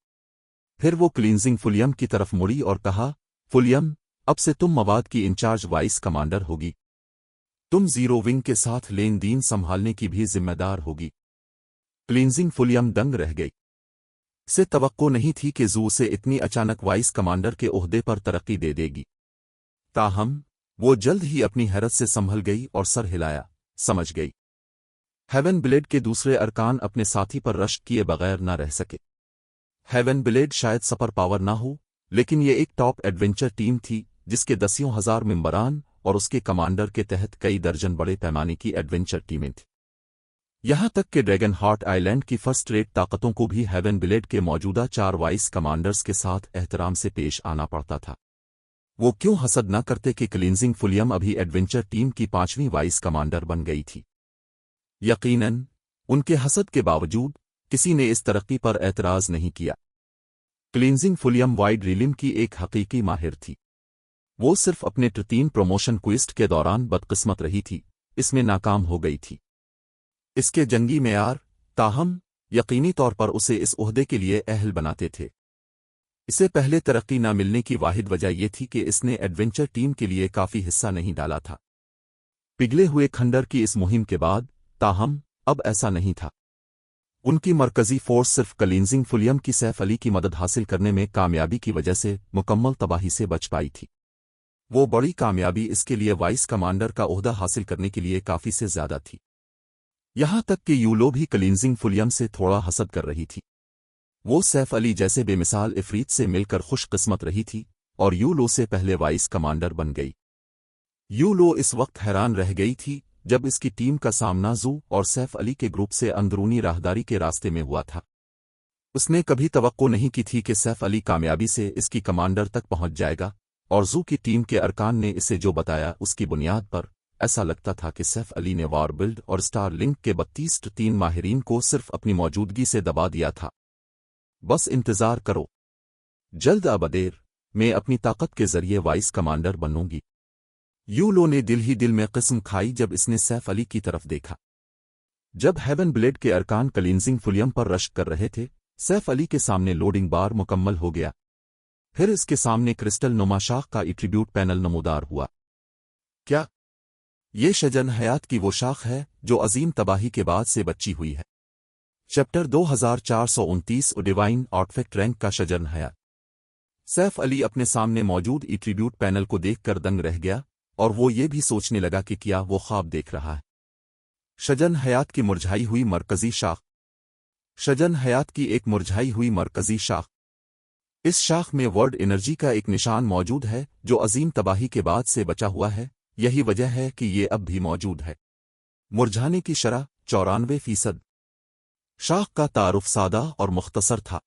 फिर वो क्लींजिंग फुलियम की तरफ मुड़ी और कहा, फुलियम, अब से तुम मवाद की इंचार्ज वाइस कमांडर होगी। तुम जीरो विंग के साथ लेन देन संभालने की भी जिम्मेदार होगी। क्लींजिंग फुलियम दंग रह गई। से तवक्को नहीं थी कि जू से इतनी अचानक वाइस कमांडर के ओहदे पर तरक्की दे देगी। ताहम वो जल्द ही अपनी हैरत से संभल गई और सर हिलाया, समझ गई। हेवन ब्लेड के दूसरे अरकान अपने साथी पर रश्क किए बगैर न रह सके। हेवन ब्लेड शायद सुपर पावर ना हो, लेकिन ये एक टॉप एडवेंचर टीम थी जिसके दसियों हजार मेंबरान और उसके कमांडर के तहत कई दर्जन बड़े पैमाने की एडवेंचर टीमें थीं। यहां तक कि ड्रैगन हॉट आइलैंड की फर्स्ट रेट ताकतों को भी हेवन ब्लेड के मौजूदा 4 वाइस कमांडर्स के साथ एहतराम से पेश आना पड़ता था। वो क्यों हसद न करते कि क्लींजिंग फुलियम अभी एडवेंचर टीम की 5वीं वाइस कमांडर बन गई थी। यकीनन उनके हसद के बावजूद किसी ने इस तरक्की पर एतराज नहीं किया। क्लींजिंग फुलियम वाइड रिलिम की एक हकीकी माहिर थी। वो सिर्फ अपने 13 प्रमोशन क्विस्ट के दौरान बदकिस्मत रही थी, इसमें नाकाम हो गई थी। इसके जंगी मेयार, ताहम, यकीनी तौर पर उसे इस ओहदे के लिए अहल बनाते थे। इसे पहले तरक्की न मिलने की वाहिद वजह यह थी कि इसने एडवेंचर टीम के लिए काफी हिस्सा नहीं डाला था। पिघले हुए खंडर की इस मुहिम के बाद, ताहम, अब ऐसा नहीं था। उनकी मरकजी फोर्स सिर्फ क्लींजिंग फुलियम की सैफ अली की मदद हासिल करने में कामयाबी की वजह से मुकम्मल तबाही से बच पाई थी। वो बड़ी कामयाबी इसके लिए वाइस कमांडर का ओहदा हासिल करने के लिए काफी से ज्यादा थी। यहां तक कि यूलो भी क्लींजिंग फुलियम से थोड़ा हसद कर रही थी। वो सैफ अली जैसे बेमिसाल इफरीत से मिलकर खुशकिस्मत रही थी और यूलो से पहले वाइस कमांडर बन गई। यूलो इस वक्त हैरान रह गई थी जब इसकी टीम का सामना जू और सैफ अली के ग्रुप से अंदरूनी राहदारी के रास्ते में हुआ था। उसने कभी तवक्को नहीं की थी कि सैफ अली कामयाबी से इसकी कमांडर तक पहुंच जाएगा, और जू की टीम के अरकान ने इसे जो बताया उसकी बुनियाद पर ऐसा लगता था कि सैफ अली ने वॉर बिल्ड और स्टार लिंक के 32 माहिरीन को सिर्फ अपनी मौजूदगी से दबा दिया था। बस इंतजार करो, जल्द अबदेर मैं अपनी ताकत के जरिए वाइस कमांडर बनूंगी। यूलो ने दिल ही दिल में किस्म खाई जब इसने सैफ अली की तरफ देखा। जब हेवन ब्लेड के अरकान क्लींजिंग फुलियम पर रश्क कर रहे थे, सैफ अली के सामने लोडिंग बार मुकम्मल हो गया। फिर इसके सामने क्रिस्टल नुमा शाख का एट्रीब्यूट पैनल नमूदार हुआ। क्या ये शजन हयात की वो शाख है जो अजीम तबाही के बाद से बची हुई है? चैप्टर 2429 डिवाइन आर्टिफैक्ट रैंक का शजन हयात। सैफ अली अपने सामने मौजूद एट्रीब्यूट पैनल को देखकर दंग रह गया और वो ये भी सोचने लगा कि क्या वो ख्वाब देख रहा है। शजन हयात की मुरझाई हुई मरकजी शाख। शजन हयात की एक मुरझाई हुई मरकजी शाख। इस शाख में वर्ड एनर्जी का एक निशान मौजूद है जो अजीम तबाही के बाद से बचा हुआ है, यही वजह है कि ये अब भी मौजूद है। मुरझाने की शरह 94%। शाख का तारुफ सादा और मुख्तसर था।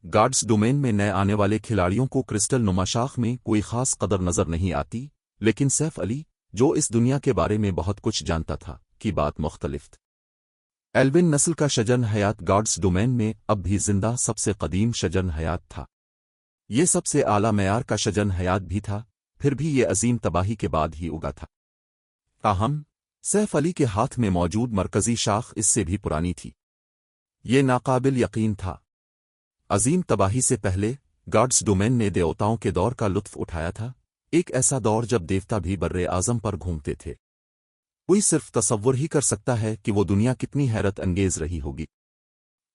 गार्ड्स डोमेन में नए आने वाले खिलाड़ियों को क्रिस्टल नुमा शाख में कोई खास कदर नजर नहीं आती, लेकिन सैफ अली, जो इस दुनिया के बारे में बहुत कुछ जानता था, की बात मुख्तलिफ थी। एल्विन नस्ल का शजन हयात गार्ड्स डोमेन में अब भी जिंदा सबसे कदीम शजन हयात था। ये सबसे आला मेयार का शजन हयात भी था, फिर भी ये अजीम तबाही के बाद ही उगा था। ताहम सैफ अली के हाथ में मौजूद मरकजी शाख इससे भी पुरानी थी। ये नाकाबिल यकीन था। अजीम तबाही से पहले गार्ड्स डोमेन ने देवताओं के दौर का लुत्फ उठाया था, एक ऐसा दौर जब देवता भी बर्रे आजम पर घूमते थे। कोई सिर्फ तसव्वुर ही कर सकता है कि वो दुनिया कितनी हैरत अंगेज रही होगी।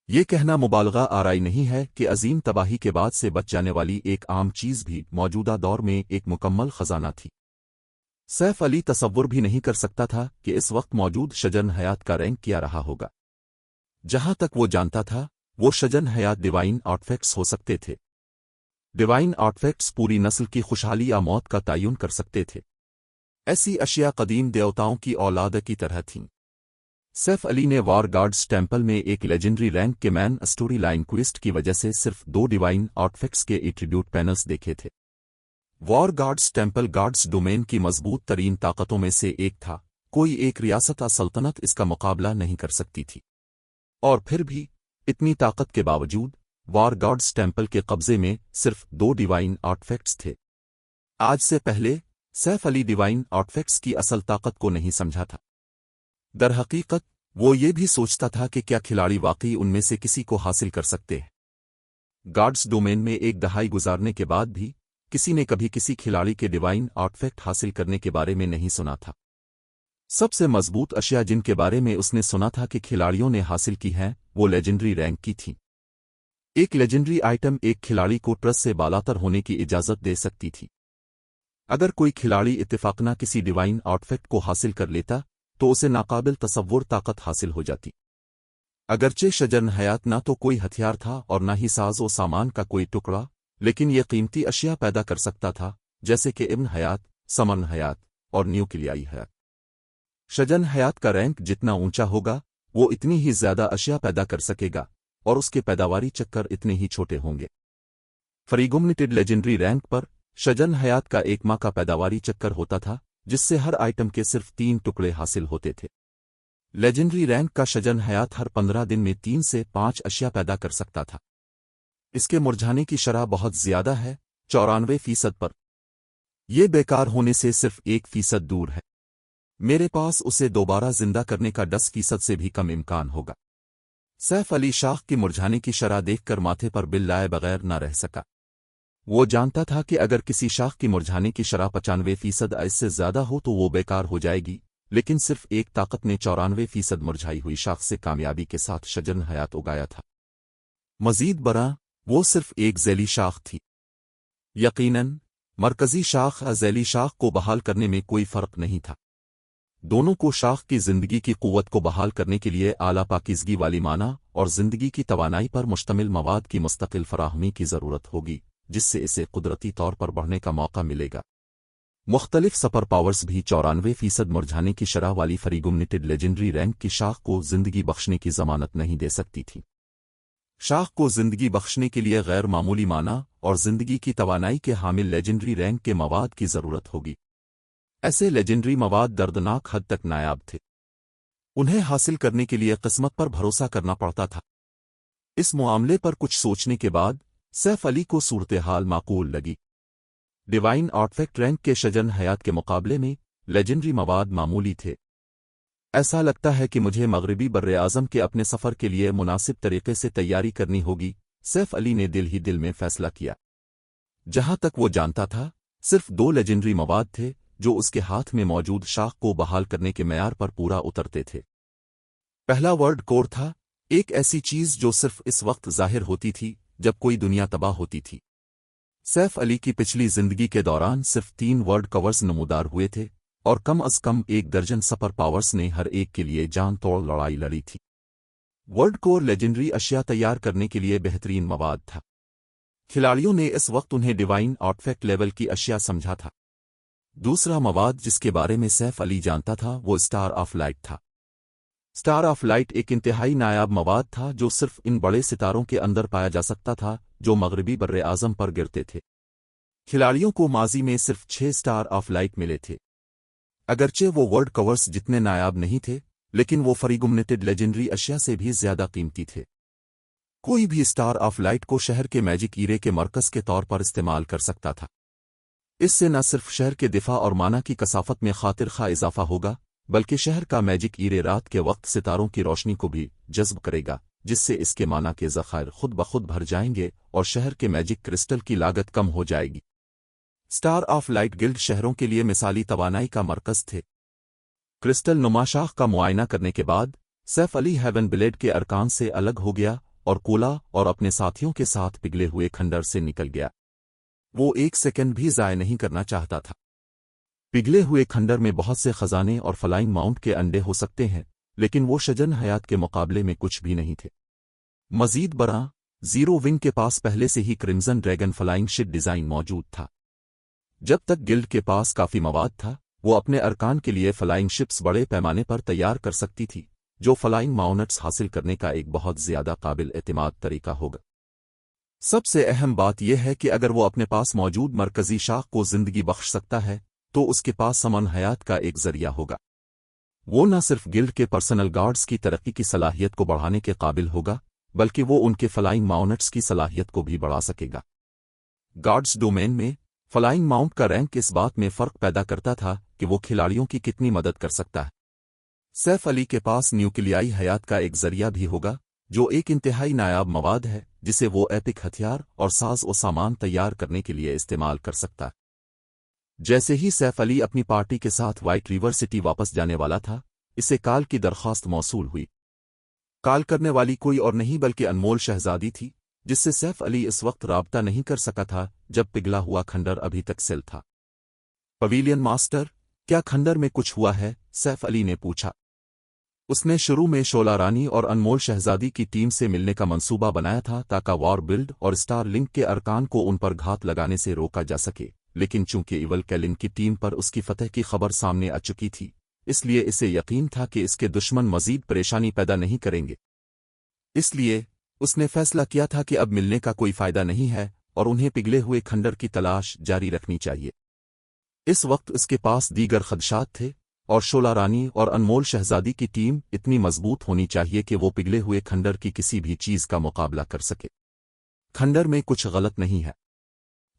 ये कहना मुबालगा आराई नहीं है कि अजीम तबाही के बाद से बच जाने वाली एक आम चीज भी मौजूदा दौर में एक मुकम्मल खजाना थी। सैफ अली तसव्वुर भी नहीं कर सकता था कि इस वक्त मौजूद शजन हयात का रैंक क्या रहा होगा। जहां तक वो जानता था, वो शजन हयात डिवाइन आर्टिफैक्ट्स हो सकते थे। डिवाइन आर्टिफैक्ट्स पूरी नस्ल की खुशहाली या मौत का तयन कर सकते थे। ऐसी अशिया कदीम देवताओं की औलाद की तरह थीं। सैफ अली ने वॉर गार्ड्स टेम्पल में एक लेजेंडरी रैंक के मैन स्टोरी लाइन क्विस्ट की वजह से सिर्फ 2 डिवाइन आर्टिफैक्ट्स के एट्रीब्यूट पैनल्स देखे थे। War guards temple guards domain की मजबूत तरीन ताकतों में से एक था, कोई एक रियासत या सल्तनत इसका मुकाबला नहीं कर सकती थी। और फिर भी इतनी ताकत के बावजूद वॉर गार्ड्स टेम्पल के कब्जे में सिर्फ 2 डिवाइन आर्टिफैक्ट्स थे। आज से पहले सैफ अली डिवाइन आर्टिफैक्ट्स की असल ताकत को नहीं समझा था। दरहकीकत वो ये भी सोचता था कि क्या खिलाड़ी वाकई उनमें से किसी को हासिल कर सकते हैं। गार्ड्स डोमेन में एक दहाई गुजारने के बाद भी किसी ने कभी किसी खिलाड़ी के डिवाइन आर्टिफैक्ट हासिल करने के बारे में नहीं सुना था। सबसे मजबूत अशिया जिनके बारे में उसने सुना था कि खिलाड़ियों ने हासिल की हैं, वो लेजेंडरी रैंक की थी। एक लेजेंडरी आइटम एक खिलाड़ी को ट्रस्ट से बालातर होने की इजाजत दे सकती थी। अगर कोई खिलाड़ी इत्तेफाकना किसी डिवाइन आर्टिफैक्ट को हासिल कर लेता, तो उसे नाकाबिल तसव्वुर ताकत हासिल हो जाती। अगरचे शजन हयात ना तो कोई हथियार था और ना ही साज व सामान का कोई टुकड़ा, लेकिन ये कीमती अशिया पैदा कर सकता था, जैसे कि इब्न हयात, समन हयात और न्यूक्लियाई हयात। शजन हयात का रैंक जितना ऊंचा होगा, वो इतनी ही ज्यादा अशिया पैदा कर सकेगा, और उसके पैदावारी चक्कर इतने ही छोटे होंगे। फ्रीगुमनिटेड लेजेंडरी रैंक पर शजन हयात का 1 माह का पैदावारी चक्कर होता था, जिससे हर आइटम के सिर्फ 3 टुकड़े हासिल होते थे। लेजेंडरी रैंक का शजन हयात हर 15 दिन में 3 से 5 अशिया पैदा कर सकता था। इसके मुरझाने की शरह बहुत ज्यादा है, 94% पर। यह बेकार होने से सिर्फ 1% दूर है। मेरे पास उसे दोबारा जिंदा करने का 10% से भी कम इम्कान होगा। सैफ अली शाख की मुरझाने की शरह देखकर माथे पर बिल लाए बगैर न रह सका। वो जानता था कि अगर किसी शाख की मुरझाने की शरह 95% इससे ज्यादा हो तो वो बेकार हो जाएगी, लेकिन सिर्फ एक ताकत ने 94% मुरझाई हुई शाख से कामयाबी के साथ शजन हयात उगाया था। मजीद बरा, वो सिर्फ एक ज़ैली शाख थी। यकीनन मरकजी शाख या ज़ैली शाख को बहाल करने में कोई फर्क नहीं था। दोनों को शाख की जिंदगी की कुव्वत को बहाल करने के लिए आला पाकीज़गी वाली माना और जिंदगी की तवानाई पर मुश्तमिल मवाद की मुस्तकिल फराहमी की ज़रूरत होगी, जिससे इसे कुदरती तौर पर बढ़ने का मौका मिलेगा। मुख्तलिफ सुपर पावर्स भी 94% मुरझाने की शरह वाली फ्रीगुमनिटेड लेजेंडरी रैंक की शाख को जिंदगी बख्शने की जमानत नहीं दे सकती थी। शाख को जिंदगी बख्शने के लिए गैर मामूली माना और जिंदगी की तवानाई के हामिल लेजेंडरी रैंक के मवाद की जरूरत होगी। ऐसे लेजेंडरी मवाद दर्दनाक हद तक नायाब थे। उन्हें हासिल करने के लिए किस्मत पर भरोसा करना पड़ता था। इस मामले पर कुछ सोचने के बाद सैफ अली को सूरत हाल माकूल लगी। डिवाइन आर्टिफैक्ट रैंक के शजन हयात के मुकाबले में लेजेंडरी मवाद मामूली थे। ऐसा लगता है कि मुझे मगरबी बर्रे आज़म के अपने सफ़र के लिए मुनासिब तरीके से तैयारी करनी होगी, सैफ अली ने दिल ही दिल में फैसला किया। जहां तक वो जानता था, सिर्फ 2 लेजेंडरी मवाद थे जो उसके हाथ में मौजूद शाख को बहाल करने के मेयार पर पूरा उतरते थे। पहला वर्ड कोर था, एक ऐसी चीज जो सिर्फ इस वक्त जाहिर होती थी जब कोई दुनिया तबाह होती थी। सैफ अली की पिछली जिंदगी के दौरान सिर्फ 3 वर्ल्ड कवर्स नमूदार हुए थे और कम अज कम 1 दर्जन सुपर पावर्स ने हर एक के लिए जान तोड़ लड़ाई लड़ी थी। वर्ल्ड कोर लेजेंडरी अशिया तैयार करने के लिए बेहतरीन मवाद था। खिलाड़ियों ने इस वक्त उन्हें डिवाइन आर्टिफैक्ट लेवल की अशिया समझा था। दूसरा मवाद जिसके बारे में सैफ अली जानता था वो स्टार ऑफ लाइट था। स्टार ऑफ लाइट एक इंतहाई नायाब मवाद था जो सिर्फ इन बड़े सितारों के अंदर पाया जा सकता था जो मगरबी बर्रे आज़म पर गिरते थे। खिलाड़ियों को माजी में सिर्फ 6 स्टार ऑफ लाइट मिले थे। अगरचे वो वर्ल्ड कवर्स जितने नायाब नहीं थे, लेकिन वो फ्रीगुमनेटेड लेजेंडरी अशिया से भी ज्यादा कीमती थे। कोई भी स्टार ऑफ लाइट को शहर के मैजिक ईरे के मरकज के तौर पर इस्तेमाल कर सकता था। इससे न सिर्फ शहर के दिफा और माना की कसाफत में खातिर खा इजाफा होगा, बल्कि शहर का मैजिक ईरे रात के वक्त सितारों की रोशनी को भी जज्ब करेगा, जिससे इसके माना के ज़खायर खुद ब खुद भर जाएंगे और शहर के मैजिक क्रिस्टल की लागत कम हो जाएगी। स्टार ऑफ लाइट गिल्ड शहरों के लिए मिसाली तवानाई का मरकज थे। क्रिस्टल नुमाशाख का मुआयना करने के बाद सैफ अली हेवन ब्लेड के अरकान से अलग हो गया और कोला और अपने साथियों के साथ पिघले हुए खंडर से निकल गया। वो एक सेकंड भी ज़ाय नहीं करना चाहता था। पिघले हुए खंडर में बहुत से खजाने और फ्लाइंग माउंट के अंडे हो सकते हैं, लेकिन वो शजन हयात के मुकाबले में कुछ भी नहीं थे। मजीद बरा जीरो विंग के पास पहले से ही Crimson Dragon flying ship design मौजूद था। जब तक गिल्ड के पास काफी मवाद था, वो अपने अरकान के लिए फ्लाइंग शिप्स बड़े पैमाने पर तैयार कर सकती थी, जो फ्लाइंग माउंट्स हासिल करने का एक बहुत ज्यादा काबिल एतमाद तरीका होगा। सबसे अहम बात यह है कि अगर वो अपने पास मौजूद मरकजी शाख को जिंदगी बख्श सकता है, तो उसके पास समन हयात का एक जरिया होगा। वो न सिर्फ गिल्ड के पर्सनल गार्ड्स की तरक्की की सलाहियत को बढ़ाने के काबिल होगा, बल्कि वो उनके फ्लाइंग माउंट्स की सलाहियत को भी बढ़ा सकेगा। गार्ड्स डोमेन में फ्लाइंग माउंट का रैंक इस बात में फर्क पैदा करता था कि वो खिलाड़ियों की कितनी मदद कर सकता है। सैफ अली के पास न्यूक्लियाई हयात का एक जरिया भी होगा, जो एक इंतहाई नायाब मवाद है जिसे वो एपिक हथियार और साज और सामान तैयार करने के लिए इस्तेमाल कर सकता है। जैसे ही सैफ अली अपनी पार्टी के साथ व्हाइट रिवर सिटी वापस जाने वाला था, इसे काल की दरख्वास्त मौसूल हुई। काल करने वाली कोई और नहीं बल्कि अनमोल शहजादी थी, जिससे सैफ अली इस वक्त राबता नहीं कर सका था जब पिघला हुआ खंडर अभी तक सेल था। पवेलियन मास्टर, क्या खंडर में कुछ हुआ है? सैफ अली ने पूछा। उसने शुरू में शोला रानी और अनमोल शहजादी की टीम से मिलने का मंसूबा बनाया था ताकि वॉर बिल्ड और स्टार लिंक के अरकान को उन पर घात लगाने से रोका जा सके, लेकिन चूंकि इवल कैलिन की टीम पर उसकी फतह की खबर सामने आ चुकी थी, इसलिए इसे यकीन था कि इसके दुश्मन मजीद परेशानी पैदा नहीं करेंगे। इसलिए उसने फैसला किया था कि अब मिलने का कोई फायदा नहीं है और उन्हें पिघले हुए खंडर की तलाश जारी रखनी चाहिए। इस वक्त उसके पास दीगर खदशात थे और शोला रानी और अनमोल शहजादी की टीम इतनी मजबूत होनी चाहिए कि वो पिघले हुए खंडर की किसी भी चीज का मुकाबला कर सके। खंडर में कुछ गलत नहीं है।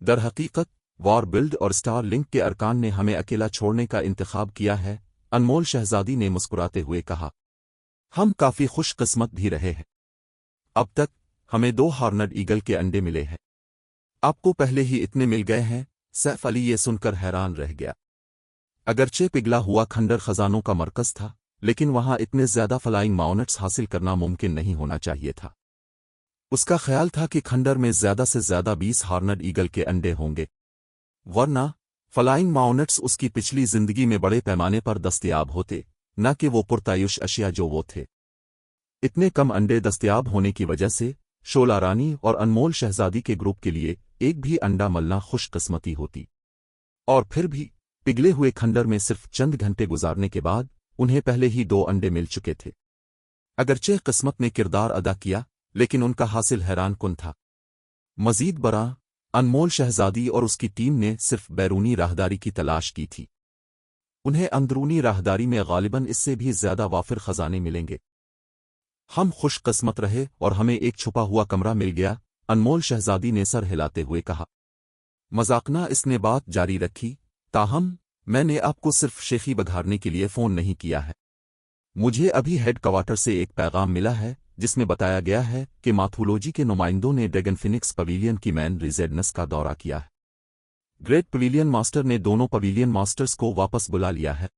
दर हकीकत वॉर बिल्ड और स्टार लिंक के अरकान ने हमें अकेला छोड़ने का इंतखाब किया है, अनमोल शहजादी ने मुस्कुराते हुए कहा। हम काफी खुशकिस्मत भी रहे हैं। अब तक हमें 2 हॉर्नड ईगल के अंडे मिले हैं। आपको पहले ही इतने मिल गए हैं? सैफ अली ये सुनकर हैरान रह गया। अगरचे पिघला हुआ खंडर खजानों का मरकज था, लेकिन वहां इतने ज्यादा फ्लाइंग माउंट्स हासिल करना मुमकिन नहीं होना चाहिए था। उसका ख्याल था कि खंडर में ज्यादा से ज्यादा 20 हॉर्नड ईगल के अंडे होंगे, वरना फ्लाइंग माउंट्स उसकी पिछली जिंदगी में बड़े पैमाने पर दस्तयाब होते, न कि वो पुरतायुश अशिया जो वो थे। इतने कम अंडे दस्तयाब होने की वजह से शोला रानी और अनमोल शहजादी के ग्रुप के लिए एक भी अंडा मलना खुशकिस्मती होती। और फिर भी पिघले हुए खंडर में सिर्फ चंद घंटे गुजारने के बाद उन्हें पहले ही 2 अंडे मिल चुके थे। अगरचे किस्मत ने किरदार अदा किया, लेकिन उनका हासिल हैरान कुन था। मजीद बरा अनमोल शहजादी और उसकी टीम ने सिर्फ बैरूनी राहदारी की तलाश की थी। उन्हें अंदरूनी राहदारी में गालिबन इससे भी ज्यादा वाफिर खजाने मिलेंगे। हम खुशकिस्मत रहे और हमें एक छुपा हुआ कमरा मिल गया, अनमोल शहजादी ने सर हिलाते हुए कहा। मजाकना इसने बात जारी रखी, ताहम मैंने आपको सिर्फ शेखी बघारने के लिए फोन नहीं किया है। मुझे अभी हेड क्वार्टर से एक पैगाम मिला है जिसमें बताया गया है कि माथोलॉजी के नुमाइंदों ने ड्रैगन फिनिक्स पवेलियन की मैन रिजेडनेस का दौरा किया है। ग्रेट पवेलियन मास्टर ने दोनों पवेलियन मास्टर्स को वापस बुला लिया है।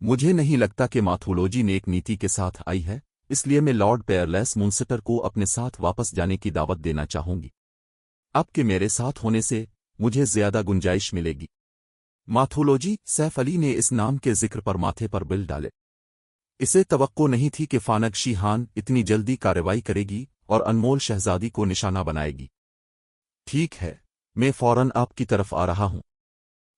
मुझे नहीं लगता कि माथोलॉजी ने एक नीति के साथ आई है, इसलिए मैं लॉर्ड पेयरलेस मुंसिटर को अपने साथ वापस जाने की दावत देना चाहूंगी। आपके मेरे साथ होने से मुझे ज्यादा गुंजाइश मिलेगी। माथोलॉजी, सैफ अली ने इस नाम के जिक्र पर माथे पर बिल डाले। इसे तवक्को नहीं थी कि फानग शीहान इतनी जल्दी कार्रवाई करेगी और अनमोल शहजादी को निशाना बनाएगी। ठीक है, मैं फौरन आपकी तरफ आ रहा हूं।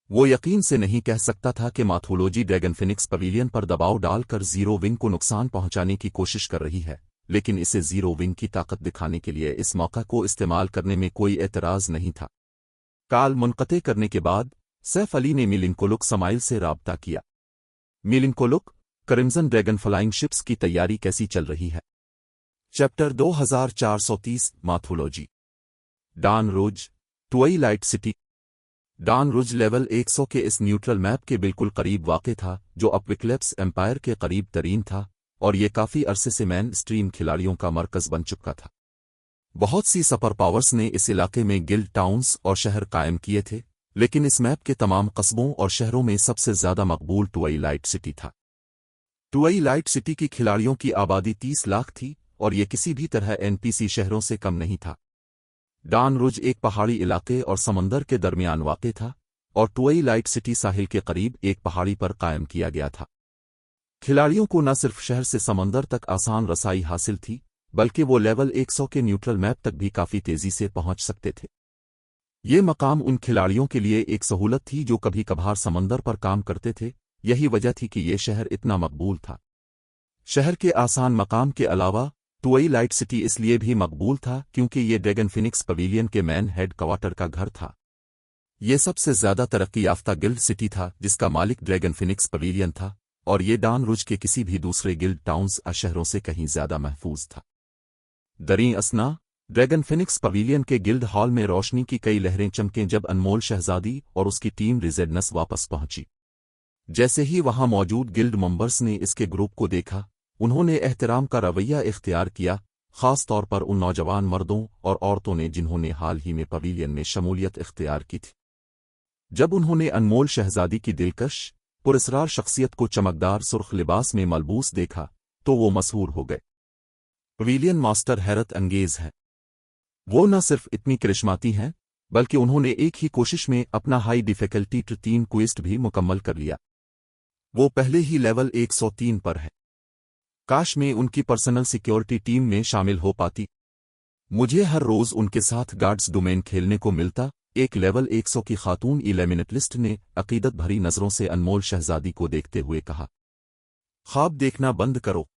वो यकीन से नहीं कह सकता था कि मैथोलॉजी ड्रैगन फिनिक्स पवेलियन पर दबाव डालकर जीरो विंग को नुकसान पहुंचाने की कोशिश कर रही है, लेकिन इसे जीरो विंग की ताकत दिखाने के लिए इस मौका को इस्तेमाल करने में कोई एतराज नहीं था। काल मुनक़ते करने के बाद सैफ अली ने मिलिंकोलुक समाइल से राब्ता किया। मिलिंकोलुक, क्रिम्सन ड्रैगन फ्लाइंग शिप्स की तैयारी कैसी चल रही है? Chapter 2430 mythology. डान रुज, ट्वाइलाइट सिटी। डान रुज लेवल 100 के इस न्यूट्रल मैप के बिल्कुल करीब वाक़ था, जो अपविक्लेप्स एम्पायर के करीब तरीन था, और ये काफ़ी अरसे से मैन स्ट्रीम खिलाड़ियों का मरकज़ बन चुका था। बहुत सी सुपर पावर्स ने इस इलाके में गिल्ड टाउन्स और शहर कायम किए थे, लेकिन इस मैप के तमाम कस्बों और शहरों में सबसे ज़्यादा मकबूल ट्वाइलाइट सिटी था। ट्वाइलाइट सिटी की खिलाड़ियों की आबादी 30 लाख थी, और ये किसी भी तरह एनपीसी शहरों से कम नहीं था। डान रुज एक पहाड़ी इलाके और समंदर के दरमियान वाक़ था, और ट्वाइलाइट सिटी साहिल के करीब एक पहाड़ी पर कायम किया गया था। खिलाड़ियों को न सिर्फ शहर से समंदर तक आसान रसाई हासिल थी, बल्कि वो लेवल 100 के न्यूट्रल मैप तक भी काफ़ी तेज़ी से पहुंच सकते थे। ये मकाम उन खिलाड़ियों के लिए एक सहूलत थी जो कभी कभार समंदर पर काम करते थे। यही वजह थी कि ये शहर इतना मकबूल था। शहर के आसान मकाम के अलावा ट्वाइलाइट सिटी इसलिए भी मकबूल था क्योंकि ये ड्रैगन फिनिक्स पवेलियन के मैन हेड क्वार्टर का घर था। ये सबसे ज़्यादा तरक्की याफ्ता गिल्ड सिटी था जिसका मालिक ड्रैगन फिनिक्स पवेलियन था, और ये डान रुज के किसी भी दूसरे गिल्ड टाउन्स शहरों से कहीं ज़्यादा महफूज था। दरीं असना, ड्रैगन फिनिक्स पवेलियन के गिल्ड हॉल में रोशनी की कई लहरें चमकें जब अनमोल शहजादी और उसकी टीम रिजेडनस वापस पहुंची। जैसे ही वहां मौजूद गिल्ड मेंबर्स ने इसके ग्रुप को देखा, उन्होंने एहतराम का रवैया इख्तियार किया, खास तौर पर उन नौजवान मर्दों और औरतों ने जिन्होंने हाल ही में पवेलियन में शमूलियत इख्तियार की थी। जब उन्होंने अनमोल शहजादी की दिलकश पुरस्रार शख्सियत को चमकदार सुर्ख लिबास में मलबूस देखा, तो वो मशहूर हो गए। पवेलियन मास्टर हैरत अंगेज है। वो न सिर्फ इतनी करिश्माती हैं, बल्कि उन्होंने एक ही कोशिश में अपना हाई डिफिकल्टी 3 क्वेस्ट भी मुकम्मल कर लिया। वो पहले ही लेवल 103 पर है। काश में उनकी पर्सनल सिक्योरिटी टीम में शामिल हो पाती। मुझे हर रोज उनके साथ गार्ड्स डोमेन खेलने को मिलता, एक लेवल 100 की खातून इलेमिनेटलिस्ट ने अकीदत भरी नजरों से अनमोल शहजादी को देखते हुए कहा। ख्वाब देखना बंद करो।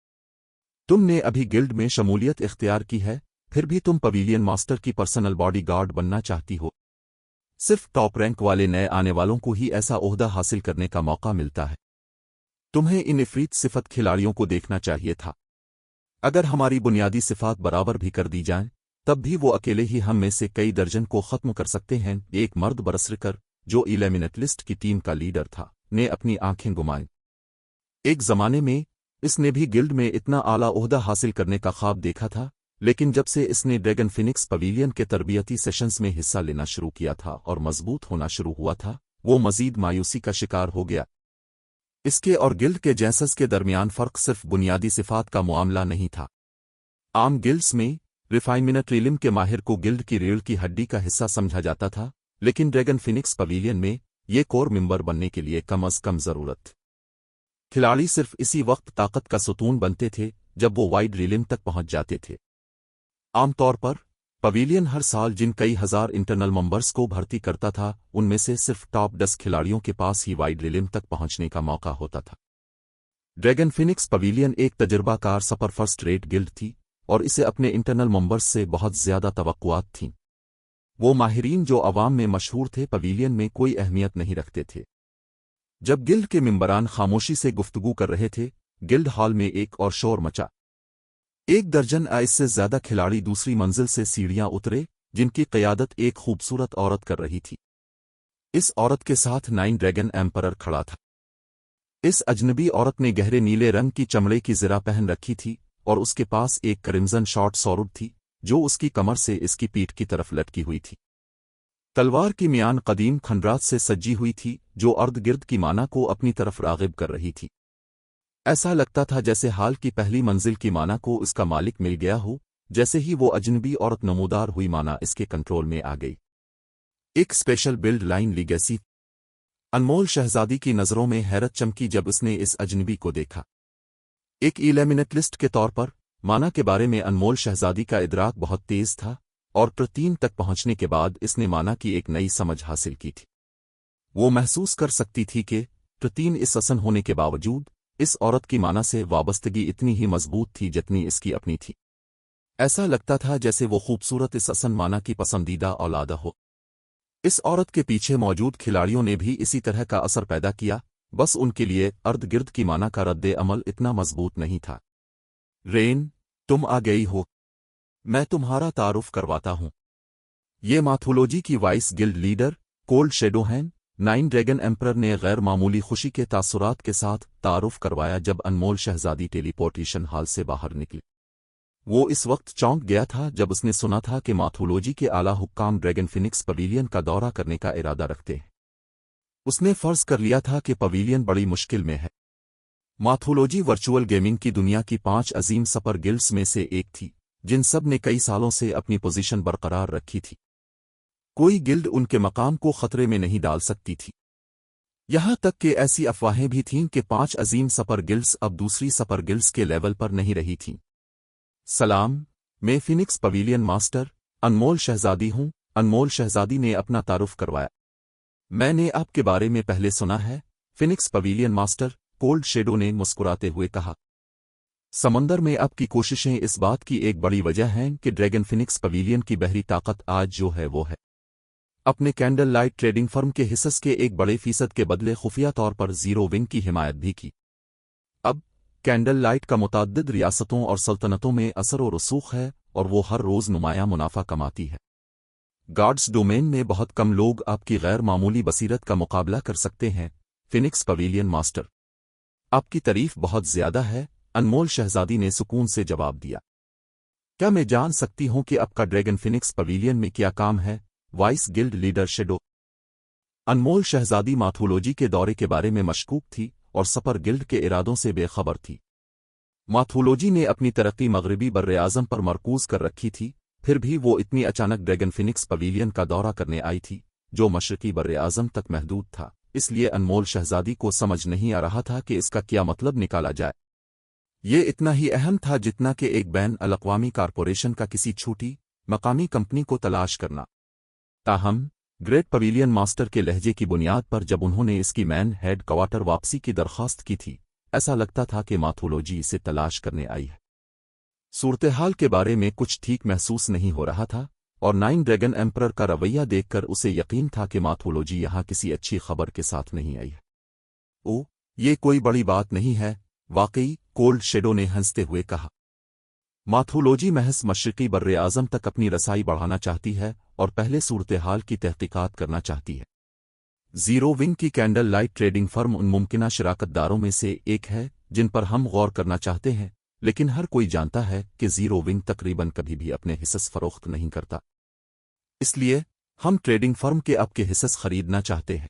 तुमने अभी गिल्ड में शमूलियत इख्तियार की है, फिर भी तुम पवेलियन मास्टर की पर्सनल बॉडी गार्ड बनना चाहती हो। सिर्फ टॉप रैंक वाले नए आने वालों को ही ऐसा ओहदा हासिल करने का मौका मिलता है। तुम्हें इन इफरीत सिफत खिलाड़ियों को देखना चाहिए था। अगर हमारी बुनियादी सिफात बराबर भी कर दी जाएं, तब भी वो अकेले ही हम में से कई दर्जन को खत्म कर सकते हैं। एक मर्द बरसरकर, जो इलेमिनेटलिस्ट की टीम का लीडर था, ने अपनी आंखें घुमाईं। एक जमाने में इसने भी गिल्ड में इतना आला ओहदा हासिल करने का ख्वाब देखा था, लेकिन जब से इसने ड्रैगन फिनिक्स पवेलियन के तरबियती सेशंस में हिस्सा लेना शुरू किया था और मजबूत होना शुरू हुआ था, वो मजीद मायूसी का शिकार हो गया। इसके और गिल्ड के जैसस के दरमियान फ़र्क सिर्फ बुनियादी सिफात का मामला नहीं था। आम गिल्ड्स में रिफाइनमेंट रिलिम के माहिर को गिल्ड की रीढ़ की हड्डी का हिस्सा समझा जाता था, लेकिन ड्रैगन फिनिक्स पवेलियन में ये कोर मेंबर बनने के लिए कम अज़ कम ज़रूरत। खिलाड़ी सिर्फ इसी वक्त ताकत का सुतून बनते थे जब वो वाइड रिलिम तक पहुंच जाते थे। आमतौर पर पवेलियन हर साल जिन कई हजार इंटरनल मेंबर्स को भर्ती करता था, उनमें से सिर्फ टॉप 10 खिलाड़ियों के पास ही वाइड रिलिम तक पहुंचने का मौका होता था। ड्रैगन फिनिक्स पवेलियन एक तजुर्बाकार सुपर फर्स्ट रेट गिल्ड थी, और इसे अपने इंटरनल मेंबर्स से बहुत ज्यादा तवक्कुआत थीं। वो माहिरीन जो अवाम में मशहूर थे पवेलियन में कोई अहमियत नहीं रखते थे। जब गिल्ड के मेंबरान खामोशी से गुफ्तगू कर रहे थे, गिल्ड हॉल में एक और शोर मचा। एक दर्जन इससे ज्यादा खिलाड़ी दूसरी मंजिल से सीढ़ियां उतरे, जिनकी क़यादत एक खूबसूरत औरत कर रही थी। इस औरत के साथ 9 ड्रैगन एम्परर खड़ा था। इस अजनबी औरत ने गहरे नीले रंग की चमड़े की ज़रा पहन रखी थी, और उसके पास एक क्रिम्सन शॉर्ट सॉरुड थी, जो उसकी कमर से इसकी पीठ की तरफ लटकी हुई थी। तलवार की मियान कदीम खंडरात से सजी हुई थी, जो अर्द गिर्द की माना को अपनी तरफ रागिब कर रही थी। ऐसा लगता था जैसे हाल की पहली मंजिल की माना को इसका मालिक मिल गया हो। जैसे ही वो अजनबी औरत नमूदार हुई, माना इसके कंट्रोल में आ गई। एक स्पेशल बिल्ड लाइन लीगेसी। अनमोल शहजादी की नज़रों में हैरत चमकी जब उसने इस अजनबी को देखा। एक इलेमिनेटलिस्ट के तौर पर माना के बारे में अनमोल शहजादी का इदराक बहुत तेज था, और 3 तक पहुंचने के बाद इसने माना की एक नई समझ हासिल की थी। वो महसूस कर सकती थी कि प्रतीन इस असन होने के बावजूद इस औरत की माना से वाबस्तगी इतनी ही मजबूत थी जितनी इसकी अपनी थी। ऐसा लगता था जैसे वो खूबसूरत इस असन माना की पसंदीदा औलादा हो। इस औरत के पीछे मौजूद खिलाड़ियों ने भी इसी तरह का असर पैदा किया, बस उनके लिए अर्द गिर्द की माना का रद्द अमल इतना मजबूत नहीं था। रेन, तुम आ गई हो, मैं तुम्हारा तारुफ करवाता हूं। ये माथोलॉजी की vice guild leader cold shadow हैं। नाइन ड्रैगन एम्परर ने गैर मामूली खुशी के तासुरात के साथ तारुफ करवाया जब अनमोल शहजादी टेलीपोर्टेशन हाल से बाहर निकली। वो इस वक्त चौंक गया था जब उसने सुना था कि माथोलॉजी के आला हुक्काम ड्रैगन फिनिक्स पवेलियन का दौरा करने का इरादा रखते हैं। उसने फर्ज कर लिया था कि पवेलियन बड़ी मुश्किल में है। माथोलॉजी वर्चुअल गेमिंग की दुनिया की 5 अजीम सपर गिल्ड्स में से एक थी, जिन सब ने कई सालों से अपनी पोजीशन बरकरार रखी थी। कोई गिल्ड उनके मकाम को खतरे में नहीं डाल सकती थी। यहां तक कि ऐसी अफवाहें भी थीं कि 5 अजीम सपर गिल्ड्स अब दूसरी सपर गिल्ड्स के लेवल पर नहीं रही थीं। सलाम, मैं फिनिक्स पवेलियन मास्टर अनमोल शहजादी हूं। अनमोल शहजादी ने अपना तारुफ करवाया। मैंने आपके बारे में पहले सुना है, Phoenix pavilion master, cold shadow ने मुस्कुराते हुए कहा। समंदर में आपकी कोशिशें इस बात की एक बड़ी वजह हैं कि ड्रैगन फिनिक्स पवेलियन की बहरी ताकत आज जो है वो है। अपने कैंडल लाइट ट्रेडिंग फर्म के हिस्स के एक बड़े फीसद के बदले खुफिया तौर पर जीरो विंग की हिमायत भी की। अब कैंडल लाइट का मुतअद्दिद रियासतों और सल्तनतों में असर और रसूख है और वो हर रोज नुमायां मुनाफा कमाती है। गार्ड्स डोमेन में बहुत कम लोग आपकी गैर मामूली बसीरत का मुकाबला कर सकते हैं, फिनिक्स पवेलियन मास्टर। आपकी तारीफ बहुत ज्यादा है, अनमोल शहजादी ने सुकून से जवाब दिया। क्या मैं जान सकती हूं कि आपका ड्रैगन फिनिक्स पवेलियन में क्या काम है, वाइस गिल्ड लीडर शेडो? अनमोल शहजादी माथोलॉजी के दौरे के बारे में मशकूक थी और सपर गिल्ड के इरादों से बेखबर थी। माथोलॉजी ने अपनी तरक्की मगरबी बर्र-ए-आज़म पर मरकूज कर रखी थी, फिर भी वो इतनी अचानक ड्रैगन फिनिक्स पवेलियन का दौरा करने आई थी, जो मशरकी बर्र-ए-आज़म तक महदूद था। इसलिए अनमोल शहजादी को समझ नहीं आ रहा था कि इसका क्या मतलब निकाला जाए। ये इतना ही अहम था जितना कि एक बैन अल-अक़वामी कारपोरेशन का किसी छोटी मकामी कंपनी को तलाश करना। ताहम ग्रेट पवेलियन मास्टर के लहजे की बुनियाद पर जब उन्होंने इसकी मैन हेड क्वार्टर वापसी की दरख्वास्त की थी, ऐसा लगता था कि माथोलॉजी इसे तलाश करने आई है। सूरत-ए-हाल के बारे में कुछ ठीक महसूस नहीं हो रहा था और नाइन ड्रैगन एम्परर का रवैया देखकर उसे यकीन था कि माथोलॉजी यहां किसी अच्छी खबर के साथ नहीं आई है। ओ, ये कोई बड़ी बात नहीं है, वाकई, कोल्ड शेडो ने हंसते हुए कहा। माथोलॉजी महज मशरकी बर्र-ए-आज़म तक अपनी रसाई बढ़ाना चाहती है और पहले सूरत-ए-हाल की तहकीकात करना चाहती है। जीरो विंग की कैंडल लाइट ट्रेडिंग फर्म उन मुमकिना शराकतदारों में से एक है जिन पर हम गौर करना चाहते हैं, लेकिन हर कोई जानता है कि जीरो विंग तकरीबन कभी भी अपने हिस्से फरोख्त नहीं करता। इसलिए हम ट्रेडिंग फर्म के आपके हिस्से खरीदना चाहते हैं।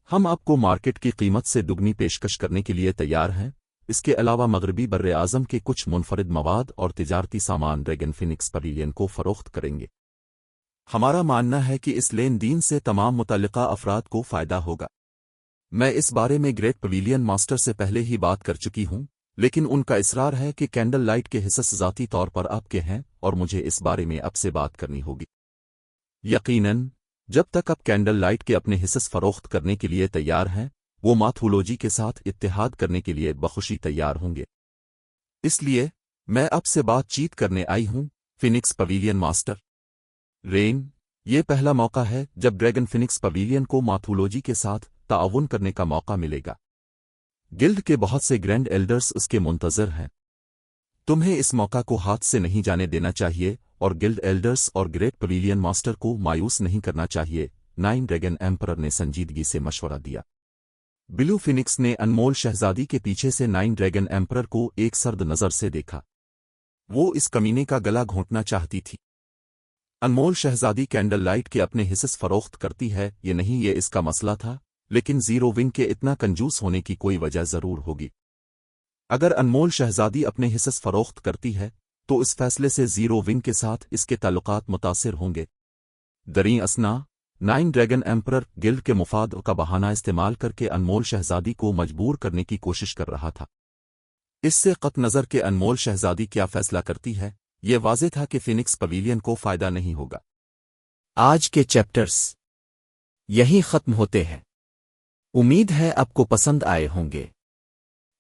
हम आपको मार्केट की कीमत से दुगनी पेशकश करने के लिए तैयार हैं। इसके अलावा मगरबी बर्र-ए-आज़म के कुछ मुनफरिद मवाद और तिजारती सामान ड्रैगन फिनिक्स पवेलियन को फरोख्त करेंगे। हमारा मानना है कि इस लेन देन से तमाम मुतल्लिका अफराद को फ़ायदा होगा। मैं इस बारे में ग्रेट पवेलियन मास्टर से पहले ही बात कर चुकी हूं, लेकिन उनका इसरार है कि कैंडल लाइट के हिस्से ज़ाती तौर पर आपके हैं और मुझे इस बारे में आपसे बात करनी होगी। यकीनन, जब तक आप कैंडल लाइट के अपने हिस्से फरोख्त करने के लिए तैयार हैं, वो माथोलॉजी के साथ इत्तेहाद करने के लिए बखुशी तैयार होंगे। इसलिए मैं आपसे बातचीत करने आई हूं, फिनिक्स पवेलियन मास्टर। रेन, ये पहला मौका है जब ड्रैगन फिनिक्स पवेलियन को माथोलॉजी के साथ ताअवुन करने का मौका मिलेगा। गिल्ड के बहुत से ग्रैंड एल्डर्स उसके मुंतज़र हैं। तुम्हें इस मौका को हाथ से नहीं जाने देना चाहिए और गिल्ड एल्डर्स और ग्रेट पवेलियन मास्टर को मायूस नहीं करना चाहिए, नाइन ड्रैगन एम्परर ने संजीदगी से मशवरा दिया। ब्लू फिनिक्स ने अनमोल शहजादी के पीछे से नाइन ड्रैगन एम्परर को एक सर्द नज़र से देखा। वो इस कमीने का गला घोंटना चाहती थी। अनमोल शहजादी कैंडल लाइट के अपने हिस्से फरोख्त करती है, ये नहीं ये इसका मसला था, लेकिन जीरो विंग के इतना कंजूस होने की कोई वजह जरूर होगी। अगर अनमोल शहजादी अपने हिस्से फरोख्त करती है, तो इस फैसले से जीरो विंग के साथ इसके ताल्लुकात मुतासिर होंगे। दरीं असना, नाइन ड्रैगन एम्परर गिल्ड के मुफाद का बहाना इस्तेमाल करके अनमोल शहजादी को मजबूर करने की कोशिश कर रहा था। इससे कत नज़र के अनमोल शहजादी क्या फैसला करती है, ये वाज़े था कि फिनिक्स पवेलियन को फ़ायदा नहीं होगा। आज के चैप्टर्स यहीं ख़त्म होते हैं। امید ہے آپ کو پسند آئے ہوں گے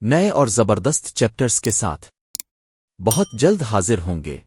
نئے اور زبردست چیپٹرز کے ساتھ بہت جلد حاضر ہوں گے